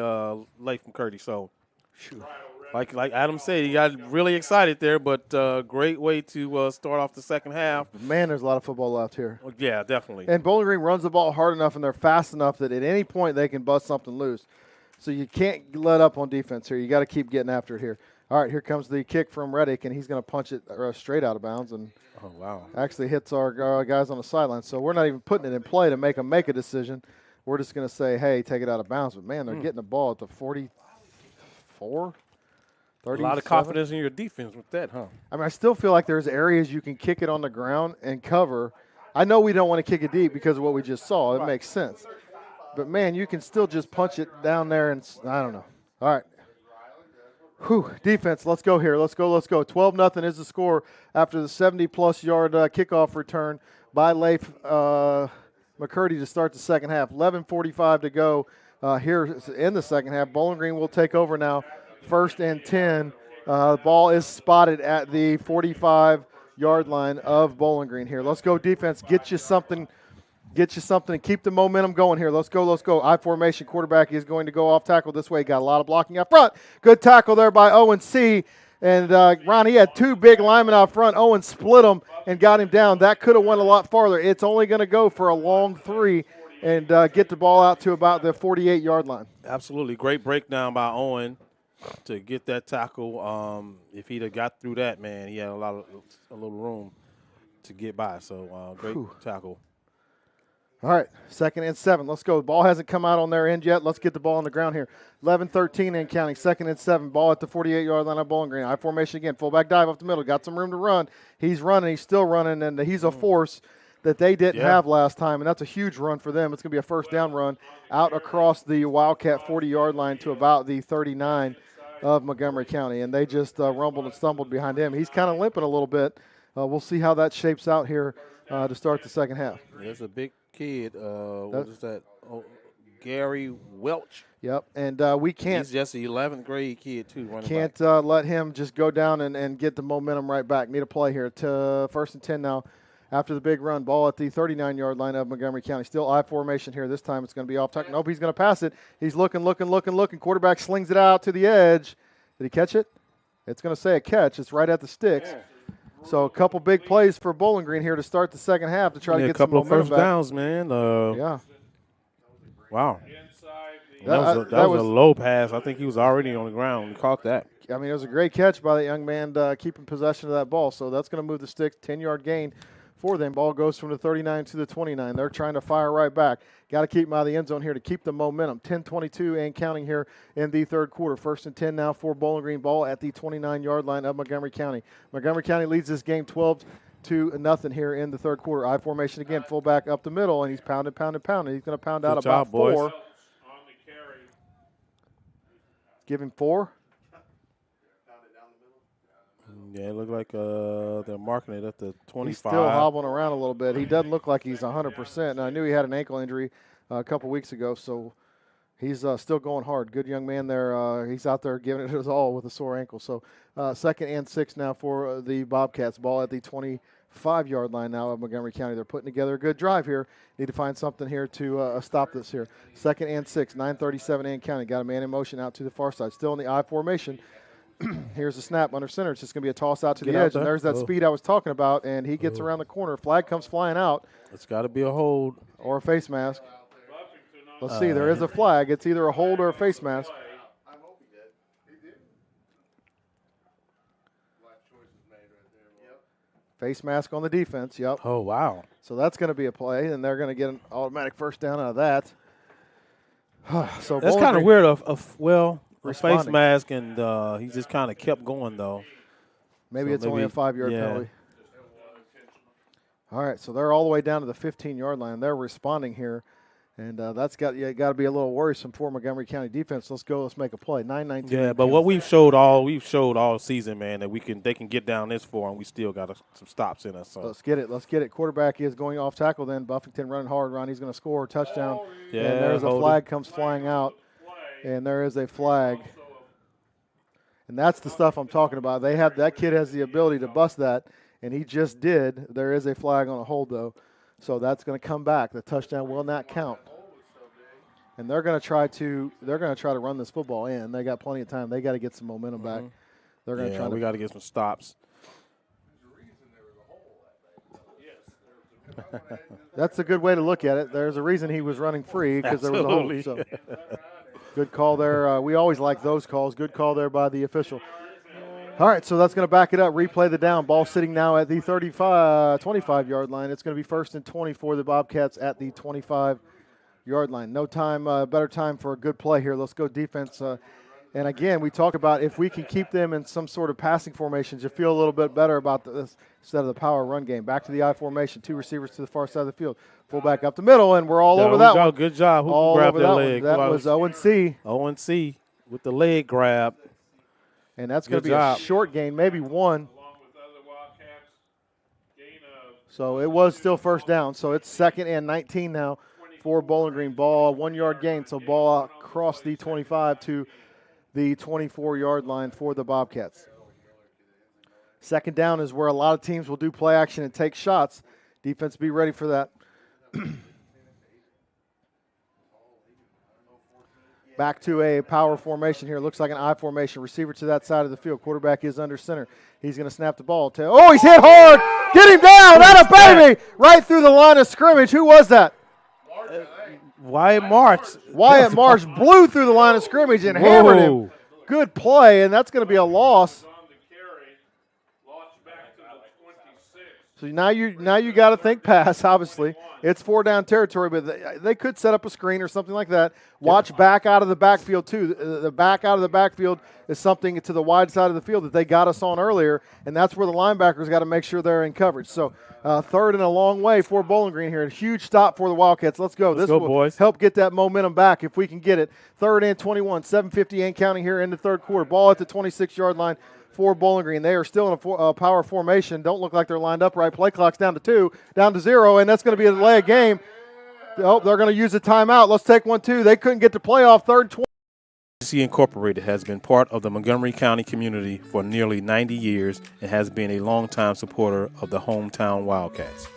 Leif McCurdy. So, like Adam said, he got really excited there, but great way to start off the second half. Man, there's a lot of football left here. Yeah, definitely. And Bowling Green runs the ball hard enough, and they're fast enough that at any point they can bust something loose. So you can't let up on defense here. You got to keep getting after it here. All right, here comes the kick from Reddick, and he's going to punch it straight out of bounds, and actually hits our guys on the sideline. So we're not even putting it in play to make them make a decision. We're just going to say, hey, take it out of bounds. But, man, they're getting the ball at the 44, 37. A lot of confidence in your defense with that, huh? I mean, I still feel like there's areas you can kick it on the ground and cover. I know we don't want to kick it deep because of what we just saw. It makes sense. But, man, you can still just punch it down there, and I don't know. All right. Whew, defense, let's go here. Let's go. 12-0 is the score after the 70-plus yard kickoff return by Leif McCurdy to start the second half. 11:45 to go here in the second half. Bowling Green will take over now. 1st and 10. The ball is spotted at the 45-yard line of Bowling Green here. Let's go defense. Get you something and keep the momentum going here. Let's go. I formation. Quarterback is going to go off tackle this way. Got a lot of blocking up front. Good tackle there by Owen C. And Ron, he had two big linemen out front. Owen split them and got him down. That could have went a lot farther. It's only going to go for a long 3 and get the ball out to about the 48-yard line. Absolutely. Great breakdown by Owen to get that tackle. If he'd have got through that, man, he had a little room to get by. So great tackle. All right, 2nd and 7. Let's go. The ball hasn't come out on their end yet. Let's get the ball on the ground here. 11-13 and counting. 2nd and 7. Ball at the 48-yard line of Bowling Green. I formation again. Fullback dive up the middle. Got some room to run. He's running. He's still running, and he's a force that they didn't have last time, and that's a huge run for them. It's going to be a first down run out across the Wildcat 40-yard line to about the 39 of Montgomery County, and they just rumbled and stumbled behind him. He's kind of limping a little bit. We'll see how that shapes out here to start the second half. There's a big kid. What is that? Oh, Gary Welch. Yep, and we can't. He's just an 11th grade kid, too. Can't let him just go down and get the momentum right back. Need a play here to 1st and 10 now. After the big run, ball at the 39-yard line of Montgomery County. Still I formation here. This time it's going to be off tackle. Nope, he's going to pass it. He's looking. Quarterback slings it out to the edge. Did he catch it? It's going to say a catch. It's right at the sticks. So a couple big plays for Bowling Green here to start the second half to try to get some momentum back. A couple of first downs, man. Yeah. Wow. That was a low pass. I think he was already on the ground. He caught that. I mean, it was a great catch by the young man keeping possession of that ball. So that's going to move the sticks. 10-yard gain for them. Ball goes from the 39 to the 29. They're trying to fire right back. Got to keep them out of the end zone here to keep the momentum. 10:22 and counting here in the third quarter. 1st and 10 now for Bowling Green. Ball at the 29-yard line of Montgomery County. Montgomery County leads this game 12-0 here in the third quarter. I formation again, fullback up the middle, and he's pounding. He's going to pound out about 4. Give him 4. Yeah, it looked like they're marking it at the 25. He's still hobbling around a little bit. He doesn't look like he's 100%. And I knew he had an ankle injury a couple weeks ago, so he's still going hard. Good young man there. He's out there giving it his all with a sore ankle. So 2nd and 6 now for the Bobcats. Ball at the 25-yard line now of Montgomery County. They're putting together a good drive here. Need to find something here to stop this here. 2nd and 6, 9:37 and counting. Got a man in motion out to the far side. Still in the I formation. Here's the snap under center. It's just going to be a toss out to the edge. And there's that speed I was talking about, and he gets around the corner. Flag comes flying out. It's got to be a hold. Or a face mask. Let's see. There is a flag. It's either a hold or a face mask. I hope he did. He did. Last choice is made right there. Yep. Face mask on the defense. Yep. Oh, wow. So that's going to be a play, and they're going to get an automatic first down out of that. So that's kind of weird. A face responding. mask, and he just kind of kept going, though. Maybe it's only a 5-yard penalty. All right, so they're all the way down to the 15-yard line. They're responding here, and that's got to be a little worrisome for Montgomery County defense. Let's go. Let's make a play. 9-19. Yeah, but what we've showed all season, man, that they can get down this far, and we still got some stops in us. So let's get it. Quarterback is going off tackle. Then Buffington running hard. Ronnie's going to score a touchdown. Yeah, and there's a flag comes flying out. And there is a flag. And that's the stuff I'm talking about. That kid has the ability to bust that, and he just did. There is a flag on a hold, though. So that's going to come back. The touchdown will not count. And they're going to try to run this football in. They got plenty of time. They got to get some momentum back. They're going to try. We got to get some stops. That's a good way to look at it. There's a reason he was running free because there was a hold. So. Good call there. We always like those calls. Good call there by the official. All right, so that's going to back it up. Replay the down. Ball sitting now at the 25-yard line. It's going to be 1st and 20 for the Bobcats at the 25-yard line. No time, better time for a good play here. Let's go defense. And, again, we talk about if we can keep them in some sort of passing formations, you feel a little bit better about this instead of the power run game. Back to the I formation. 2 receivers to the far side of the field. Fullback up the middle, and we're all over that one. Good job. Who all grabbed over that that leg? One. That was Owen-C. Owen-C with the leg grab. And that's going to be a short gain, maybe 1. So it was still first down. So it's 2nd and 19 now for Bowling Green. Ball, 1-yard gain. So ball across the 25 to the 24-yard line for the Bobcats. 2nd down is where a lot of teams will do play action and take shots. Defense be ready for that. Back to a power formation here. Looks like an I formation. Receiver to that side of the field. Quarterback is under center. He's going to snap the ball. Oh, he's hit hard. Get him down. That a baby. Right through the line of scrimmage. Who was that? Wyatt March. Wyatt March blew through the line of scrimmage and hammered him. Good play, and that's going to be a loss. So now you got to think pass, obviously. It's 4-down territory, but they could set up a screen or something like that. Watch back out of the backfield, too. The back out of the backfield is something to the wide side of the field that they got us on earlier, and that's where the linebackers got to make sure they're in coverage. So 3rd and a long way for Bowling Green here. A huge stop for the Wildcats. Let's go. This will help get that momentum back if we can get it. 3rd and 21, 7:50 and counting here in the third quarter. Ball at the 26-yard line for Bowling Green. They are still in a power formation. Don't look like they're lined up right. Play clock's down to 2, down to 0, and that's going to be a delay of game. Oh, they're going to use a timeout. Let's take 1, 2. They couldn't get to playoff. 3rd and 20. MCC Incorporated has been part of the Montgomery County community for nearly 90 years and has been a longtime supporter of the hometown Wildcats.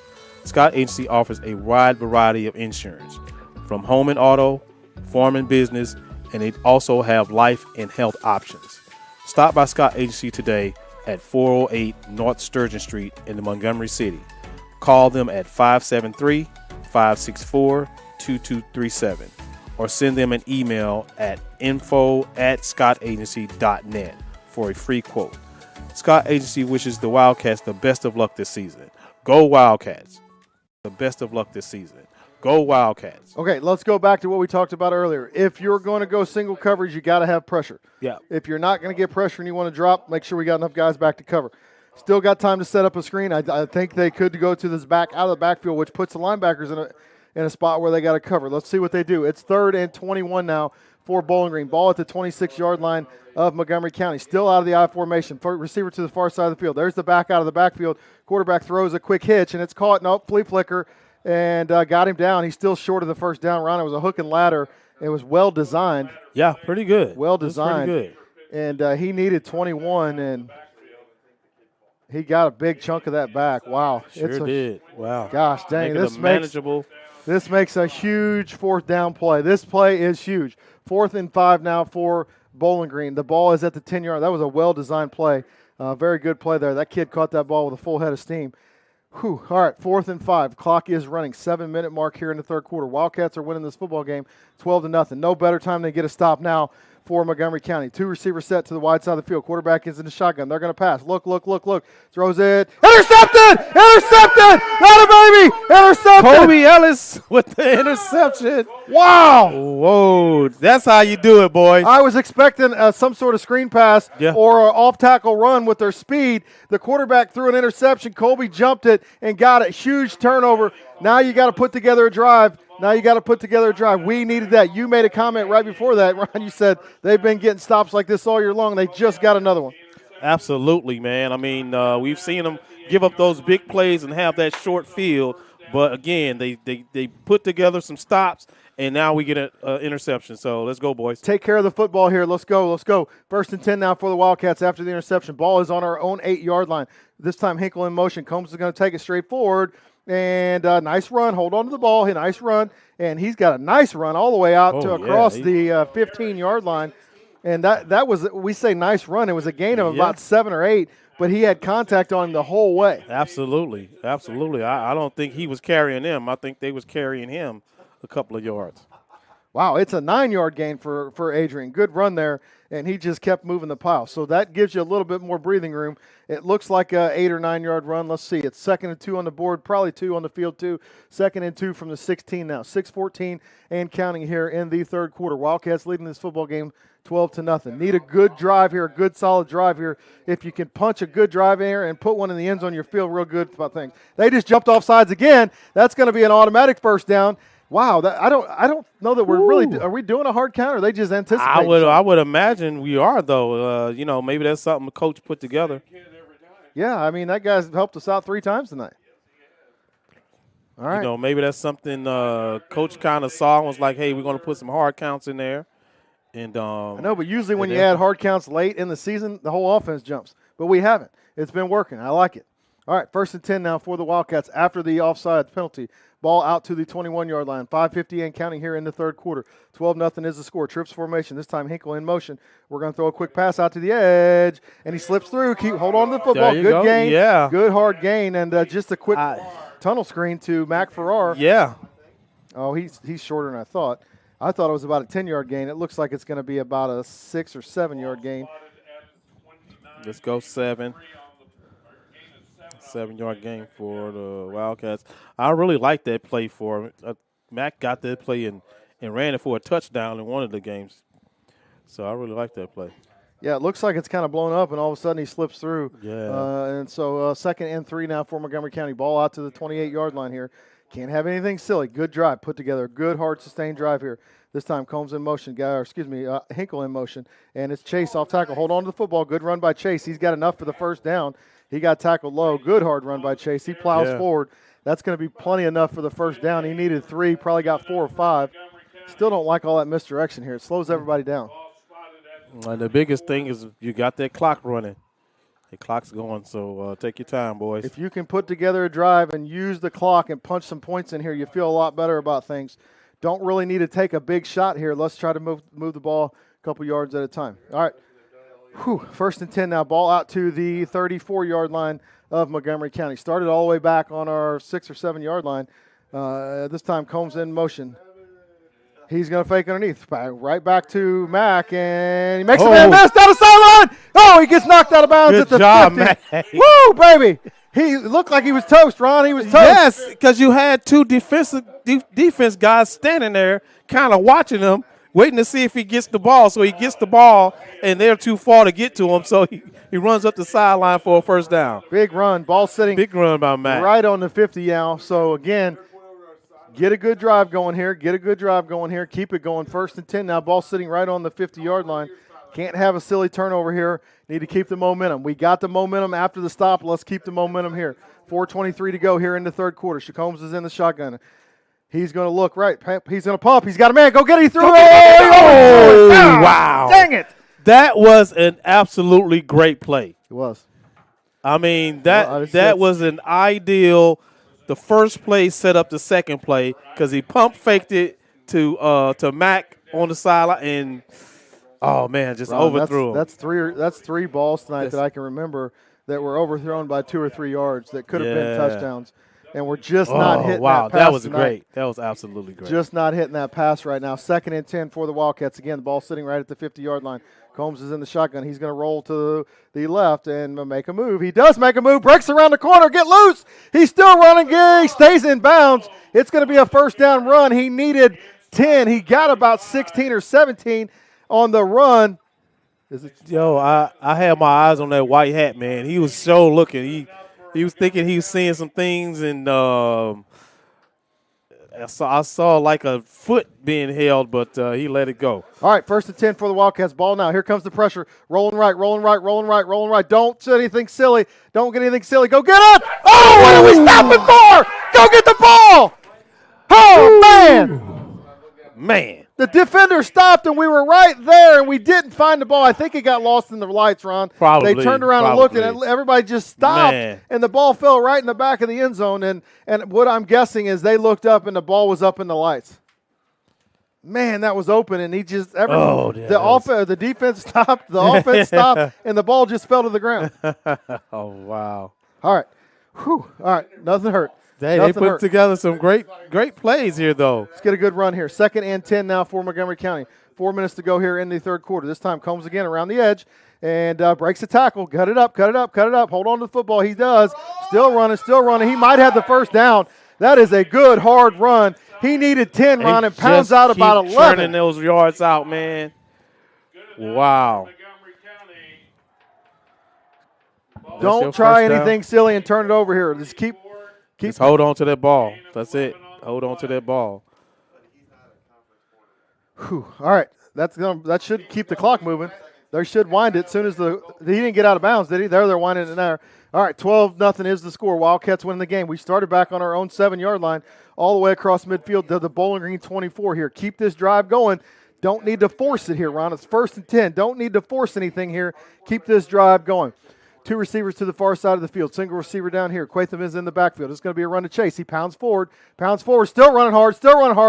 Scott Agency offers a wide variety of insurance, from home and auto, farm and business, and they also have life and health options. Stop by Scott Agency today at 408 North Sturgeon Street in the Montgomery City. Call them at 573-564-2237 or send them an email at info@scottagency.net for a free quote. Scott Agency wishes the Wildcats the best of luck this season. Go Wildcats. The best of luck this season. Go Wildcats. Okay, let's go back to what we talked about earlier. If you're going to go single coverage, you got to have pressure. Yeah. If you're not going to get pressure and you want to drop, make sure we got enough guys back to cover. Still got time to set up a screen. I think they could go to this back out of the backfield, which puts the linebackers in a spot where they got to cover. Let's see what they do. It's 3rd and 21 now for Bowling Green. Ball at the 26-yard line of Montgomery County. Still out of the I formation. Receiver to the far side of the field. There's the back out of the backfield. Quarterback throws a quick hitch, and it's caught. Nope, flea flicker, and got him down. He's still short of the first down run. It was a hook and ladder. It was well designed. Yeah, pretty good. Well designed. Pretty good. And he needed 21, and he got a big chunk of that back. Wow. Sure did. Wow. Gosh, dang. This manageable. This makes a huge 4th down play. This play is huge. 4th and 5 now for Bowling Green. The ball is at the 10-yard. That was a well-designed play. Very good play there. That kid caught that ball with a full head of steam. Whew. All right, 4th and 5. Clock is running. 7-minute mark here in the 3rd quarter. Wildcats are winning this football game 12-0. No better time than to get a stop now for Montgomery County. 2 receivers set to the wide side of the field. Quarterback is in the shotgun. They're going to pass. Look. Throws it. Intercepted! Not a baby! Intercepted! Kobe Ellis with the interception. Wow! Whoa, that's how you do it, boys. I was expecting some sort of screen pass or an off-tackle run with their speed. The quarterback threw an interception. Kobe jumped it and got it. Huge turnover. Now you got to put together a drive. We needed that. You made a comment right before that, Ron. You said they've been getting stops like this all year long. They just got another one. Absolutely, man. I mean, we've seen them give up those big plays and have that short field. But, again, they put together some stops, and now we get an interception. So let's go, boys. Take care of the football here. Let's go. 1st and 10 now for the Wildcats after the interception. Ball is on our own 8-yard line. This time Hinkle in motion. Combs is going to take it straight forward. And nice run. Hold on to the ball. Nice run. And he's got a nice run all the way out to across the 15-yard line. And that was, we say nice run. It was a gain of about 7 or 8, but he had contact on him the whole way. Absolutely. I don't think he was carrying them. I think they was carrying him a couple of yards. Wow, it's a 9-yard gain for Adrian. Good run there, and he just kept moving the pile. So that gives you a little bit more breathing room. It looks like a 8 or 9 yard run. Let's see. It's 2nd and 2 on the board, probably 2 on the field too. 2nd and 2 from the 16 now. 6:14 and counting here in the 3rd quarter. Wildcats leading this football game 12-0. Need a good drive here, a good solid drive here. If you can punch a good drive in here and put one in the end zone, you feel real good about things. They just jumped off sides again. That's going to be an automatic first down. Wow, I don't know that we're really – are we doing a hard count or are they just anticipating? I would imagine we are, though. Maybe that's something the coach put together. Yeah, I mean, that guy's helped us out 3 times tonight. All right. Maybe that's something coach kind of saw and was like, hey, we're going to put some hard counts in there. And I know, but usually when you add hard counts late in the season, the whole offense jumps. But we haven't. It's been working. I like it. All right, 1st and 10 now for the Wildcats after the offside penalty. Ball out to the 21-yard line. 5:50 and counting here in the 3rd quarter. 12-0 is the score. Trips formation. This time Hinkle in motion. We're going to throw a quick pass out to the edge, and he slips through. Hold on to the football. Good gain. Yeah. Good hard gain, and just a quick tunnel screen to Mac Farrar. Yeah. Oh, he's shorter than I thought. I thought it was about a 10-yard gain. It looks like it's going to be about a 6 or 7-yard gain. Let's go 7. 7-yard gain for the Wildcats. I really like that play for him. Mac got that play and ran it for a touchdown in one of the games. So I really like that play. Yeah, it looks like it's kind of blown up, and all of a sudden he slips through. Yeah. And so 2nd and 3 now for Montgomery County. Ball out to the 28-yard line here. Can't have anything silly. Good drive put together. Good, hard, sustained drive here. This time Combs in motion. Hinkle in motion. And it's Chase off tackle. Hold on to the football. Good run by Chase. He's got enough for the first down. He got tackled low. Good hard run by Chase. He plows forward. That's going to be plenty enough for the first down. He needed 3, probably got 4 or 5. Still don't like all that misdirection here. It slows everybody down. And the biggest thing is you got that clock running. The clock's going, so take your time, boys. If you can put together a drive and use the clock and punch some points in here, you feel a lot better about things. Don't really need to take a big shot here. Let's try to move the ball a couple yards at a time. All right. 1st and 10 now. Ball out to the 34-yard line of Montgomery County. Started all the way back on our 6 or 7-yard line. This time Combs in motion. He's going to fake underneath. Right back to Mac, and he makes a man miss down the sideline. Oh, he gets knocked out of bounds at the 50. Mac. Woo, baby. He looked like he was toast, Ron. He was toast. Yes, because you had two defense guys standing there kind of watching him, waiting to see if he gets the ball. So he gets the ball, and they're too far to get to him, so he runs up the sideline for a first down. Big run. Ball sitting Big run by Matt. right on the 50 now. So, again, get a good drive going here. Get a good drive going here. Keep it going. 1st and 10 now. Ball sitting right on the 50-yard line. Can't have a silly turnover here. Need to keep the momentum. We got the momentum after the stop. Let's keep the momentum here. 4:23 to go here in the third quarter. Shacombs is in the shotgun. He's going to look right. He's going to pump. He's got a man. Go get it. He threw it. Oh, wow. Dang it. That was an absolutely great play. It was. I mean, that was an ideal. The first play set up the second play because he pump faked it to Mac on the sideline and oh man, just overthrew him. That's three balls tonight that I can remember that were overthrown by 2 or 3 yards that could have been touchdowns, and we're just not hitting that pass. That was tonight. great. That was absolutely great. Just not hitting that pass right now. 2nd and 10 for the Wildcats. Again, the ball sitting right at the 50-yard line. Combs is in the shotgun. He's going to roll to the left and make a move. He does make a move. Breaks around the corner. Get loose. He's still running. He stays in bounds. It's going to be a first down run. He needed 10. He got about 16 or 17 on the run. I had my eyes on that white hat, man. He was so looking. He was thinking he was seeing some things, and I saw like a foot being held, but he let it go. All right, 1st and 10 for the Wildcats. Ball now. Here comes the pressure. Rolling right, rolling right, rolling right, rolling right. Don't say anything silly. Don't get anything silly. Go get it. Oh, what are we stopping for? Go get the ball. Oh, man. The defender stopped, and we were right there, and we didn't find the ball. I think it got lost in the lights, Ron. Probably. They turned around and looked, and everybody just stopped, and the ball fell right in the back of the end zone. And what I'm guessing is they looked up, and the ball was up in the lights. Man, that was open, and he just the defense stopped, the offense stopped, and the ball just fell to the ground. Oh, wow. All right. Whew. All right, nothing hurt. They put together some great plays here, though. Let's get a good run here. 2nd and 10 now for Montgomery County. 4 minutes to go here in the third quarter. This time Combs again around the edge and breaks a tackle. Cut it up. Hold on to the football. He does. Still running. He might have the first down. That is a good, hard run. He needed 10, Ron, and pounds out about 11. Turning those yards out, man. Wow. Don't try anything silly and turn it over here. Just hold on to that ball. That's it. Hold on to that ball. Whew. All right. That should keep the clock moving. They should wind it as soon as he didn't get out of bounds, did he? They're winding it there. All right, 12-0 is the score. Wildcats win the game. We started back on our own 7-yard line all the way across midfield to the Bowling Green 24 here. Keep this drive going. Don't need to force it here, Ron. It's 1st and 10. Don't need to force anything here. Keep this drive going. 2 receivers to the far side of the field. Single receiver down here. Quatham is in the backfield. It's going to be a run to Chase. He pounds forward. Still running hard.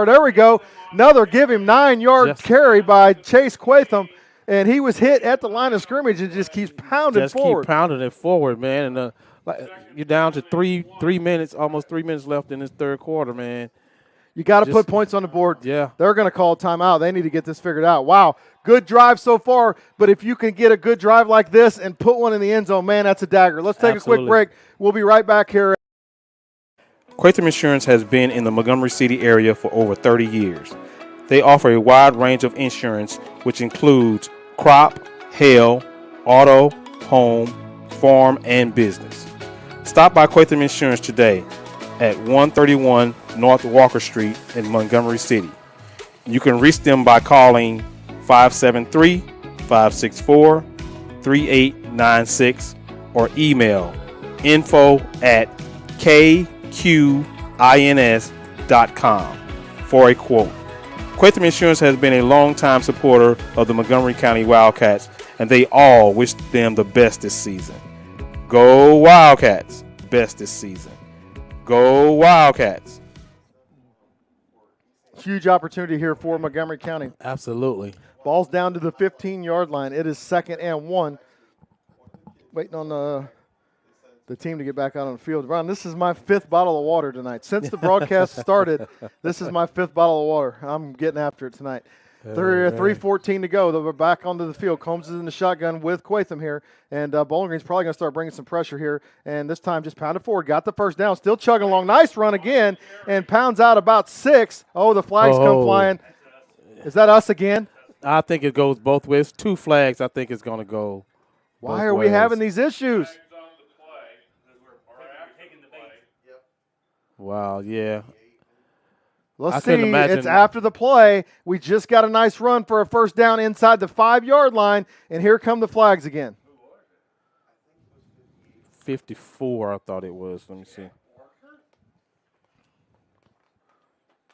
There we go. Another give him 9-yard carry by Chase Quatham. And he was hit at the line of scrimmage and just keeps pounding forward. Keep pounding it forward, man. And you're down to 3 minutes, almost 3 minutes left in this third quarter, man. You got to put points on the board. Yeah. They're going to call a timeout. They need to get this figured out. Wow, good drive so far, but if you can get a good drive like this and put one in the end zone, man, that's a dagger. Let's take a quick break. We'll be right back here. Quatham Insurance has been in the Montgomery City area for over 30 years. They offer a wide range of insurance, which includes crop, hail, auto, home, farm, and business. Stop by Quatham Insurance today at 131 North Walker Street in Montgomery City. You can reach them by calling 573-564-3896 or email info@kqins.com for a quote. Quatham Insurance has been a longtime supporter of the Montgomery County Wildcats, and they all wish them the best this season. Go Wildcats! Best this season. Go Wildcats! Huge opportunity here for Montgomery County. Absolutely. Ball's down to the 15-yard line. It is 2nd and 1. Waiting on the team to get back out on the field. Ron, this is my 5th bottle of water tonight. Since the broadcast started, this is my 5th bottle of water. I'm getting after it tonight. 3:14 to go. We're back onto the field. Combs is in the shotgun with Quatham here. And Bowling Green's probably going to start bringing some pressure here. And this time just pounded forward. Got the first down. Still chugging along. Nice run again. And pounds out about 6. Oh, the flags come flying. Is that us again? I think it goes both ways. 2 flags, I think it's going to go. Why are we having these issues? Wow, yeah. Let's see. It's after the play. We just got a nice run for a first down inside the 5-yard line, and here come the flags again. 54, I thought it was. Let me see.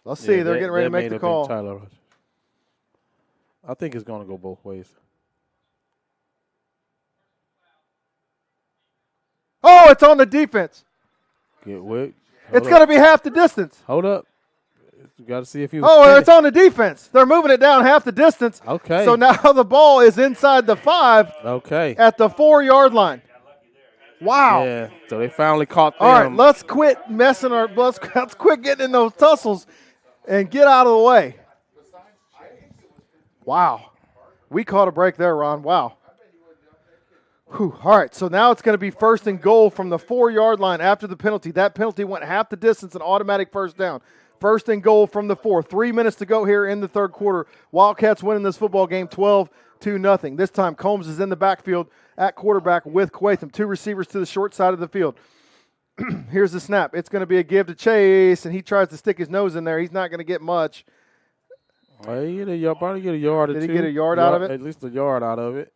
Let's see. They're getting ready to make the call. Tyler. I think it's going to go both ways. Oh, it's on the defense. It's going to be half the distance. Hold up. You got to see if you. Oh, it's on the defense. They're moving it down half the distance. Okay. So now the ball is inside the 5. Okay. At the 4-yard line. Wow. Yeah. So they finally caught them. All right, let's quit messing let's quit getting in those tussles and get out of the way. Wow. We caught a break there, Ron. Wow. Whew. All right, so now it's going to be 1st and goal from the 4-yard line after the penalty. That penalty went half the distance, an automatic first down. 1st and goal from the 4. 3 minutes to go here in the 3rd quarter. Wildcats winning this football game 12-0. This time Combs is in the backfield at quarterback with Quatham. 2 receivers to the short side of the field. Here's the snap. It's going to be a give to Chase, and he tries to stick his nose in there. He's not going to get much. Well, probably get a yard or 2. Did he get a yard out of it? At least a yard out of it.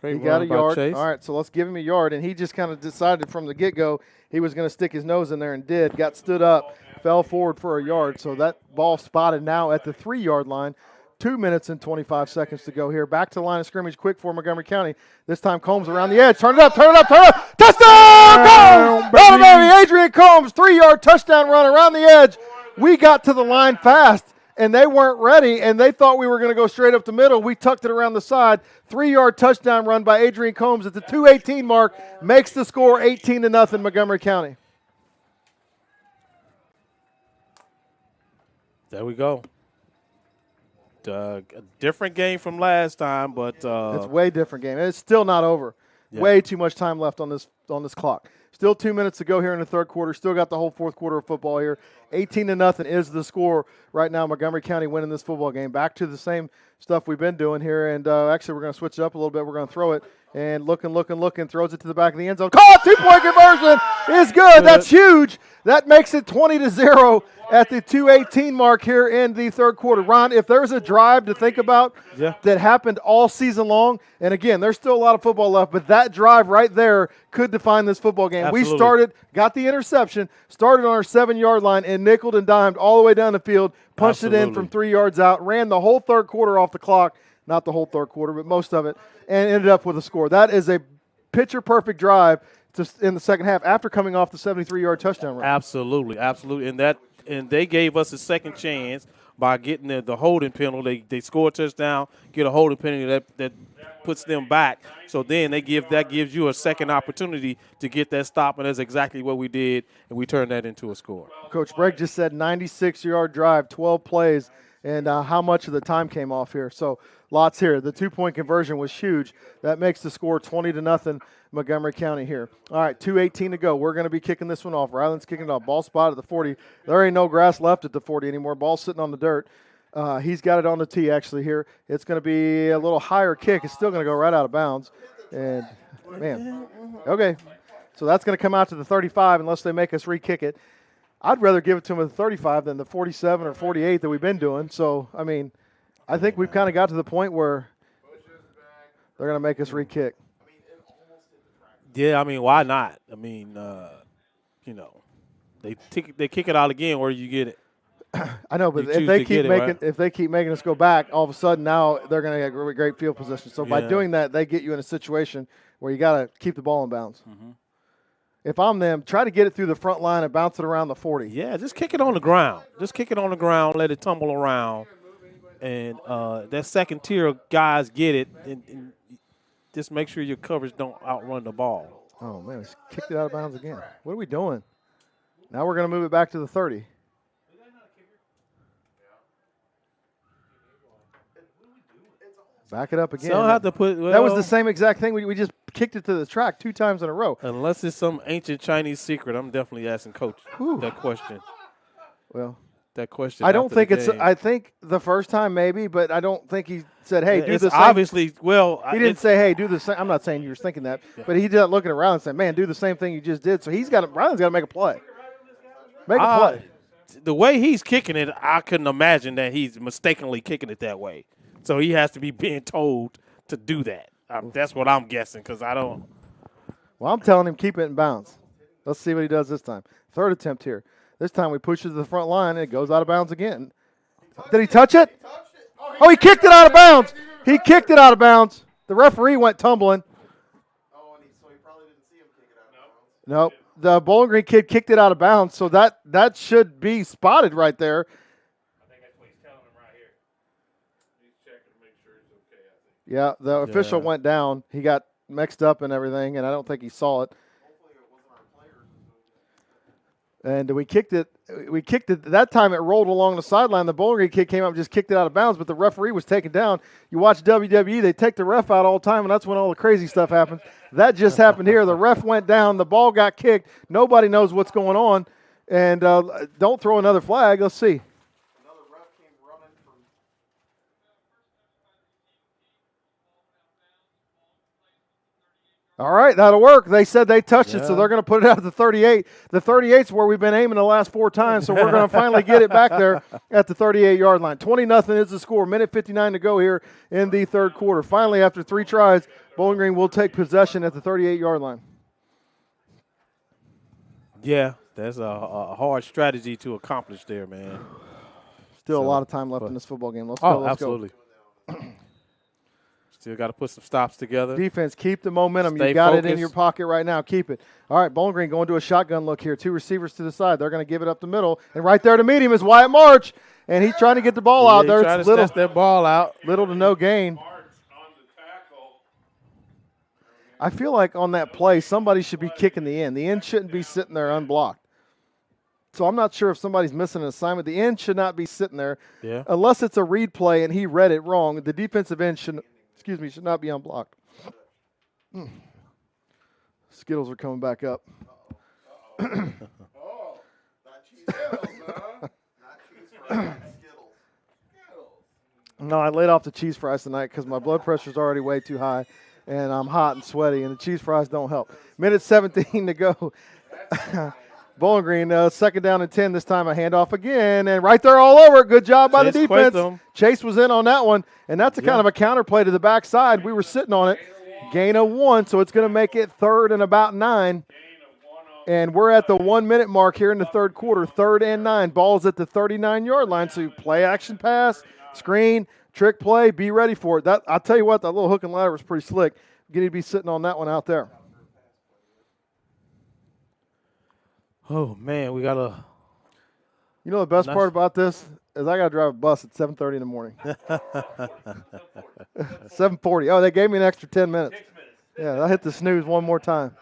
He got a yard. All right, so let's give him a yard. And he just kind of decided from the get-go he was going to stick his nose in there and did. Got stood up, fell forward for a yard. So that ball spotted now at the 3-yard line. 2 minutes and 25 seconds to go here. Back to the line of scrimmage quick for Montgomery County. This time Combs around the edge. Turn it up. Touchdown, Combs! Montgomery, Adrian Combs, 3-yard touchdown run around the edge. We got to the line fast. And they weren't ready, and they thought we were going to go straight up the middle. We tucked it around the side. 3-yard touchdown run by Adrian Combs at the 2:18 mark. Makes the score 18-0 Montgomery County. There we go. A different game from last time, but it's a way different game. It's still not over. Yeah. Way too much time left on this clock. Still 2 minutes to go here in the 3rd quarter. Still got the whole 4th quarter of football here. 18-0 is the score right now. Montgomery County winning this football game. Back to the same stuff we've been doing here. And actually, we're going to switch it up a little bit. We're going to throw it. And looking, throws it to the back of the end zone. Caught! 2-point conversion is good. That's huge. That makes it 20-0 at the 2:18 mark here in the 3rd quarter. Ron, if there's a drive to think about that happened all season long, and again, there's still a lot of football left, but that drive right there could define this football game. Absolutely. We started, got the interception, started on our 7-yard line, and nickeled and dimed all the way down the field, punched it in from 3 yards out, ran the whole 3rd quarter off the clock, not the whole 3rd quarter, but most of it, and ended up with a score. That is a picture-perfect drive in the 2nd half after coming off the 73-yard touchdown run. Absolutely. And they gave us a second chance by getting the holding penalty. They score a touchdown, get a holding penalty that puts them back. So then that gives you a second opportunity to get that stop, and that's exactly what we did, and we turned that into a score. Coach Bragg just said 96-yard drive, 12 plays, and how much of the time came off here. So lots here. The 2-point conversion was huge. That makes the score 20-0 Montgomery County here. All right, 2:18 to go. We're going to be kicking this one off. Ryland's kicking it off. Ball spot at the 40. There ain't no grass left at the 40 anymore. Ball sitting on the dirt. He's got it on the tee actually here. It's going to be a little higher kick. It's still going to go right out of bounds. And, man, okay. So that's going to come out to the 35 unless they make us re-kick it. I'd rather give it to them at the 35 than the 47 or 48 that we've been doing. So, I mean, I think we've kind of got to the point where they're going to make us re-kick. Yeah, I mean, why not? I mean, they kick it out again. Where you get it? I know, but if they keep making us go back, all of a sudden now they're going to get really great field position. So by doing that, they get you in a situation where you got to keep the ball in bounds. Mm-hmm. If I'm them, try to get it through the front line and bounce it around the 40. Yeah, just kick it on the ground. Let it tumble around, and that second tier of guys get it, and just make sure your coverage don't outrun the ball. Oh, man, it's kicked it out of bounds again. What are we doing? Now we're going to move it back to the 30. Back it up again. So I have to put. Well, that was the same exact thing. We just kicked it to the track 2 times in a row. Unless it's some ancient Chinese secret, I'm definitely asking Coach that question. Well, that question. I don't think it's. I think the first time maybe, but I don't think he said, "Hey, do the same." Obviously, well, he didn't say, "Hey, do the same." I'm not saying you were thinking that, but he did looking around and saying, "Man, do the same thing you just did." So he's got. Ryland's got to make a play. Make a play. The way he's kicking it, I couldn't imagine that he's mistakenly kicking it that way. So he has to be being told to do that. That's what I'm guessing because I don't. Well, I'm telling him keep it in bounds. Let's see what he does this time. Third attempt here. This time we push it to the front line and it goes out of bounds again. Did he touch it? Oh, he kicked it out of bounds. He kicked it out of bounds. The referee went tumbling. Oh, and so he probably didn't see him kick it out of bounds. Nope. The Bowling Green kid kicked it out of bounds, so that should be spotted right there. I think that's what he's telling him right here. He's checking to make sure he's okay, I think. Yeah, the official went down. He got mixed up and everything, and I don't think he saw it. Hopefully it wasn't our players. And we kicked it. We kicked it. That time it rolled along the sideline. The Bowling Green kid came up and just kicked it out of bounds, but the referee was taken down. You watch WWE, they take the ref out all the time, and that's when all the crazy stuff happens. That just happened here. The ref went down. The ball got kicked. Nobody knows what's going on. And don't throw another flag. Let's see. Another ref came running from. All right, that'll work. They said they touched it, so they're going to put it out at the 38. The 38's where we've been aiming the last 4 times, so we're going to finally get it back there at the 38-yard line. 20-0 is the score. Minute 59 to go here in the third quarter. Finally, after 3 tries, Bowling Green will take possession at the 38-yard line. Yeah, that's a hard strategy to accomplish there, man. Still a lot of time left in this football game. Let's absolutely. Still got to put some stops together. Defense, keep the momentum. Stay You got focused. it in your pocket right now. Keep it. All right, Bowling Green going to a shotgun look here. 2 receivers to the side. They're going to give it up the middle. And right there to meet him is Wyatt March. And he's trying to get the ball out there. Trying It's to snatch that ball out. Little to no gain. I feel like on that play, somebody should be kicking the end. The end shouldn't be sitting there unblocked. So I'm not sure if somebody's missing an assignment. The end should not be sitting there unless it's a read play and he read it wrong. The defensive end should not be unblocked. Skittles are coming back up. Oh, not cheese Skittles, huh? Not cheese fries, Skittles. No, I laid off the cheese fries tonight because my blood pressure's already way too high, and I'm hot and sweaty, and the cheese fries don't help. Minute 17 to go. Bowling Green, second down and 10. This time a handoff again, and right there all over it. Good job by the defense. Chase was in on that one, and that's a kind of a counter play to the backside. We were sitting on it. Gain of 1, so it's going to make it 3rd and about 9. And we're at the 1-minute mark here in the third quarter. 3rd and 9. Ball's at the 39-yard line, so play action pass, screen, trick play, be ready for it. I'll tell you what, that little hook and ladder was pretty slick. You need to be sitting on that one out there. Oh, man, we got to. You know the best part about this is I got to drive a bus at 7:30 in the morning. 7:40. Oh, they gave me an extra 10 minutes. 6 minutes. Yeah, I hit the snooze one more time.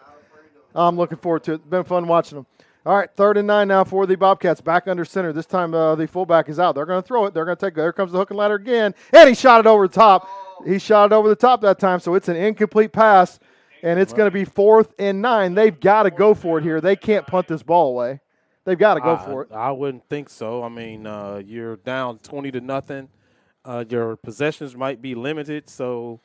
I'm looking forward to it. It's been fun watching them. All right, 3rd and 9 now for the Bobcats. Back under center. This time the fullback is out. They're going to throw it. They're going to take it. There comes the hook and ladder again. And he shot it over the top. He shot it over the top that time, so it's an incomplete pass. And it's going to be 4th and 9. They've got to go for it here. They can't punt this ball away. They've got to go for it. I wouldn't think so. I mean, you're down 20-0. Your possessions might be limited, so.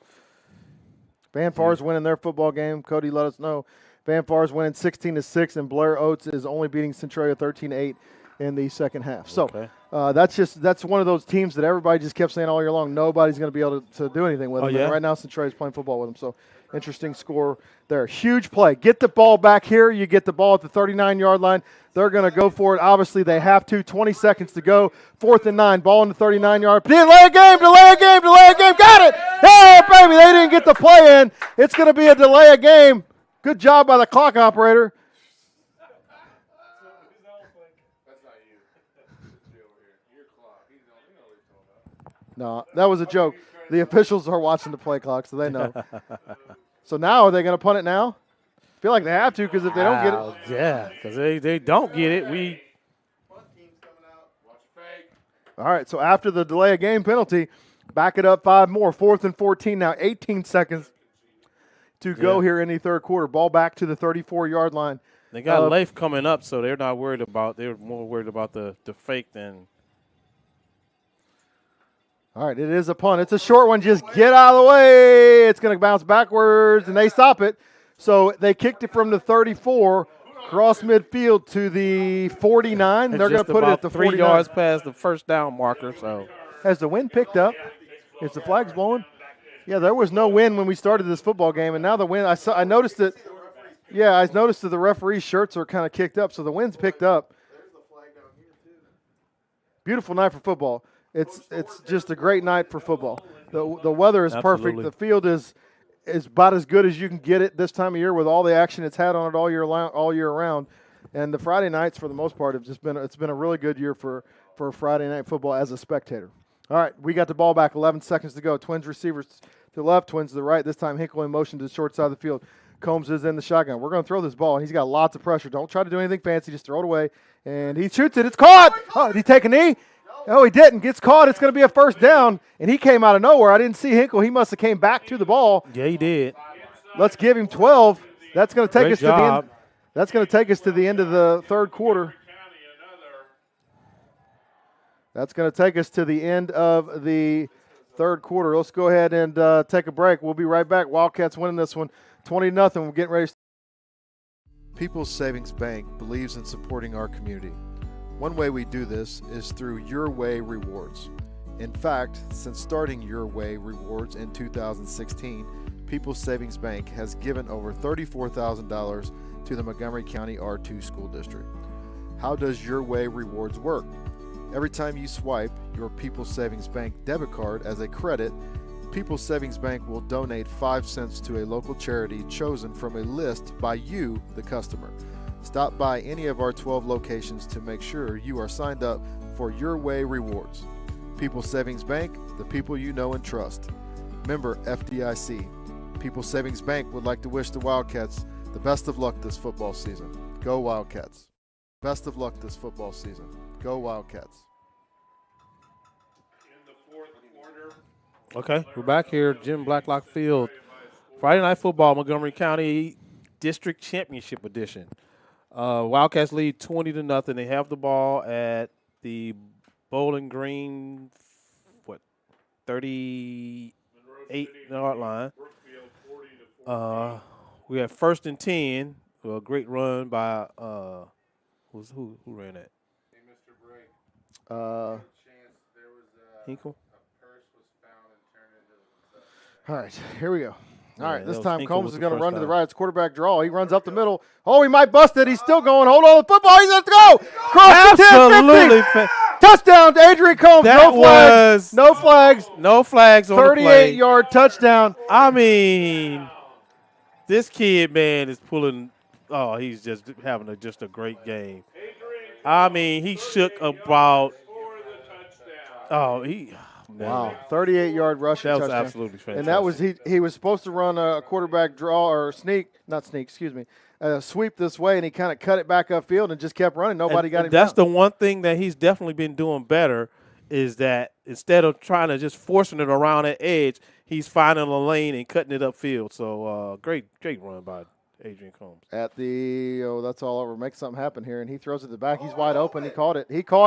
Van Far's winning their football game. Cody let us know. Van Far's winning 16-6, and Blair Oates is only beating Centralia 13-8 in the second half. So that's one of those teams that everybody just kept saying all year long, nobody's going to be able to do anything with them. And right now, Centralia's playing football with them. So interesting score there. Huge play. Get the ball back here. You get the ball at the 39-yard line. They're going to go for it. Obviously, they have to. 20 seconds to go. 4th and 9. Ball in the 39-yard. Delay a game. Got it. Hey, baby, they didn't get the play in. It's going to be a delay a game. Good job by the clock operator. That's not you. It's you over here. Your clock. You know what he's talking about. No, that was a joke. The officials are watching the play clock, so they know. So now, are they going to punt it now? I feel like they have to, because if they don't get it. Yeah, because they don't get it. Punt team's coming out. Watch your fake. All right, so after the delay of game penalty, Back it up 5 more. 4th and 14 now. 18 seconds to go here in the third quarter. Ball back to the 34-yard line. They got Leif coming up, so they're not worried about. They're more worried about the fake than. All right, it is a punt. It's a short one. Just get out of the way. It's going to bounce backwards, and they stop it. So they kicked it from the 34, cross midfield to the 49. They're going to put it at the 49. 3 yards past the first down marker. So has the wind picked up? Is the flags blowing? Yeah, there was no wind when we started this football game, and now the wind. I noticed it. Yeah, I noticed that the referees' shirts are kind of kicked up, so the wind's picked up. Beautiful night for football. It's just a great night for football. The weather is perfect. The field is about as good as you can get it this time of year with all the action it's had on it all year round. And the Friday nights, for the most part, it's been a really good year for Friday night football as a spectator. All right, we got the ball back. 11 seconds to go. Twins receivers to the left, Twins to the right. This time Hinkle in motion to the short side of the field. Combs is in the shotgun. We're going to throw this ball, and he's got lots of pressure. Don't try to do anything fancy. Just throw it away. And he shoots it. It's caught. Oh, did he take a knee? No, he didn't. Gets caught. It's going to be a first down, and he came out of nowhere. I didn't see Hinkle. He must have came back to the ball. Yeah, he did. Let's give him 12. That's going to take us to the end. That's going to take us to the end of the third quarter. That's going to take us to the end of the third quarter. Let's go ahead and take a break. We'll be right back. Wildcats winning this one 20-0. We're getting ready. People's Savings Bank believes in supporting our community. One way we do this is through Your Way Rewards. In fact, since starting Your Way Rewards in 2016, People's Savings Bank has given over $34,000 to the Montgomery County R2 School District. How does Your Way Rewards work? Every time you swipe your People's Savings Bank debit card as a credit, People's Savings Bank will donate 5 cents to a local charity chosen from a list by you, the customer. Stop by any of our 12 locations to make sure you are signed up for Your Way Rewards. People's Savings Bank, the people you know and trust. Member FDIC. People's Savings Bank would like to wish the Wildcats the best of luck this football season. Go Wildcats. Best of luck this football season. Go Wildcats. Okay, we're back here, Jim Blacklock Field. Friday Night Football, Montgomery County District Championship Edition. Wildcats lead 20-0. They have the ball at the Bowling Green, 38-yard line. We have 1st and 10. A great run by who ran that? Hey, Mr. Bray. Hinkle. All right, here we go. All right, this time Combs is going to run to the right. It's quarterback draw. He runs up the middle. Oh, he might bust it. He's still going. Hold on the football. He's going to go. Cross the 10, 50. Touchdown, Adrian Combs. No flags. No flags on the play. 38-yard touchdown. I mean, this kid, man, is pulling. Oh, he's just having just a great game. I mean, he shook about. Oh, wow, 38-yard rushing touchdown. That was absolutely fantastic. And that was he was supposed to run a quarterback draw or sweep this way, and he kind of cut it back upfield and just kept running. Nobody got him. That's the one thing that he's definitely been doing better is that instead of trying to just forcing it around that edge, he's finding a lane and cutting it upfield. So great run by Adrian Combs. That's all over. Make something happen here, and he throws it to the back. He's wide open. He caught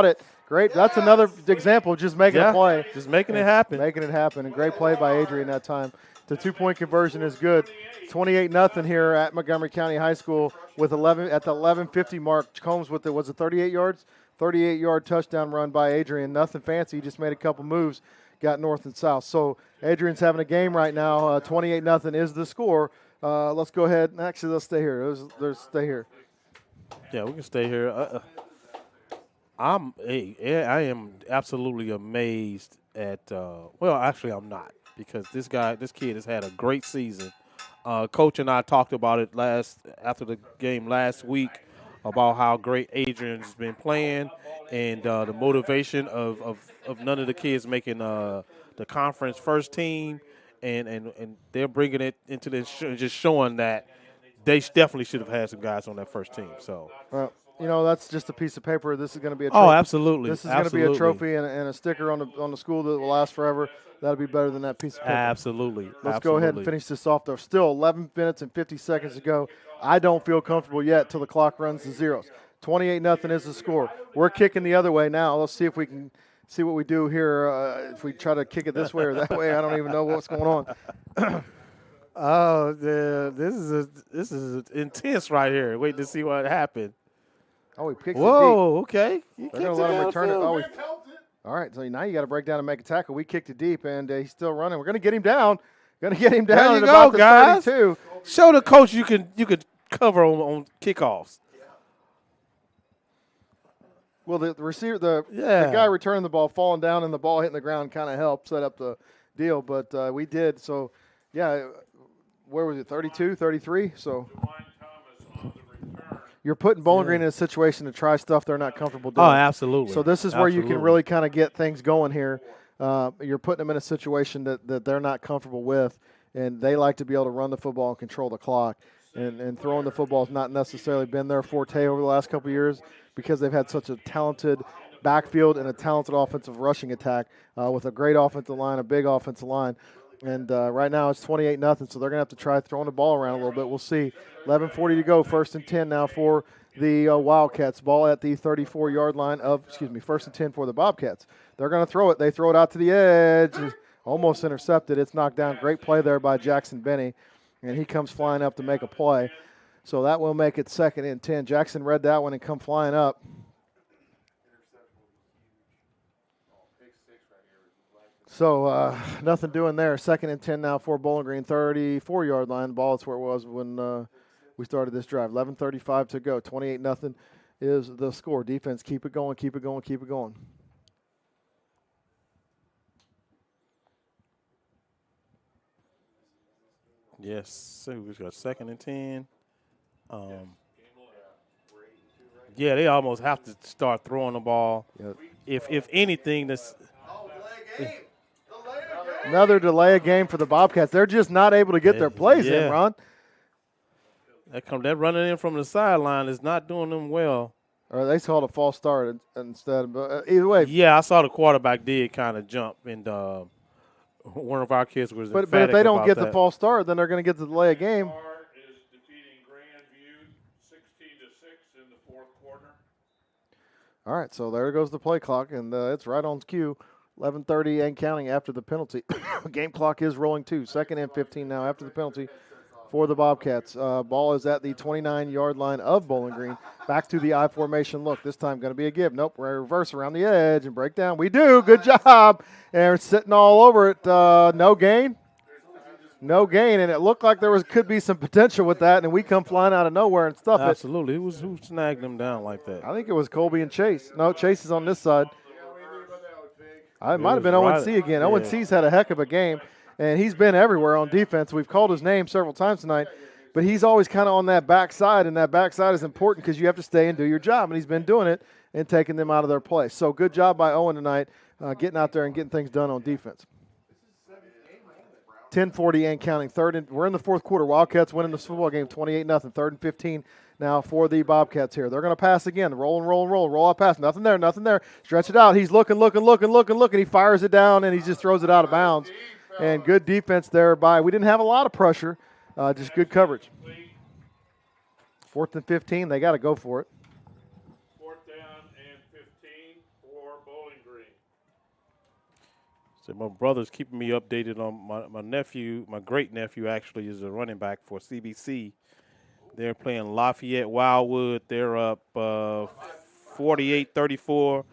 it. Great. That's another example of just making a play. Just making it happen. Making it happen. And great play by Adrian that time. The 2-point conversion is good. 28-0 here at Montgomery County High School with 11 at the 11:50 mark. Combs with was it 38 yards? 38-yard touchdown run by Adrian. Nothing fancy. He just made a couple moves, got north and south. So Adrian's having a game right now. 28-0 is the score. Let's go ahead. Actually, let's stay here. Let's stay here. Yeah, we can stay here. I am absolutely amazed at. Actually, I'm not because this kid has had a great season. Coach and I talked about it after the game last week about how great Adrian's been playing and the motivation of none of the kids making the conference first team. And they're bringing it into this, just showing that they definitely should have had some guys on that first team. So, you know, that's just a piece of paper. This is going to be a Oh, trophy. absolutely. This is going to be a trophy and a sticker on the school that will last forever. That'll be better than that piece of paper. Absolutely. Let's go ahead and finish this off. There's still 11 minutes and 50 seconds to go. I don't feel comfortable yet till the clock runs to zeros. 28-0 is the score. We're kicking the other way now. Let's see if we can see what we do here. If we try to kick it this way or that way, I don't even know what's going on. Oh, this is intense right here. Wait to see what happened. Oh, he kicks it deep. Whoa, okay. They're going to let him return it. Oh, all right, so now you got to break down and make a tackle. We kicked it deep, and he's still running. We're going to get him down. Going to get him down at about the 32. Show the coach you can cover on kickoffs. Well, the receiver, the guy returning the ball, falling down, and the ball hitting the ground kind of helped set up the deal. But we did. So, yeah, where was it, 32, 33? So you're putting Bowling Green in a situation to try stuff they're not comfortable doing. Oh, absolutely. So this is where you can really kind of get things going here. You're putting them in a situation that they're not comfortable with, and they like to be able to run the football and control the clock. And throwing the football has not necessarily been their forte over the last couple of years because they've had such a talented backfield and a talented offensive rushing attack with a great offensive line, a big offensive line. And right now it's 28-0, so they're going to have to try throwing the ball around a little bit. We'll see. 11:40 to go, 1st and 10 now for the Wildcats. Ball at the 34-yard line of, 1st and 10 for the Bobcats. They're going to throw it. They throw it out to the edge. Almost intercepted. It's knocked down. Great play there by Jackson Benny. And he comes flying up to make a play. So that will make it 2nd and 10. Jackson read that one and come flying up. So nothing doing there. 2nd and 10 now for Bowling Green, 34-yard line. The ball is where it was when we started this drive. 11:35 to go. 28-0 is the score. Defense, keep it going, keep it going, keep it going. Yes, so we've got 2nd and 10. Yeah, they almost have to start throwing the ball. Yep. If anything, that's another delay of game for the Bobcats. They're just not able to get their plays in, Ron. That running in from the sideline is not doing them well. Or they called a false start instead. But either way. Yeah, I saw the quarterback did kind of jump, and one of our kids was But if they don't get the false start, then they're going to get the delay of game. Is defeating Grandview 16-6 in the 4th quarter. All right, so there goes the play clock, and it's right on cue. 11:30 and counting after the penalty. Game clock is rolling too. 2nd and 15 now after the penalty for the Bobcats. Ball is at the 29-yard line of Bowling Green. Back to the I formation look. This time going to be a give. Nope, we're reverse around the edge and break down. We do. Good job. And we're sitting all over it. No gain. No gain, and it looked like there could be some potential with that, and we come flying out of nowhere and stuff it. Absolutely. Who snagged them down like that? I think it was Colby and Chase. No, Chase is on this side. It might have been ONC again. Yeah. ONC's had a heck of a game, and he's been everywhere on defense. We've called his name several times tonight, but he's always kind of on that backside, and that backside is important because you have to stay and do your job, and he's been doing it and taking them out of their place. So good job by Owen tonight getting out there and getting things done on defense. 10:40 and counting. We're in the 4th quarter. Wildcats winning this football game 28-0. 3rd and 15 now for the Bobcats here. They're going to pass again. Roll and roll and roll. Roll out pass. Nothing there. Nothing there. Stretch it out. He's looking. He fires it down, and he just throws it out of bounds. And good defense there by. We didn't have a lot of pressure. Just good coverage. 4th and 15. They got to go for it. 4th down and 15 for Bowling Green. So my brother's keeping me updated on my nephew. My great nephew actually is a running back for CBC. They're playing Lafayette Wildwood. They're up 48-34,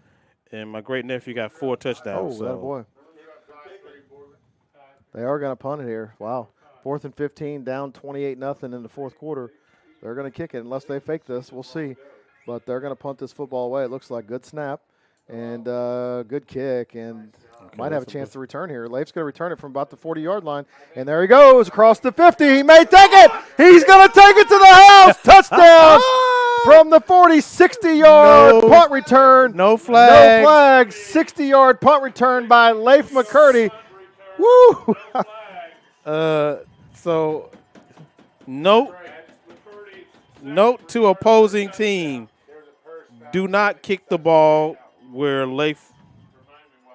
and my great nephew got 4 touchdowns. Oh, that boy! They are going to punt it here. Wow, 4th and 15, down 28-0 in the 4th quarter. They're going to kick it unless they fake this. We'll see, but they're going to punt this football away. It looks like good snap and good kick, and might have a chance to return here. Leif's going to return it from about the 40-yard line, and there he goes across the 50. He may take it. He's going to take it to the house. Touchdown from the 40, 60-yard punt return. No flags. 60-yard punt return by Leif McCurdy. Woo! So note to opposing team. do not kick the ball where Leif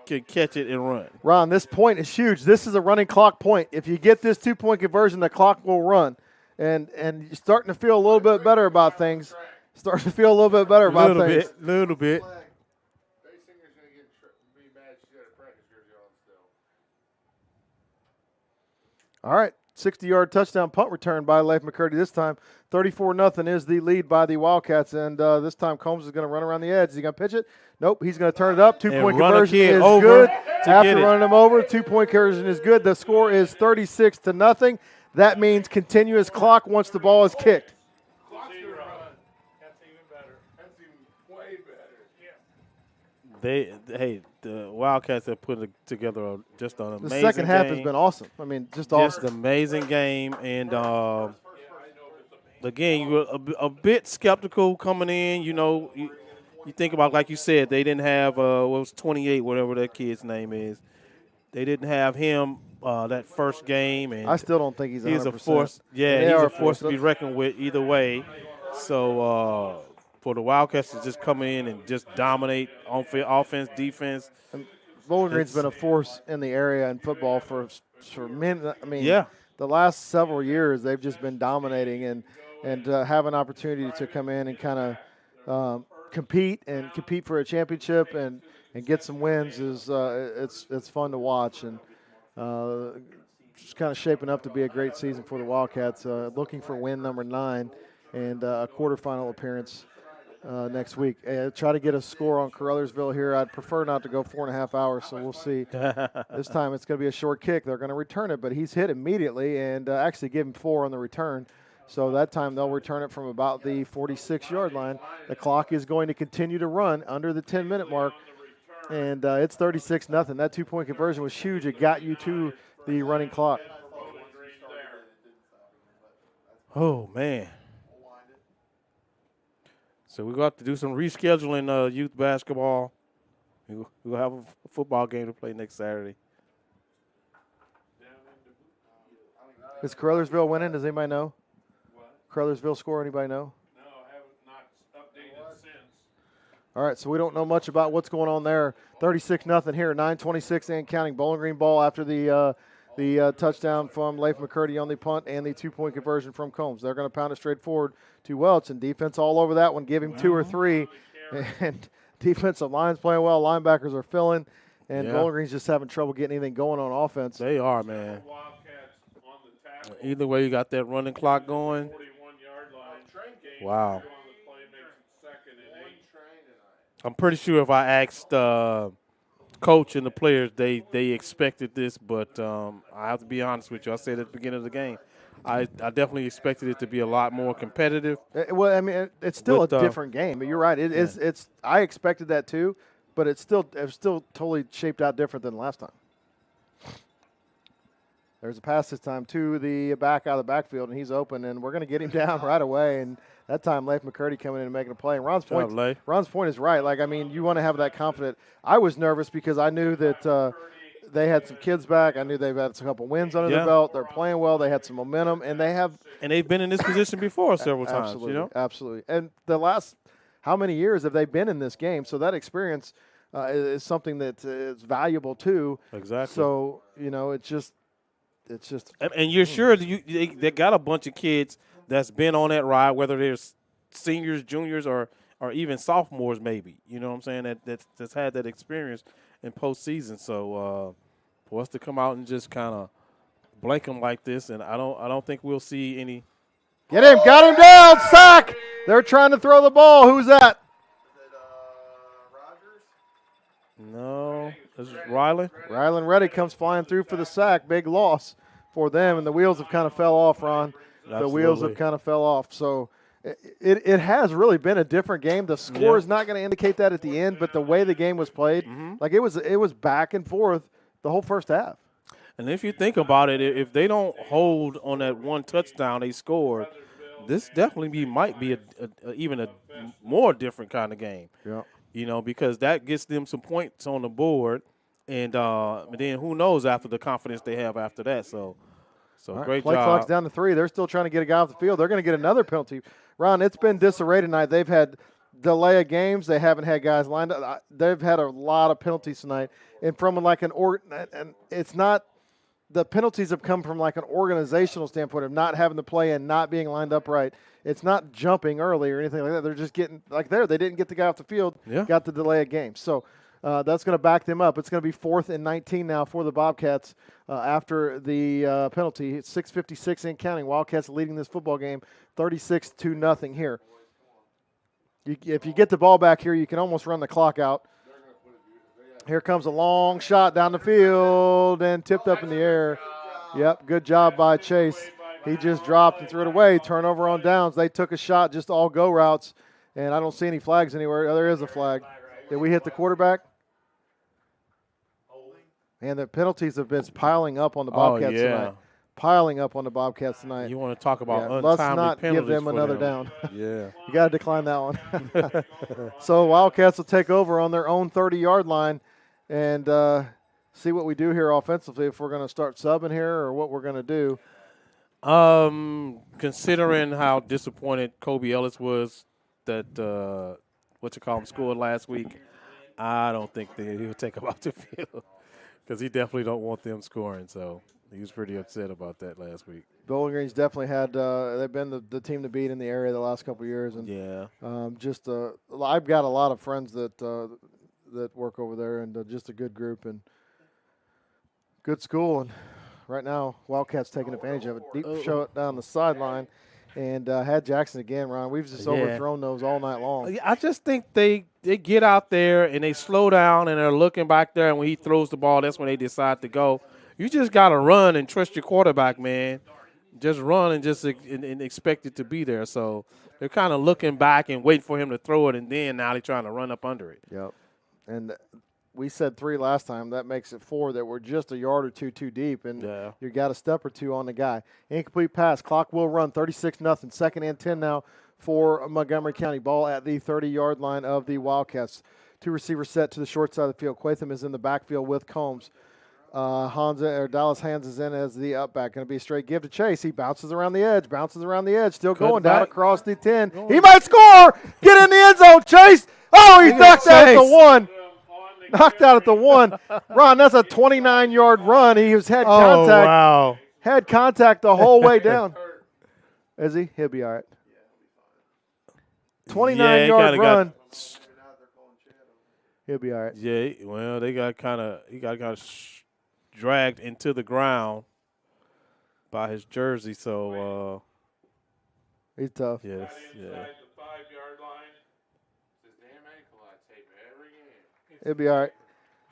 can catch it and run. Ron, this point is huge. This is a running clock point. If you get this 2-point conversion, the clock will run. And you're starting to feel a little bit better about things. Starting to feel a little bit better about things. Little bit. All right, 60-yard touchdown punt return by Leif McCurdy this time. 34-0 is the lead by the Wildcats, and this time Combs is going to run around the edge. Is he going to pitch it? Nope, he's going to turn it up. 2-point conversion is good. After running him over, 2-point conversion is good. The score is 36-0. That means continuous clock once the ball is kicked. The Wildcats have put together just an amazing game. The second half has been awesome. I mean, just awesome. Just an amazing game. And, again, you were a bit skeptical coming in. You know, you think about, like you said, they didn't have, what was 28, whatever that kid's name is. They didn't have him that first game. And I still don't think he's 100%. He's a force. Yeah, he's a force to be reckoned with either way. So, for the Wildcats to just come in and just dominate on offense, defense. Bowling Green's been a force in the area in football for many. I mean, yeah. The last several years they've just been dominating and have an opportunity to come in and kind of compete for a championship and get some wins is it's fun to watch, and it's kind of shaping up to be a great season for the Wildcats. Looking for win number 9 and a quarterfinal appearance next week. Try to get a score on Caruthersville here. I'd prefer not to go 4.5 hours, so we'll see. This time it's going to be a short kick. They're going to return it, but he's hit immediately and actually give him 4 on the return. So that time they'll return it from about the 46-yard line. The clock is going to continue to run under the 10-minute mark, and it's 36-0. That 2-point conversion was huge. It got you to the running clock. Oh, man. So we're going to have to do some rescheduling youth basketball. We'll have a football game to play next Saturday. Is Caruthersville winning? Does anybody know? Caruthersville score, anybody know? No, I have not updated since. All right, so we don't know much about what's going on there. 36-0 here, 9:26 and counting. Bowling Green ball after the touchdown from Leif McCurdy on the punt and the 2-point conversion from Combs. They're going to pound it straight forward to Welch, and defense all over that one. Give him 2 or 3, and defensive line's playing well. Linebackers are filling, and Bowling Green's just having trouble getting anything going on offense. They are, man. Either way, you got that running clock going. Wow. I'm pretty sure if I asked coach and the players, they expected this, but I have to be honest with you. I said at the beginning of the game, I definitely expected it to be a lot more competitive. Well, I mean, it's still a different game. But you're right. It's. I expected that too, but it's still totally shaped out different than last time. There's a pass this time to the back out of the backfield, and he's open, and we're going to get him down right away. And that time, Leif McCurdy coming in and making a play. And Ron's point is right. Like, I mean, you want to have that confident. I was nervous because I knew that they had some kids back. I knew they've had a couple wins under the belt. They're playing well. They had some momentum, and they've been in this position before several times. Absolutely, you know? Absolutely. And the last how many years have they been in this game? So that experience is something that is valuable too. Exactly. So it's just. And you're sure that they got a bunch of kids that's been on that ride, whether they're seniors, juniors, or even sophomores, maybe. You know what I'm saying? That's had that experience in postseason. So for us to come out and just kind of blank them like this, and I don't think we'll see any. Get him! Got him down! Sack! They're trying to throw the ball. Who's that? No, this is Rylan. Rylan Reddy comes flying through for the sack. Big loss for them, and the wheels have kind of fell off, Ron. Absolutely. The wheels have kind of fell off. So it has really been a different game. The score is not going to indicate that at the end, but the way the game was played, like it was back and forth the whole first half. And if you think about it, if they don't hold on that one touchdown they scored, this definitely might be even a more different kind of game. Yeah. You know, because that gets them some points on the board, and then who knows after the confidence they have after that. So right, great play job. Clock's down to 3. They're still trying to get a guy off the field. They're going to get another penalty. Ron, it's been disarray tonight. They've had delay of games. They haven't had guys lined up. They've had a lot of penalties tonight. And from like and it's not the penalties have come from like an organizational standpoint of not having to play and not being lined up right. It's not jumping early or anything like that. They're just getting like they didn't get the guy off the field, got the delay of game. So that's going to back them up. It's going to be 4th and 19 now for the Bobcats after the penalty. It's 6:56 in counting. Wildcats leading this football game 36-0 here. If you get the ball back here, you can almost run the clock out. Here comes a long shot down the field and tipped up in the air. Yep, good job by Chase. He just dropped and threw it away. Turnover on downs. They took a shot, just all go routes, and I don't see any flags anywhere. Oh, there is a flag. Did we hit the quarterback? And the penalties have been piling up on the Bobcats tonight. Piling up on the Bobcats tonight. You want to talk about untimely let's not penalties give them another down. Yeah. You got to decline that one. So Wildcats will take over on their own 30-yard line and see what we do here offensively, if we're going to start subbing here or what we're going to do. Considering how disappointed Kobe Ellis was that scored last week, I don't think that he'll take him out the field because he definitely don't want them scoring. So he was pretty upset about that last week. Bowling Green's definitely had they've been the team to beat in the area the last couple of years, and I've got a lot of friends that work over there, and just a good group and good school. And right now, Wildcats taking advantage of it. Deep shot down the sideline, and had Jackson again, Ron. We've just overthrown those all night long. I just think they get out there and they slow down and they're looking back there, and when he throws the ball, that's when they decide to go. You just got to run and trust your quarterback, man. Just run and just and expect it to be there. So they're kind of looking back and waiting for him to throw it, and then now they're trying to run up under it. Yep. And we said 3 last time. That makes it 4 that we're just a yard or two too deep, and you got a step or two on the guy. Incomplete pass. Clock will run. 36-0. 2nd and 10 now for Montgomery County. Ball at the 30-yard line of the Wildcats. 2 receivers set to the short side of the field. Quatham is in the backfield with Combs. Dallas Hands is in as the up back. Going to be a straight give to Chase. He bounces around the edge. Still going down across the 10. He might score. Get in the end zone, Chase. Oh, he knocked out at the 1. Knocked out at the 1. Ron, that's a 29-yard run. He was had contact. Wow. Had contact the whole way down. Is he? He'll be all right. 29-yard run. He'll be all right. Yeah, well, he got kind of dragged into the ground by his jersey, so he's tough. Yes, yeah. The 5-yard line. This damn ankle I tape every game. It'll be all right.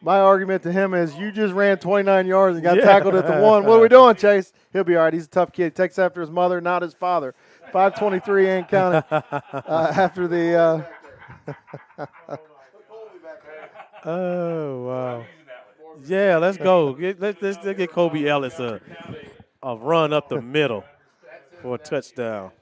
My argument to him is you just ran 29 yards and got tackled at the 1. What are we doing, Chase? He'll be all right. He's a tough kid. He takes after his mother, not his father. 5:23 and counting after the Oh, wow. Yeah, let's go. Let's get Kobe Ellis a run up the middle for a touchdown.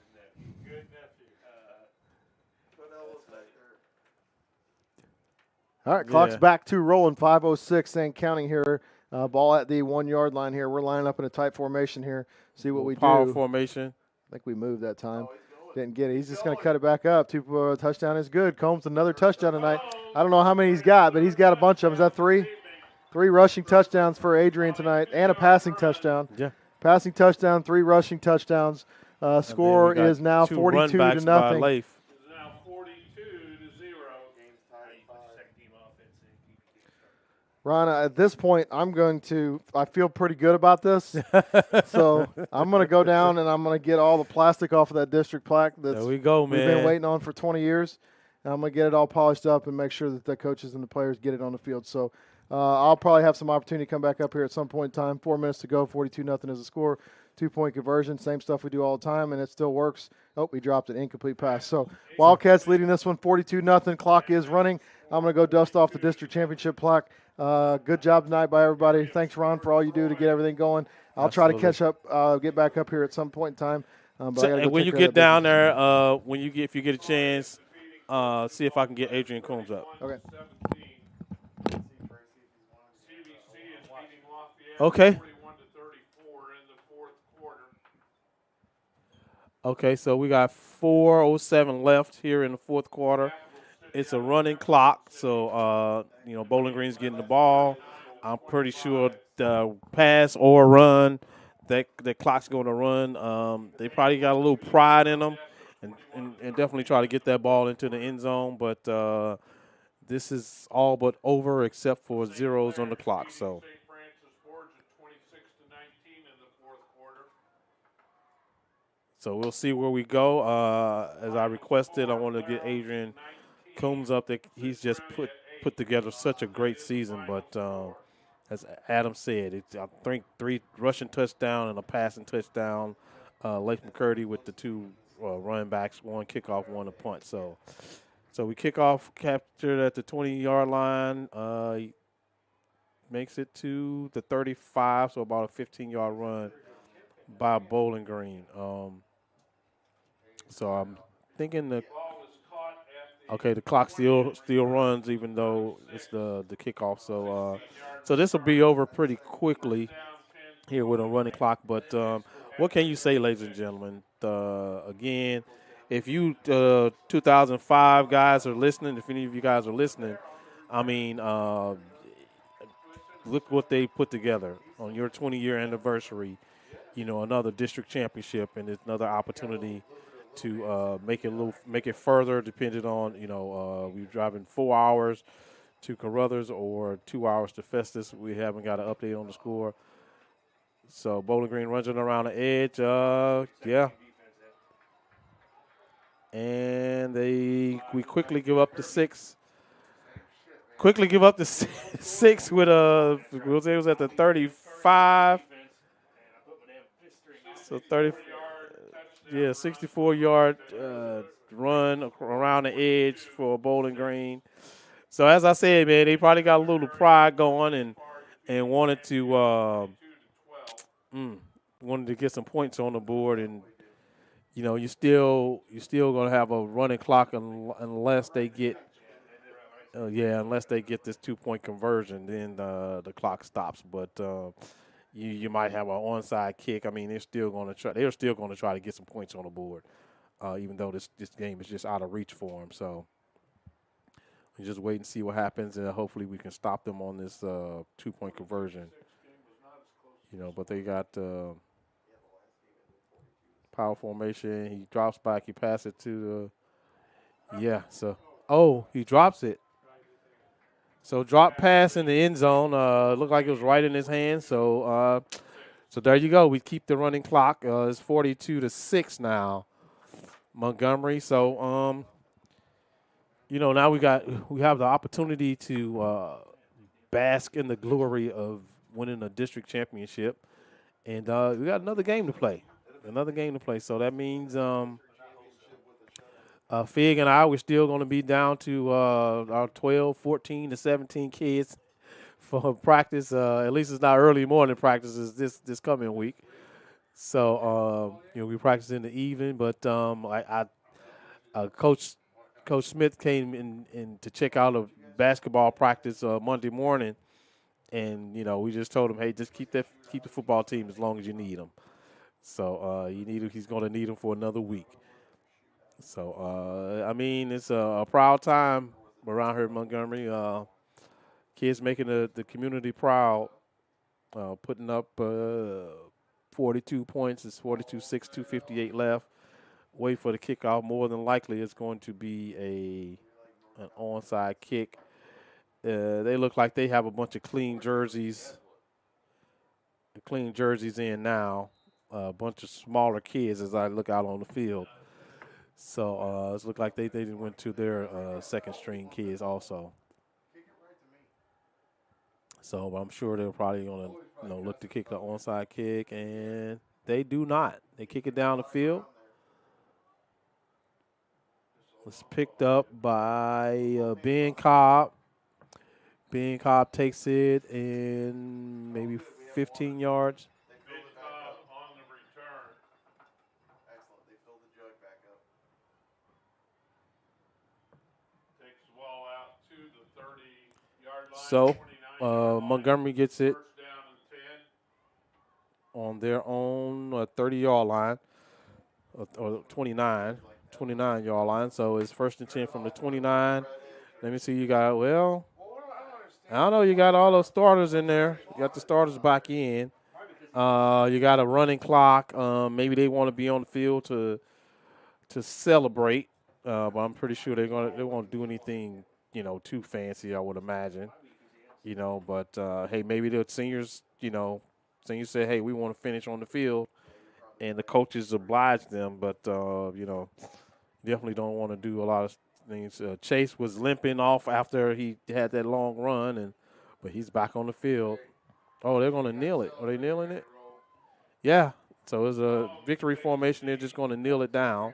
All right, clock's back to rolling. 5:06 and counting here. Ball at the 1-yard line here. We're lining up in a tight formation here. See what we do. Power formation. I think we moved that time. Didn't get it. He's just going to cut it back up. 2 touchdown is good. Combs another touchdown tonight. I don't know how many he's got, but he's got a bunch of them. Is that 3? 3 rushing touchdowns for Adrian tonight and a passing touchdown. Yeah. Passing touchdown, 3 rushing touchdowns. Score is now 42-0. Ron, at this point, I feel pretty good about this. So I'm going to go down and I'm going to get all the plastic off of that district plaque there we go, man. we've been waiting on for 20 years. And I'm going to get it all polished up and make sure that the coaches and the players get it on the field. So I'll probably have some opportunity to come back up here at some point in time. 4 minutes to go, 42-0 is the score. 2-point conversion, same stuff we do all the time, and it still works. Oh, we dropped an incomplete pass. So Wildcats leading this one 42-0. Clock is running. I'm going to go dust off the district championship plaque. Good job tonight by everybody. Thanks, Ron, for all you do to get everything going. I'll try to catch up, get back up here at some point in time. And when you get down there, if you get a chance, see if I can get Adrian Combs up. Okay. Okay. Okay, so we got 4:07 left here in the fourth quarter. it's a running clock, so Bowling Green's getting the ball. I'm pretty sure the pass or run, that the clock's going to run. They probably got a little pride in them, and definitely try to get that ball into the end zone. But this is all but over except for zeros on the clock. So. St. Francis Forge at 26-19 in the fourth quarter. So we'll see where we go. As I requested, I want to get Adrian Coombs up there. He's just put together such a great season. But as Adam said, I think 3 rushing touchdown and a passing touchdown. Lake McCurdy with the 2 running backs, 1 kickoff, 1 a punt. So we kick off, captured at the 20-yard line. He makes it to the 35, so about a 15-yard run by Bowling Green. So I'm thinking the clock still runs even though it's the kickoff. So this will be over pretty quickly here with a running clock. But what can you say, ladies and gentlemen? Again, if you 2005 guys are listening, if any of you guys are listening, I mean, look what they put together on your 20-year anniversary. Another district championship, and it's another opportunity to make it further, depending on we're driving 4 hours to Carruthers or 2 hours to Festus. We haven't got an update on the score. So Bowling Green runs it around the edge. Yeah. And we quickly give up the 6. Quickly give up the 6 with it was at the 35. So 64-yard run around the edge for Bowling Green. So as I said, man, they probably got a little pride going and wanted to get some points on the board, and you're still gonna have a running clock unless they get this 2-point conversion, then the clock stops. But you might have an onside kick. I mean, they're still going to try to get some points on the board, even though this game is just out of reach for them. So we just wait and see what happens, and hopefully we can stop them on this 2-point conversion. But they got power formation. He drops back. He passes it to he drops it. So drop pass in the end zone. Looked like it was right in his hand. So there you go. We keep the running clock. It's 42-6 now, Montgomery. So now we have the opportunity to bask in the glory of winning a district championship, and we got another game to play. So that means Fig and I, we're still going to be down to our 12, 14 to 17 kids for practice. At least it's not early morning practices this coming week. So, we practice in the evening. But Coach Smith came in to check out a basketball practice Monday morning. And, we just told him, hey, just keep the football team as long as you need them. So he's going to need them for another week. So, it's a proud time around here in Montgomery. Kids making the community proud, putting up 42 points. It's 42-6, 2:58 left. Wait for the kickoff. More than likely, it's going to be an onside kick. They look like they have a bunch of clean jerseys in now. A bunch of smaller kids as I look out on the field. So it looked like they went to their second-string kids also. So I'm sure they're probably going to look to kick the onside kick, and they do not. They kick it down the field. It's picked up by Ben Cobb. Ben Cobb takes it in maybe 15 yards. So Montgomery gets it on their own 30-yard line, or 29-yard line. So it's 1st and 10 from the 29. Let me see. You got, well, I don't know. You got all those starters in there. You got the starters back in. You got a running clock. Maybe they want to be on the field to celebrate. But I'm pretty sure they won't do anything, too fancy, I would imagine. But hey, maybe the seniors, seniors say, hey, we want to finish on the field, and the coaches oblige them. But definitely don't want to do a lot of things. Chase was limping off after he had that long run, but he's back on the field. Oh, they're going to kneel it. Are they kneeling it? Yeah. So it's a victory formation. They're just going to kneel it down.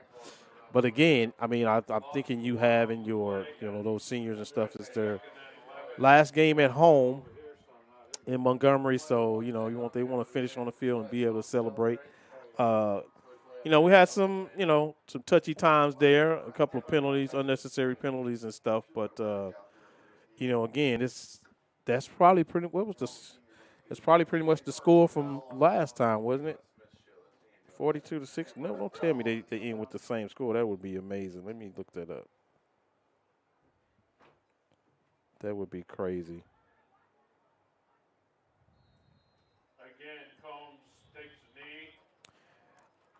But again, I mean, I'm thinking you have in your, those seniors and stuff, it's their last game at home in Montgomery. So, they want to finish on the field and be able to celebrate. We had some touchy times there, a couple of penalties, unnecessary penalties and stuff. But, again, that's probably pretty much the score from last time, wasn't it? 42-6. No, don't tell me they end with the same score. That would be amazing. Let me look that up. That would be crazy. Again, Combs takes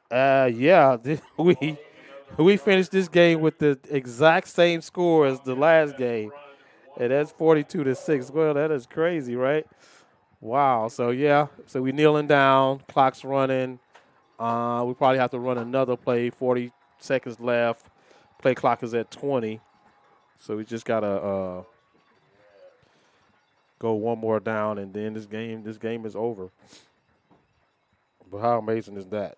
a knee. Yeah, we finished this game with the exact same score as the last game, and that's 42-6. Well, that is crazy, right? Wow. So we kneeling down, clock's running. We probably have to run another play. 40 seconds left. Play clock is at 20, so we just gotta go one more down, and then this game is over. But how amazing is that?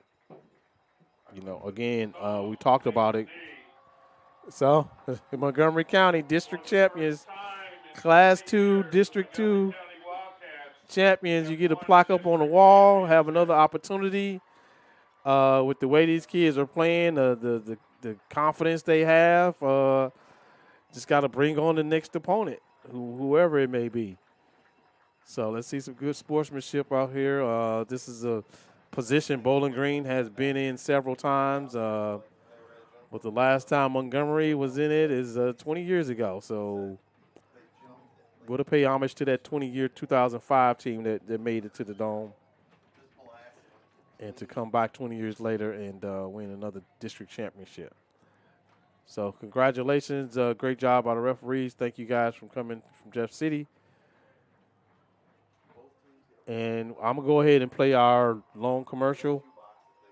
Again, we talked about it. So, Montgomery County District Champions, Class 2, District 2 champions. You get a plaque up on the wall, have another opportunity with the way these kids are playing, the confidence they have. Just got to bring on the next opponent, whoever it may be. So let's see some good sportsmanship out here. This is a position Bowling Green has been in several times. But the last time Montgomery was in it is 20 years ago. So we'll pay homage to that 20-year 2005 team that made it to the Dome. And to come back 20 years later and win another district championship. So congratulations. Great job by the referees. Thank you guys for coming from Jeff City. And I'm going to go ahead and play our long commercial.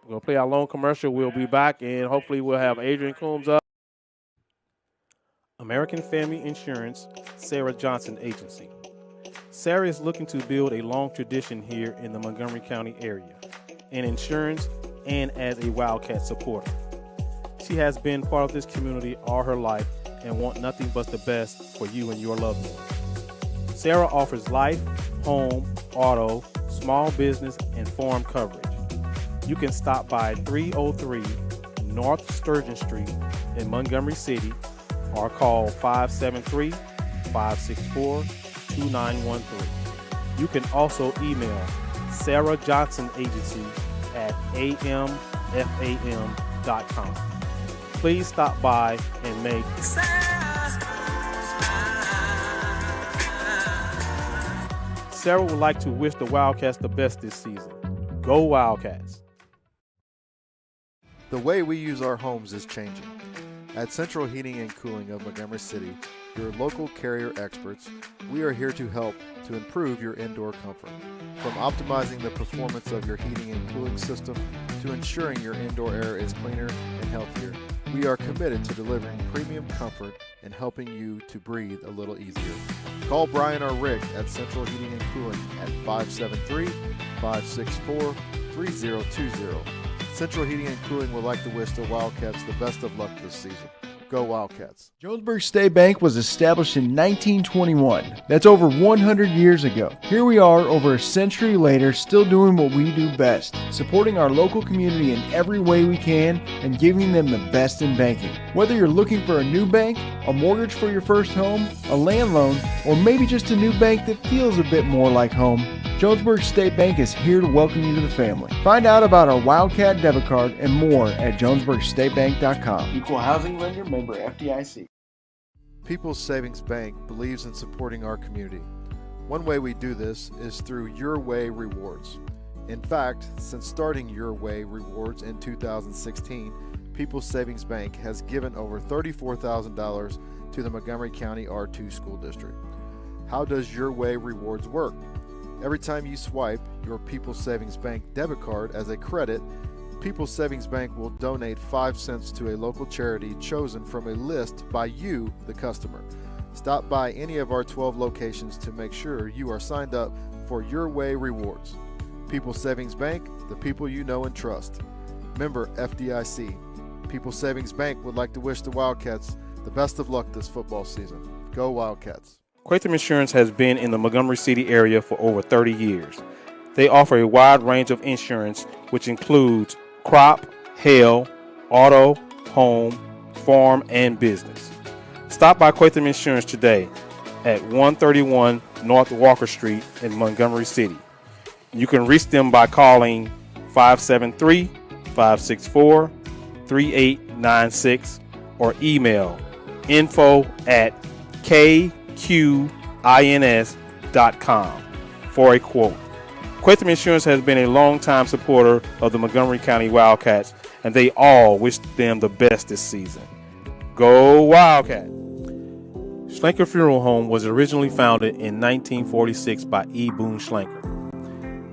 We're going to play our long commercial. We'll be back, and hopefully we'll have Adrian Coombs up. American Family Insurance, Sarah Johnson Agency. Sarah is looking to build a long tradition here in the Montgomery County area, in insurance and as a Wildcat supporter. She has been part of this community all her life and wants nothing but the best for you and your loved ones. Sarah offers life, home, auto, small business, and farm coverage. You can stop by 303 North Sturgeon Street in Montgomery City or call 573-564-2913. You can also email Sarah Johnson Agency at amfam.com. Please stop by and make Sarah would like to wish the Wildcats the best this season. Go Wildcats. The way we use our homes is changing. At Central Heating and Cooling of Montgomery City, your local carrier experts, we are here to help to improve your indoor comfort. From optimizing the performance of your heating and cooling system to ensuring your indoor air is cleaner and healthier, we are committed to delivering premium comfort and helping you to breathe a little easier. Call Brian or Rick at Central Heating and Cooling at 573-564-3020. Central Heating and Cooling would like to wish the Wildcats the best of luck this season. Go Wildcats. Jonesburg State Bank was established in 1921. That's over 100 years ago. Here we are over a century later, still doing what we do best, supporting our local community in every way we can and giving them the best in banking. Whether you're looking for a new bank, a mortgage for your first home, a land loan, or maybe just a new bank that feels a bit more like home, Jonesburg State Bank is here to welcome you to the family. Find out about our Wildcat debit card and more at jonesburgstatebank.com. Equal housing lender, member FDIC. People's Savings Bank believes in supporting our community. One way we do this is through Your Way Rewards. In fact, since starting Your Way Rewards in 2016, People's Savings Bank has given over $34,000 to the Montgomery County R2 School District. How does Your Way Rewards work? Every time you swipe your People's Savings Bank debit card as a credit, People's Savings Bank will donate 5 cents to a local charity chosen from a list by you, the customer. Stop by any of our 12 locations to make sure you are signed up for Your Way Rewards. People's Savings Bank, the people you know and trust. Member FDIC. People's Savings Bank would like to wish the Wildcats the best of luck this football season. Go Wildcats. Quatham Insurance has been in the Montgomery City area for over 30 years. They offer a wide range of insurance, which includes crop, hail, auto, home, farm, and business. Stop by Quatham Insurance today at 131 North Walker Street in Montgomery City. You can reach them by calling 573-564-3896 or email info@kqins.com for a quote. Quatham Insurance has been a long-time supporter of the Montgomery County Wildcats, and they all wish them the best this season. Go Wildcats! Schlenker Funeral Home was originally founded in 1946 by E. Boone Schlenker.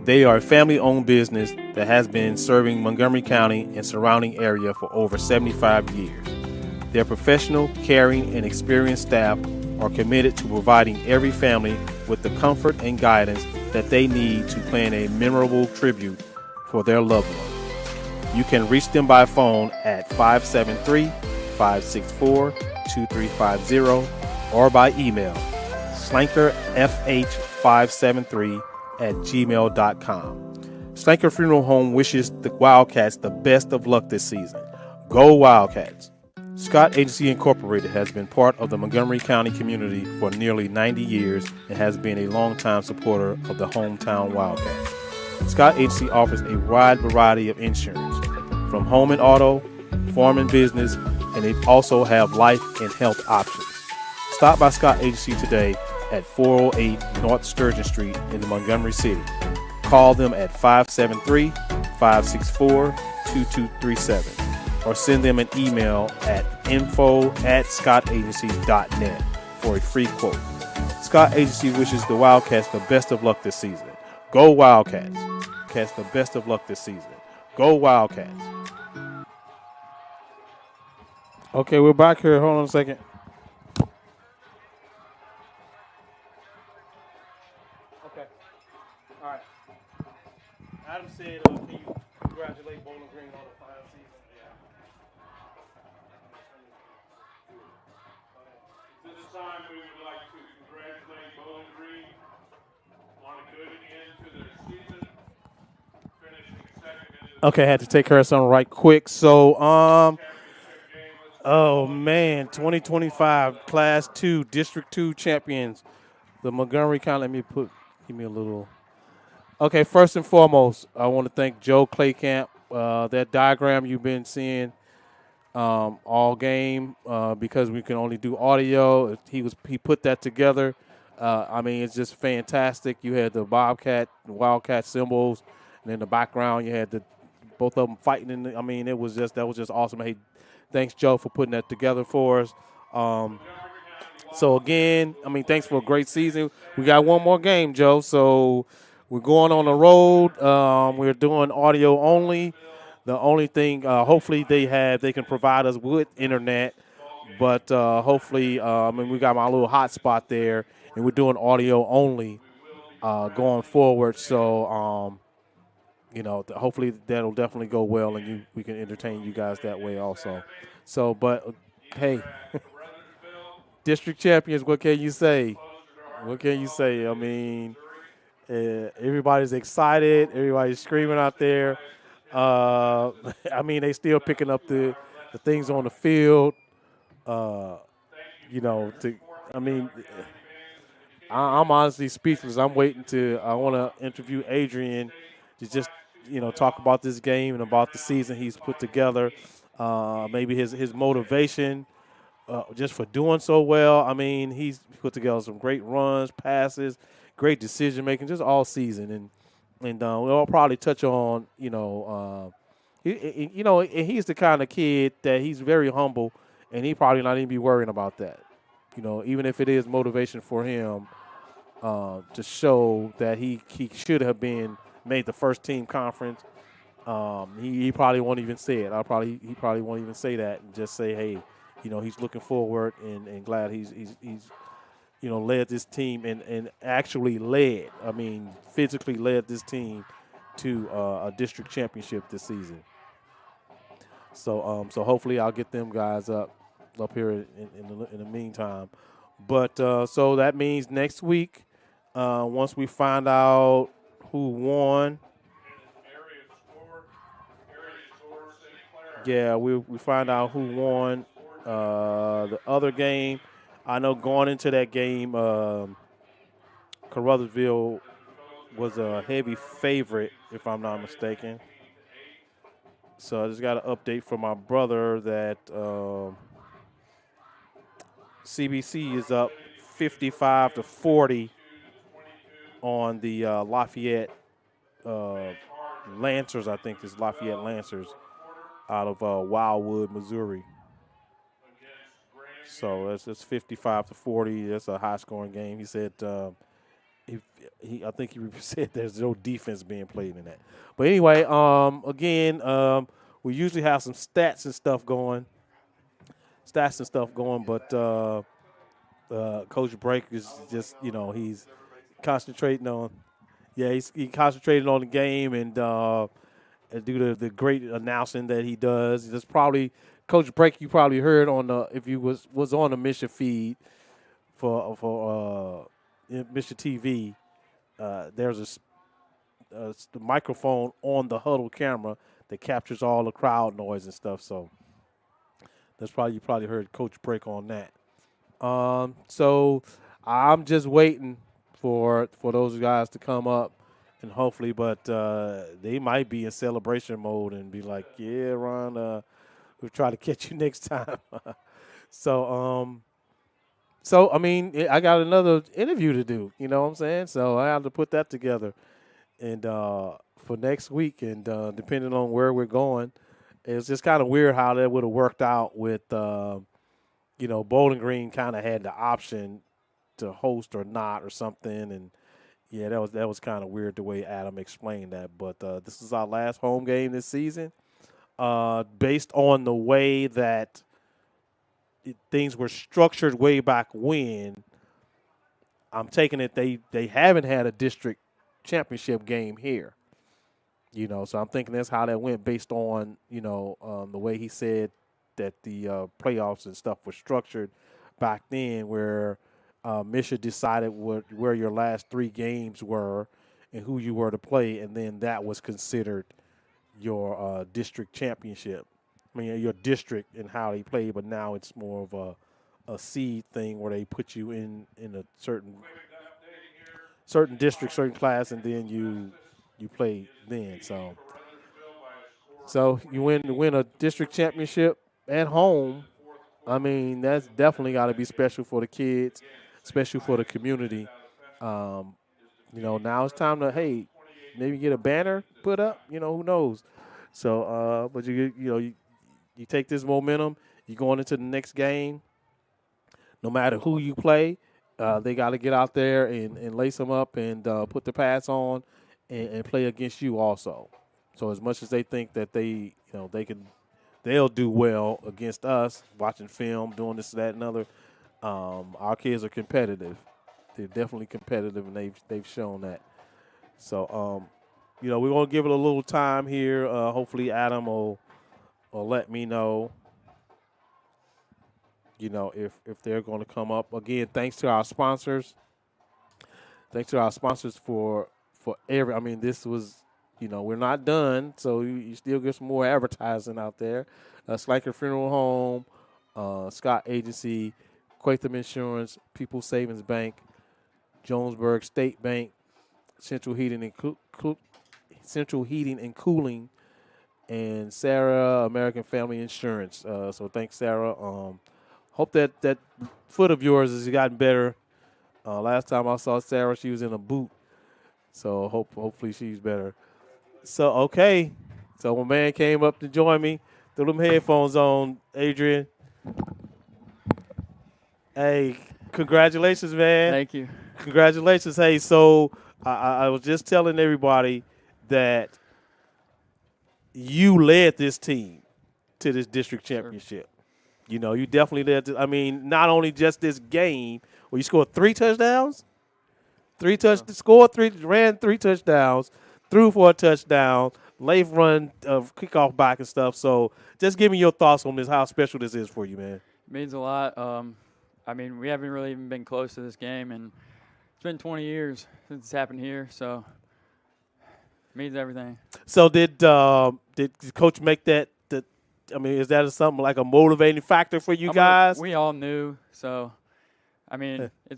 They are a family-owned business that has been serving Montgomery County and surrounding area for over 75 years. Their professional, caring, and experienced staff are committed to providing every family with the comfort and guidance that they need to plan a memorable tribute for their loved one. You can reach them by phone at 573-564-2350 or by email slankerfh573@gmail.com. Schlenker Funeral Home wishes the Wildcats the best of luck this season. Go Wildcats! Scott Agency Incorporated has been part of the Montgomery County community for nearly 90 years and has been a longtime supporter of the hometown Wildcats. Scott Agency offers a wide variety of insurance, from home and auto, farm and business, and they also have life and health options. Stop by Scott Agency today at 408 North Sturgeon Street in Montgomery City. Call them at 573-564-2237 or send them an email at info@scottagency.net for a free quote. Scott Agency wishes the Wildcats the best of luck this season. Go Wildcats! Cats the best of luck this season. Go Wildcats! Okay, we're back here. Hold on a second. Okay. All right. Adam said, can you congratulate Bowling Green on the fine season? At this time, we would like to congratulate Bowling Green on a good end to their season, finishing second in the Okay, I had to take care of something right quick. So, oh man, 2025 Class 2 District 2 champions, the Montgomery County. Give me a little. Okay, first and foremost, I want to thank Joe Claycamp. That diagram you've been seeing all game because we can only do audio. He put that together. It's just fantastic. You had the Wildcat symbols, and in the background you had both of them fighting. That was just awesome. Hey, thanks Joe for putting that together for us. So again, thanks for a great season. We got one more game, Joe. So we're going on the road. We're doing audio only. The only thing, hopefully they can provide us with internet, but hopefully, we got my little hotspot there, and we're doing audio only going forward. So, hopefully that'll definitely go well, and we can entertain you guys that way also. So, but hey, district champions, what can you say? What can you say? Everybody's excited. Everybody's screaming out there. They still picking up the things on the field. I'm honestly speechless. I want to interview Adrian to just, talk about this game and about the season he's put together. Maybe his motivation just for doing so well. I mean, he's put together some great runs, passes, great decision making, just all season, and we'll probably touch on and he's the kind of kid that he's very humble, and he probably not even be worrying about that. Even if it is motivation for him to show that he should have been made the first team conference. He probably won't even say it. He probably won't even say that and just say, hey, he's looking forward and glad he's led this team and actually led. I mean, physically led this team to a district championship this season. So hopefully I'll get them guys up here in the meantime. But so that means next week, once we find out who won. Yeah, we find out who won the other game. I know going into that game, Carruthersville was a heavy favorite, if I'm not mistaken. So I just got an update from my brother that CBC is up 55-40 on the Lafayette Lancers. I think it's Lafayette Lancers out of Wildwood, Missouri. So that's 55-40. That's a high-scoring game. He said I think he said there's no defense being played in that. But anyway, again, we usually have some stats and stuff going. But Coach Brake is just, he's concentrating on. Yeah, he concentrated on the game and due to the great announcing that he does. That's probably Coach Brake. You probably heard on if you was on the Mission feed for Mission TV. There's the microphone on the huddle camera that captures all the crowd noise and stuff. So you probably heard Coach Brake on that. So I'm just waiting for those guys to come up and hopefully, but they might be in celebration mode and be like, yeah, Ron, we'll try to catch you next time. So I mean, I got another interview to do, you know what I'm saying? So I have to put that together and for next week, and depending on where we're going, it's just kind of weird how that would have worked out with Bowling Green kind of had the option to host or not or something, and yeah, that was kind of weird the way Adam explained that. But this is our last home game this season. Based on the way that things were structured way back when, I'm taking it they haven't had a district championship game here. So I'm thinking that's how that went based on, the way he said that the playoffs and stuff were structured back then, where Misha decided where your last 3 games were and who you were to play, and then that was considered your district championship. I mean, your district and how they played, but now it's more of a seed thing where they put you in a certain district, certain class, and then you play then. So you win a district championship at home. I mean, that's definitely got to be special for the kids, especially for the community. Now it's time to, hey, maybe get a banner put up. Who knows? So, but you take this momentum. You're going into the next game. No matter who you play, they got to get out there and lace them up and put the pads on and play against you also. So as much as they think that they'll do well against us, watching film, doing this, that, and other. Our kids are competitive. They're definitely competitive, and they've shown that. So, we're gonna give it a little time here. Hopefully, Adam will let me know. If they're going to come up again. Thanks to our sponsors. Thanks to our sponsors for every. I mean, this was. We're not done, so you still get some more advertising out there. Sliker Funeral Home, Scott Agency, Quatham Insurance, People's Savings Bank, Jonesburg State Bank, Central Heating and Cooling, and Sarah American Family Insurance. So thanks, Sarah. hope that foot of yours has gotten better. Last time I saw Sarah, she was in a boot. So hopefully she's better. So, okay. So my man came up to join me. Threw them headphones on, Adrian. Hey, congratulations, man. Thank you. Congratulations. Hey, so I was just telling everybody that you led this team to this district championship. You know, you definitely led. Not only just this game where you scored 3 touchdowns, ran 3 touchdowns, threw for a touchdown, late run of kickoff back and stuff. So just give me your thoughts on this, how special this is for you, man. It means a lot. We haven't really even been close to this game, and it's been 20 years since it's happened here, so it means everything. So did Coach make that? Is that something like a motivating factor for you guys? We all knew, so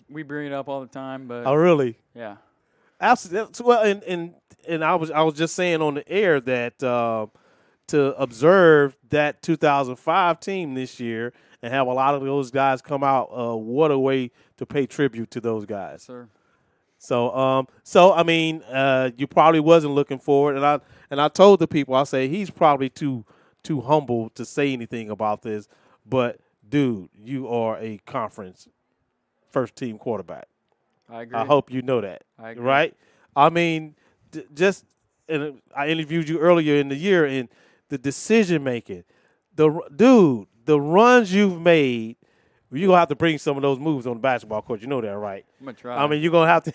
we bring it up all the time. But oh, really? Yeah. Absolutely. Well, and I was just saying on the air that to observe that 2005 team this year and have a lot of those guys come out, what a way to pay tribute to those guys. Sir. So you probably wasn't looking forward, and I told the people, I say he's probably too humble to say anything about this, but dude, you are a conference first team quarterback. I agree. I hope you know that. I agree. Right? And I interviewed you earlier in the year, and the decision making, the runs you've made. You're going to have to bring some of those moves on the basketball court. You know that, right? I'm going to try. You're going to have to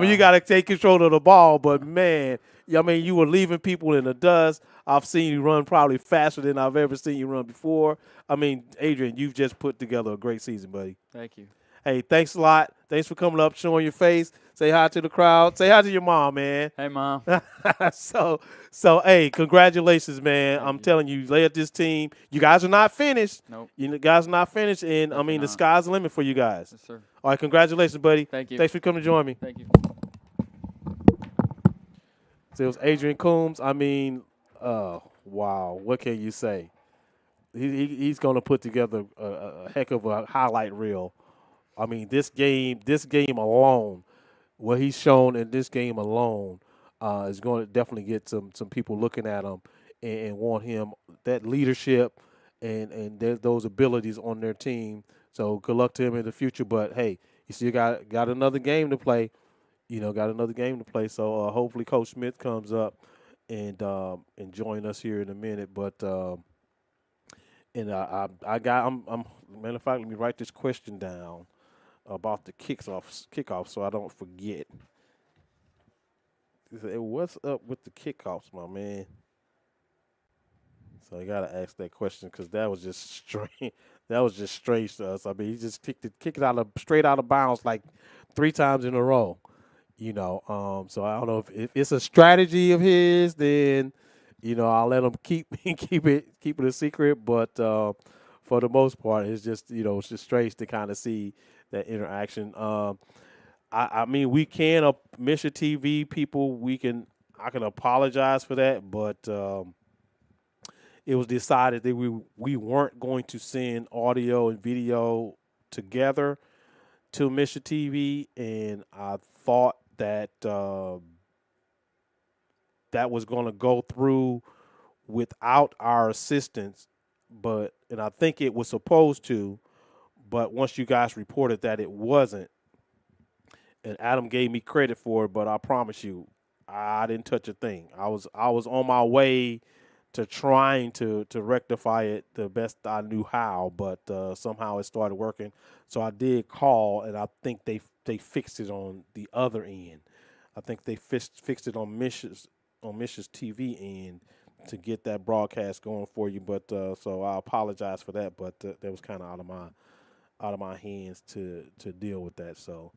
– you got to take control of the ball. But, man, you were leaving people in the dust. I've seen you run probably faster than I've ever seen you run before. Adrian, you've just put together a great season, buddy. Thank you. Hey, thanks a lot. Thanks for coming up, showing your face. Say hi to the crowd. Say hi to your mom, man. Hey, Mom. So, hey, congratulations, man. I'm telling you, led this team. You guys are not finished. Nope. You guys are not finished, and, the sky's the limit for you guys. Yes, sir. All right, congratulations, buddy. Thank you. Thanks for coming to join me. Thank you. So it was Adrian Coombs. Wow. What can you say? He's going to put together a heck of a highlight reel. This game alone, what he's shown in this game alone, is going to definitely get some people looking at him and want him, that leadership and those abilities on their team. So good luck to him in the future. But, hey, you still got another game to play. So hopefully Coach Smith comes up and join us here in a minute. But matter of fact, let me write this question down about the kickoff so I don't forget. What's up with the kickoffs, my man? So I gotta ask that question because that was just strange. That was just strange to us. He just kicked it straight out of bounds like 3 times in a row. So I don't know if it's a strategy of his. Then, I'll let him keep it a secret. But for the most part, it's just it's just strange to kind of see that interaction. We can Mission TV people. I can apologize for that, but it was decided that we weren't going to send audio and video together to Mission TV, and I thought that that was going to go through without our assistance, and I think it was supposed to. But once you guys reported that it wasn't, and Adam gave me credit for it, but I promise you, I didn't touch a thing. I was on my way to trying to rectify it the best I knew how, but somehow it started working. So I did call, and I think they fixed it on the other end. I think they fixed it on Mish's TV end to get that broadcast going for you. But so I apologize for that, but that was kind of out of my hands to deal with that. So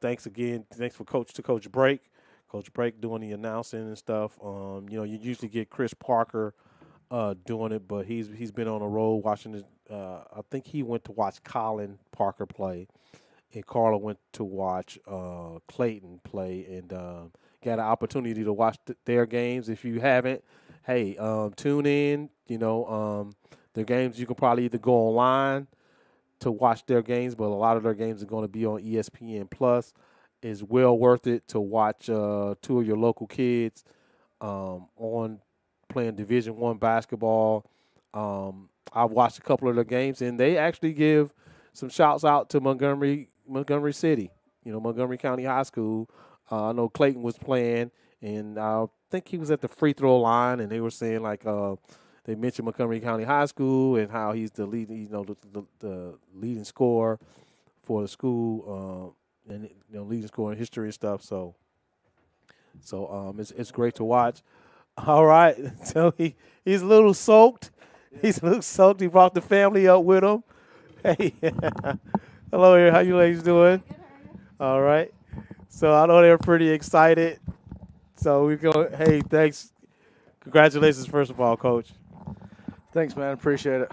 thanks again. Thanks for Coach Brake. Coach Brake doing the announcing and stuff. You usually get Chris Parker doing it, but he's been on the road watching it. I think he went to watch Colin Parker play, and Carla went to watch Clayton play, and got an opportunity to watch their games. If you haven't, hey, tune in. Their games you can probably either go online to watch their games, but a lot of their games are going to be on ESPN Plus. It's well worth it to watch 2 of your local kids on playing Division I basketball. I've watched a couple of their games, and they actually give some shouts out to Montgomery City, Montgomery County High School. I know Clayton was playing, and I think he was at the free throw line, and they were saying they mentioned Montgomery County High School and how he's the leading, the leading scorer for the school, and leading scorer in history and stuff. So it's great to watch. All right, so he's a little soaked. He's a little soaked. He brought the family up with him. Hey, hello here. How you ladies doing? All right. So I know they're pretty excited. So we go. Hey, thanks. Congratulations, first of all, Coach. Thanks, man. Appreciate it.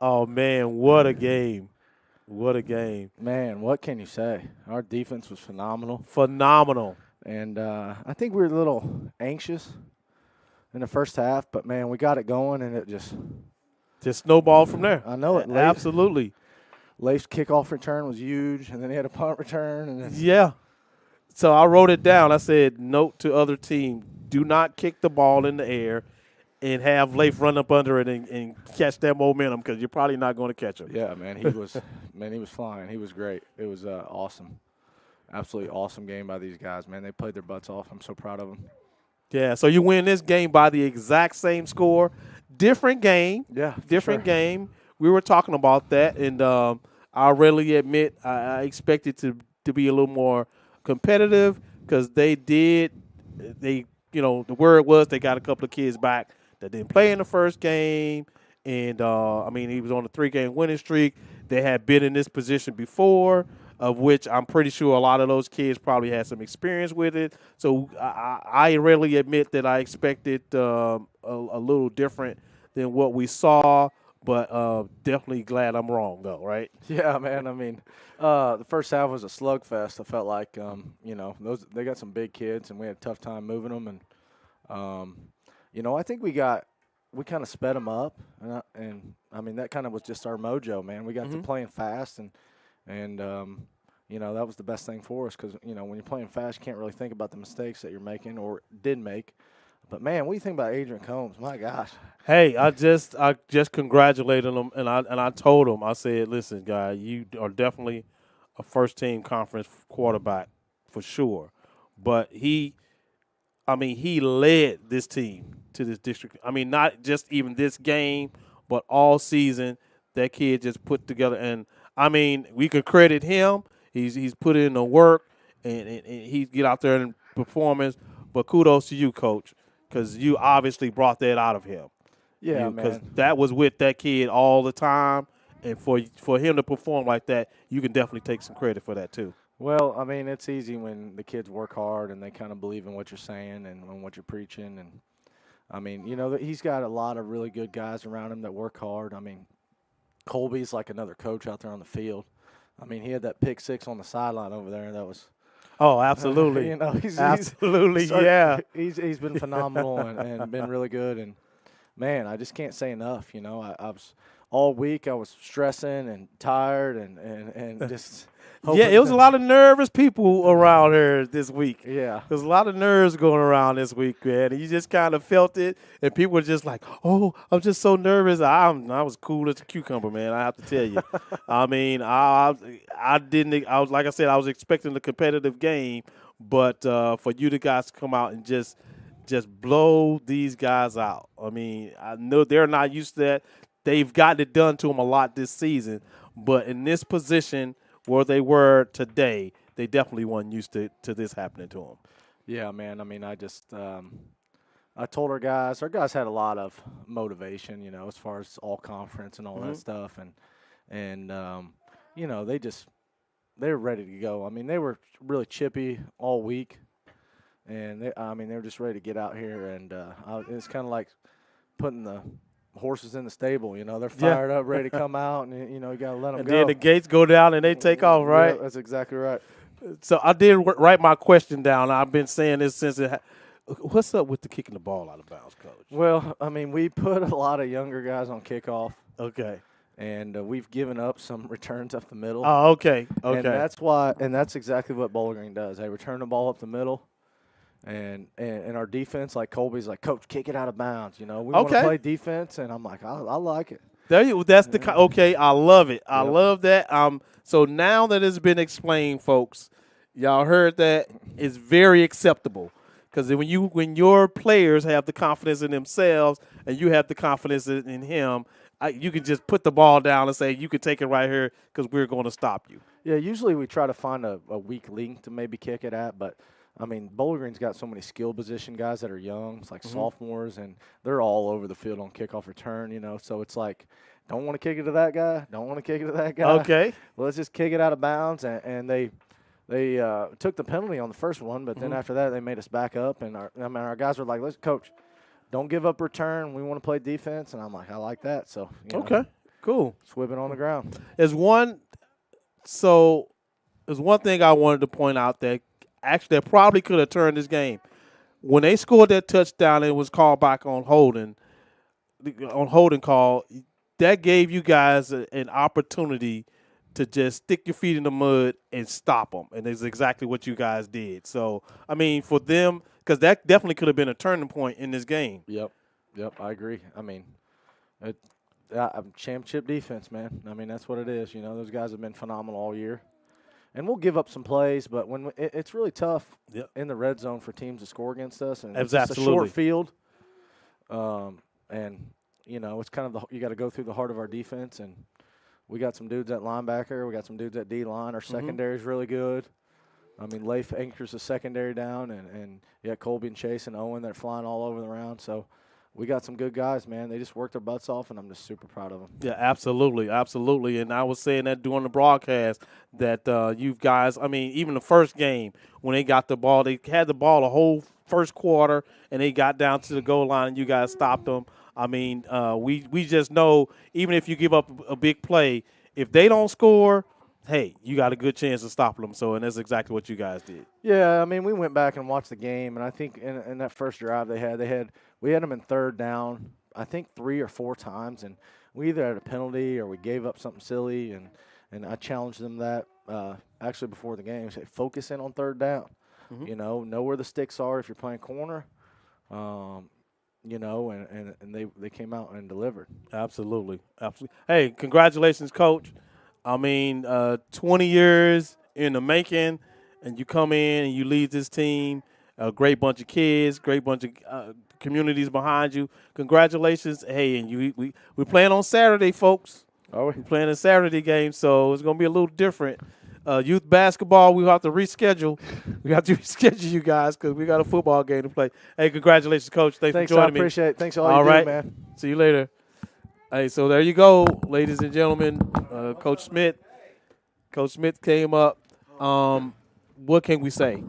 Oh man, what a game! What a game, man. What can you say? Our defense was phenomenal. Phenomenal. And I think we were a little anxious in the first half, but man, we got it going, and it just snowballed from there. I know it. Absolutely. Leif's kickoff return was huge, and then he had a punt return. And yeah. So I wrote it down. I said, note to other team, do not kick the ball in the air and have Leif run up under it and catch that momentum, because you're probably not going to catch him. Yeah, man, he was flying. He was great. It was awesome. Absolutely awesome game by these guys, man. They played their butts off. I'm so proud of them. Yeah, so you win this game by the exact same score. Different game. Yeah, different game. We were talking about that, and I'll readily admit I expected to be a little more competitive, because the word was they got a couple of kids back that didn't play in the first game, and he was on a 3-game winning streak. They had been in this position before, of which I'm pretty sure a lot of those kids probably had some experience with it. So I readily admit that I expected a little different than what we saw, but definitely glad I'm wrong, though, right? Yeah, man. The first half was a slugfest. I felt like, they got some big kids, and we had a tough time moving them. And, I think we kind of sped them up, and that kind of was just our mojo, man. We got to playing fast, and that was the best thing for us, because, when you're playing fast, you can't really think about the mistakes that you're making or did make. But, man, what do you think about Adrian Combs? My gosh. Hey, I just congratulated him, and I told him, I said, listen, guy, you are definitely a first-team conference quarterback for sure. But he led this team to this district. Not just even this game, but all season. That kid just put together, and we could credit him. He's put in the work, and he get out there and performance. But kudos to you, Coach, because you obviously brought that out of him. Yeah, man. Because that was with that kid all the time, and for him to perform like that, you can definitely take some credit for that too. Well, it's easy when the kids work hard and they kind of believe in what you're saying and what you're preaching. And, he's got a lot of really good guys around him that work hard. Colby's like another coach out there on the field. He had that pick six on the sideline over there. That was – oh, absolutely. Absolutely, yeah. He's been phenomenal and been really good. And, man, I just can't say enough. I was all week I was stressing and tired and just – yeah, it was a lot of nervous people around here this week. Yeah. There's a lot of nerves going around this week, man. And you just kind of felt it, and people were just like, oh, I'm just so nervous. I was cool as a cucumber, man, I have to tell you. I was expecting a competitive game, but for you guys to come out and just blow these guys out. I know they're not used to that. They've gotten it done to them a lot this season, but in this position – where they were today, they definitely weren't used to this happening to them. Yeah, man. I told our guys had a lot of motivation, as far as all conference and all that stuff. And they were ready to go. They were really chippy all week. And they were just ready to get out here. And it's kind of like putting the horses in the stable, they're fired up, ready to come out, and you got to let them and go. And then the gates go down and they take off, right? Yeah, that's exactly right. So I did write my question down. I've been saying this since what's up with the kicking the ball out of bounds, Coach? Well, we put a lot of younger guys on kickoff. Okay. and we've given up some returns up the middle. Oh, okay. And that's exactly what Bowling Green does. They return the ball up the middle, and our defense, like Colby's like, Coach, kick it out of bounds. We want to play defense, and I'm like, I like it. That's okay. I love it. I love that. So now that it's been explained, folks, y'all heard that it's very acceptable. Because when your players have the confidence in themselves and you have the confidence in him, you can just put the ball down and say, you can take it right here because we're going to stop you. Yeah, usually we try to find a weak link to maybe kick it at, but, I mean, Bowling Green's got so many skill position guys that are young. It's like sophomores, and they're all over the field on kickoff return, so it's like, don't want to kick it to that guy, don't want to kick it to that guy. Okay. Well, let's just kick it out of bounds, and they took the penalty on the first one, but then after that they made us back up, and our guys were like, "Let's Coach, don't give up return. We want to play defense." And I'm like, "I like that." So okay, cool. Swimming on the ground. There's one thing I wanted to point out that actually that probably could have turned this game. When they scored that touchdown, it was called back on holding call. That gave you guys an opportunity to just stick your feet in the mud and stop them. And that's exactly what you guys did. So, I mean, for them, because that definitely could have been a turning point in this game. Yep, I agree. I mean, championship defense, man. I mean, that's what it is. Those guys have been phenomenal all year. And we'll give up some plays, but when it's really tough in the red zone for teams to score against us. And it's a short field. And, it's kind of you got to go through the heart of our defense, and we got some dudes at linebacker. We got some dudes at D-line. Our secondary is really good. I mean, Leif anchors the secondary down, and you got Colby and Chase and Owen that are flying all over the round. So we got some good guys, man. They just worked their butts off, and I'm just super proud of them. Yeah, absolutely. And I was saying that during the broadcast that you guys, I mean, even the first game when they got the ball, they had the ball the whole first quarter, and they got down to the goal line, and you guys stopped them. I mean, we just know even if you give up a big play, if they don't score, hey, you got a good chance of stopping them. So, and that's exactly what you guys did. Yeah, I mean, we went back and watched the game, and I think in that first drive we had them in third down, I think 3 or 4 times, and we either had a penalty or we gave up something silly, and I challenged them that actually before the game. I said, focus in on third down. Know where the sticks are if you're playing corner. And they came out and delivered. Absolutely. Hey, congratulations, Coach. I mean, 20 years in the making, and you come in and you lead this team, a great bunch of kids, great bunch of communities behind you. Congratulations. Hey, and we're playing on Saturday, folks. Oh, we're playing a Saturday game, so it's going to be a little different. Youth basketball, we have to reschedule. We have to reschedule you guys because we got a football game to play. Hey, congratulations, Coach. Thanks for joining me. I appreciate it. Thanks for all you do, man. See you later. Hey, so there you go, ladies and gentlemen. Coach Smith. Coach Smith came up. What can we say?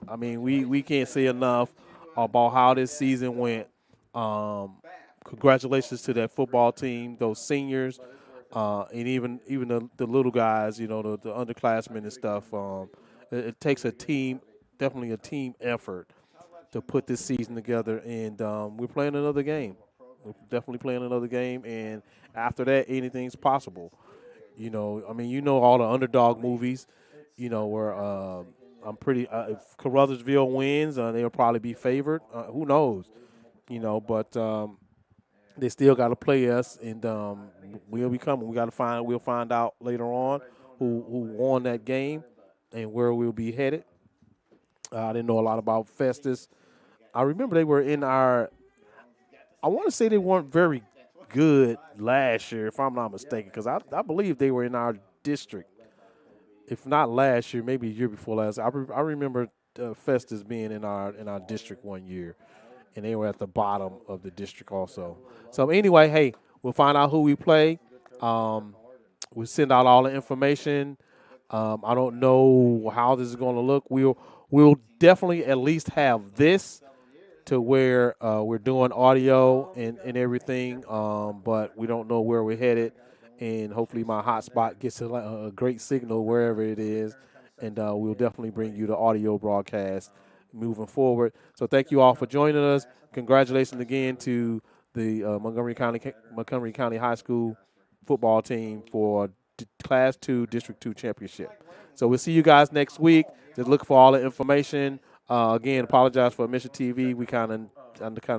I mean, we can't say enough about how this season went. Congratulations to that football team, those seniors. And even the little guys, the underclassmen and stuff. It takes a team, definitely a team effort to put this season together. And we're playing another game. We're definitely playing another game. And after that, anything's possible. I mean, all the underdog movies, where I'm pretty if Carruthersville wins, they'll probably be favored. Who knows? But they still got to play us, and we'll be coming. We'll find out later on who won that game and where we'll be headed. I didn't know a lot about Festus. I remember they were in our. I want to say they weren't very good last year, if I'm not mistaken, because I believe they were in our district. If not last year, maybe a year before last. I remember Festus being in our district one year, and they were at the bottom of the district also. So anyway, hey, we'll find out who we play. We'll send out all the information. I don't know how this is going to look. We'll definitely at least have this to where we're doing audio and everything, but we don't know where we're headed. And hopefully my hotspot gets a great signal wherever it is, and we'll definitely bring you the audio broadcast moving forward. So thank you all for joining us. Congratulations again to the Montgomery County High School football team for Class 2 District 2 championship. So we'll see you guys next week. Just look for all the information. Again, apologize for Mission TV. We kind of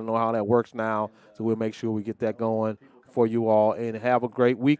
know how that works now, so we'll make sure we get that going for you all. And have a great week.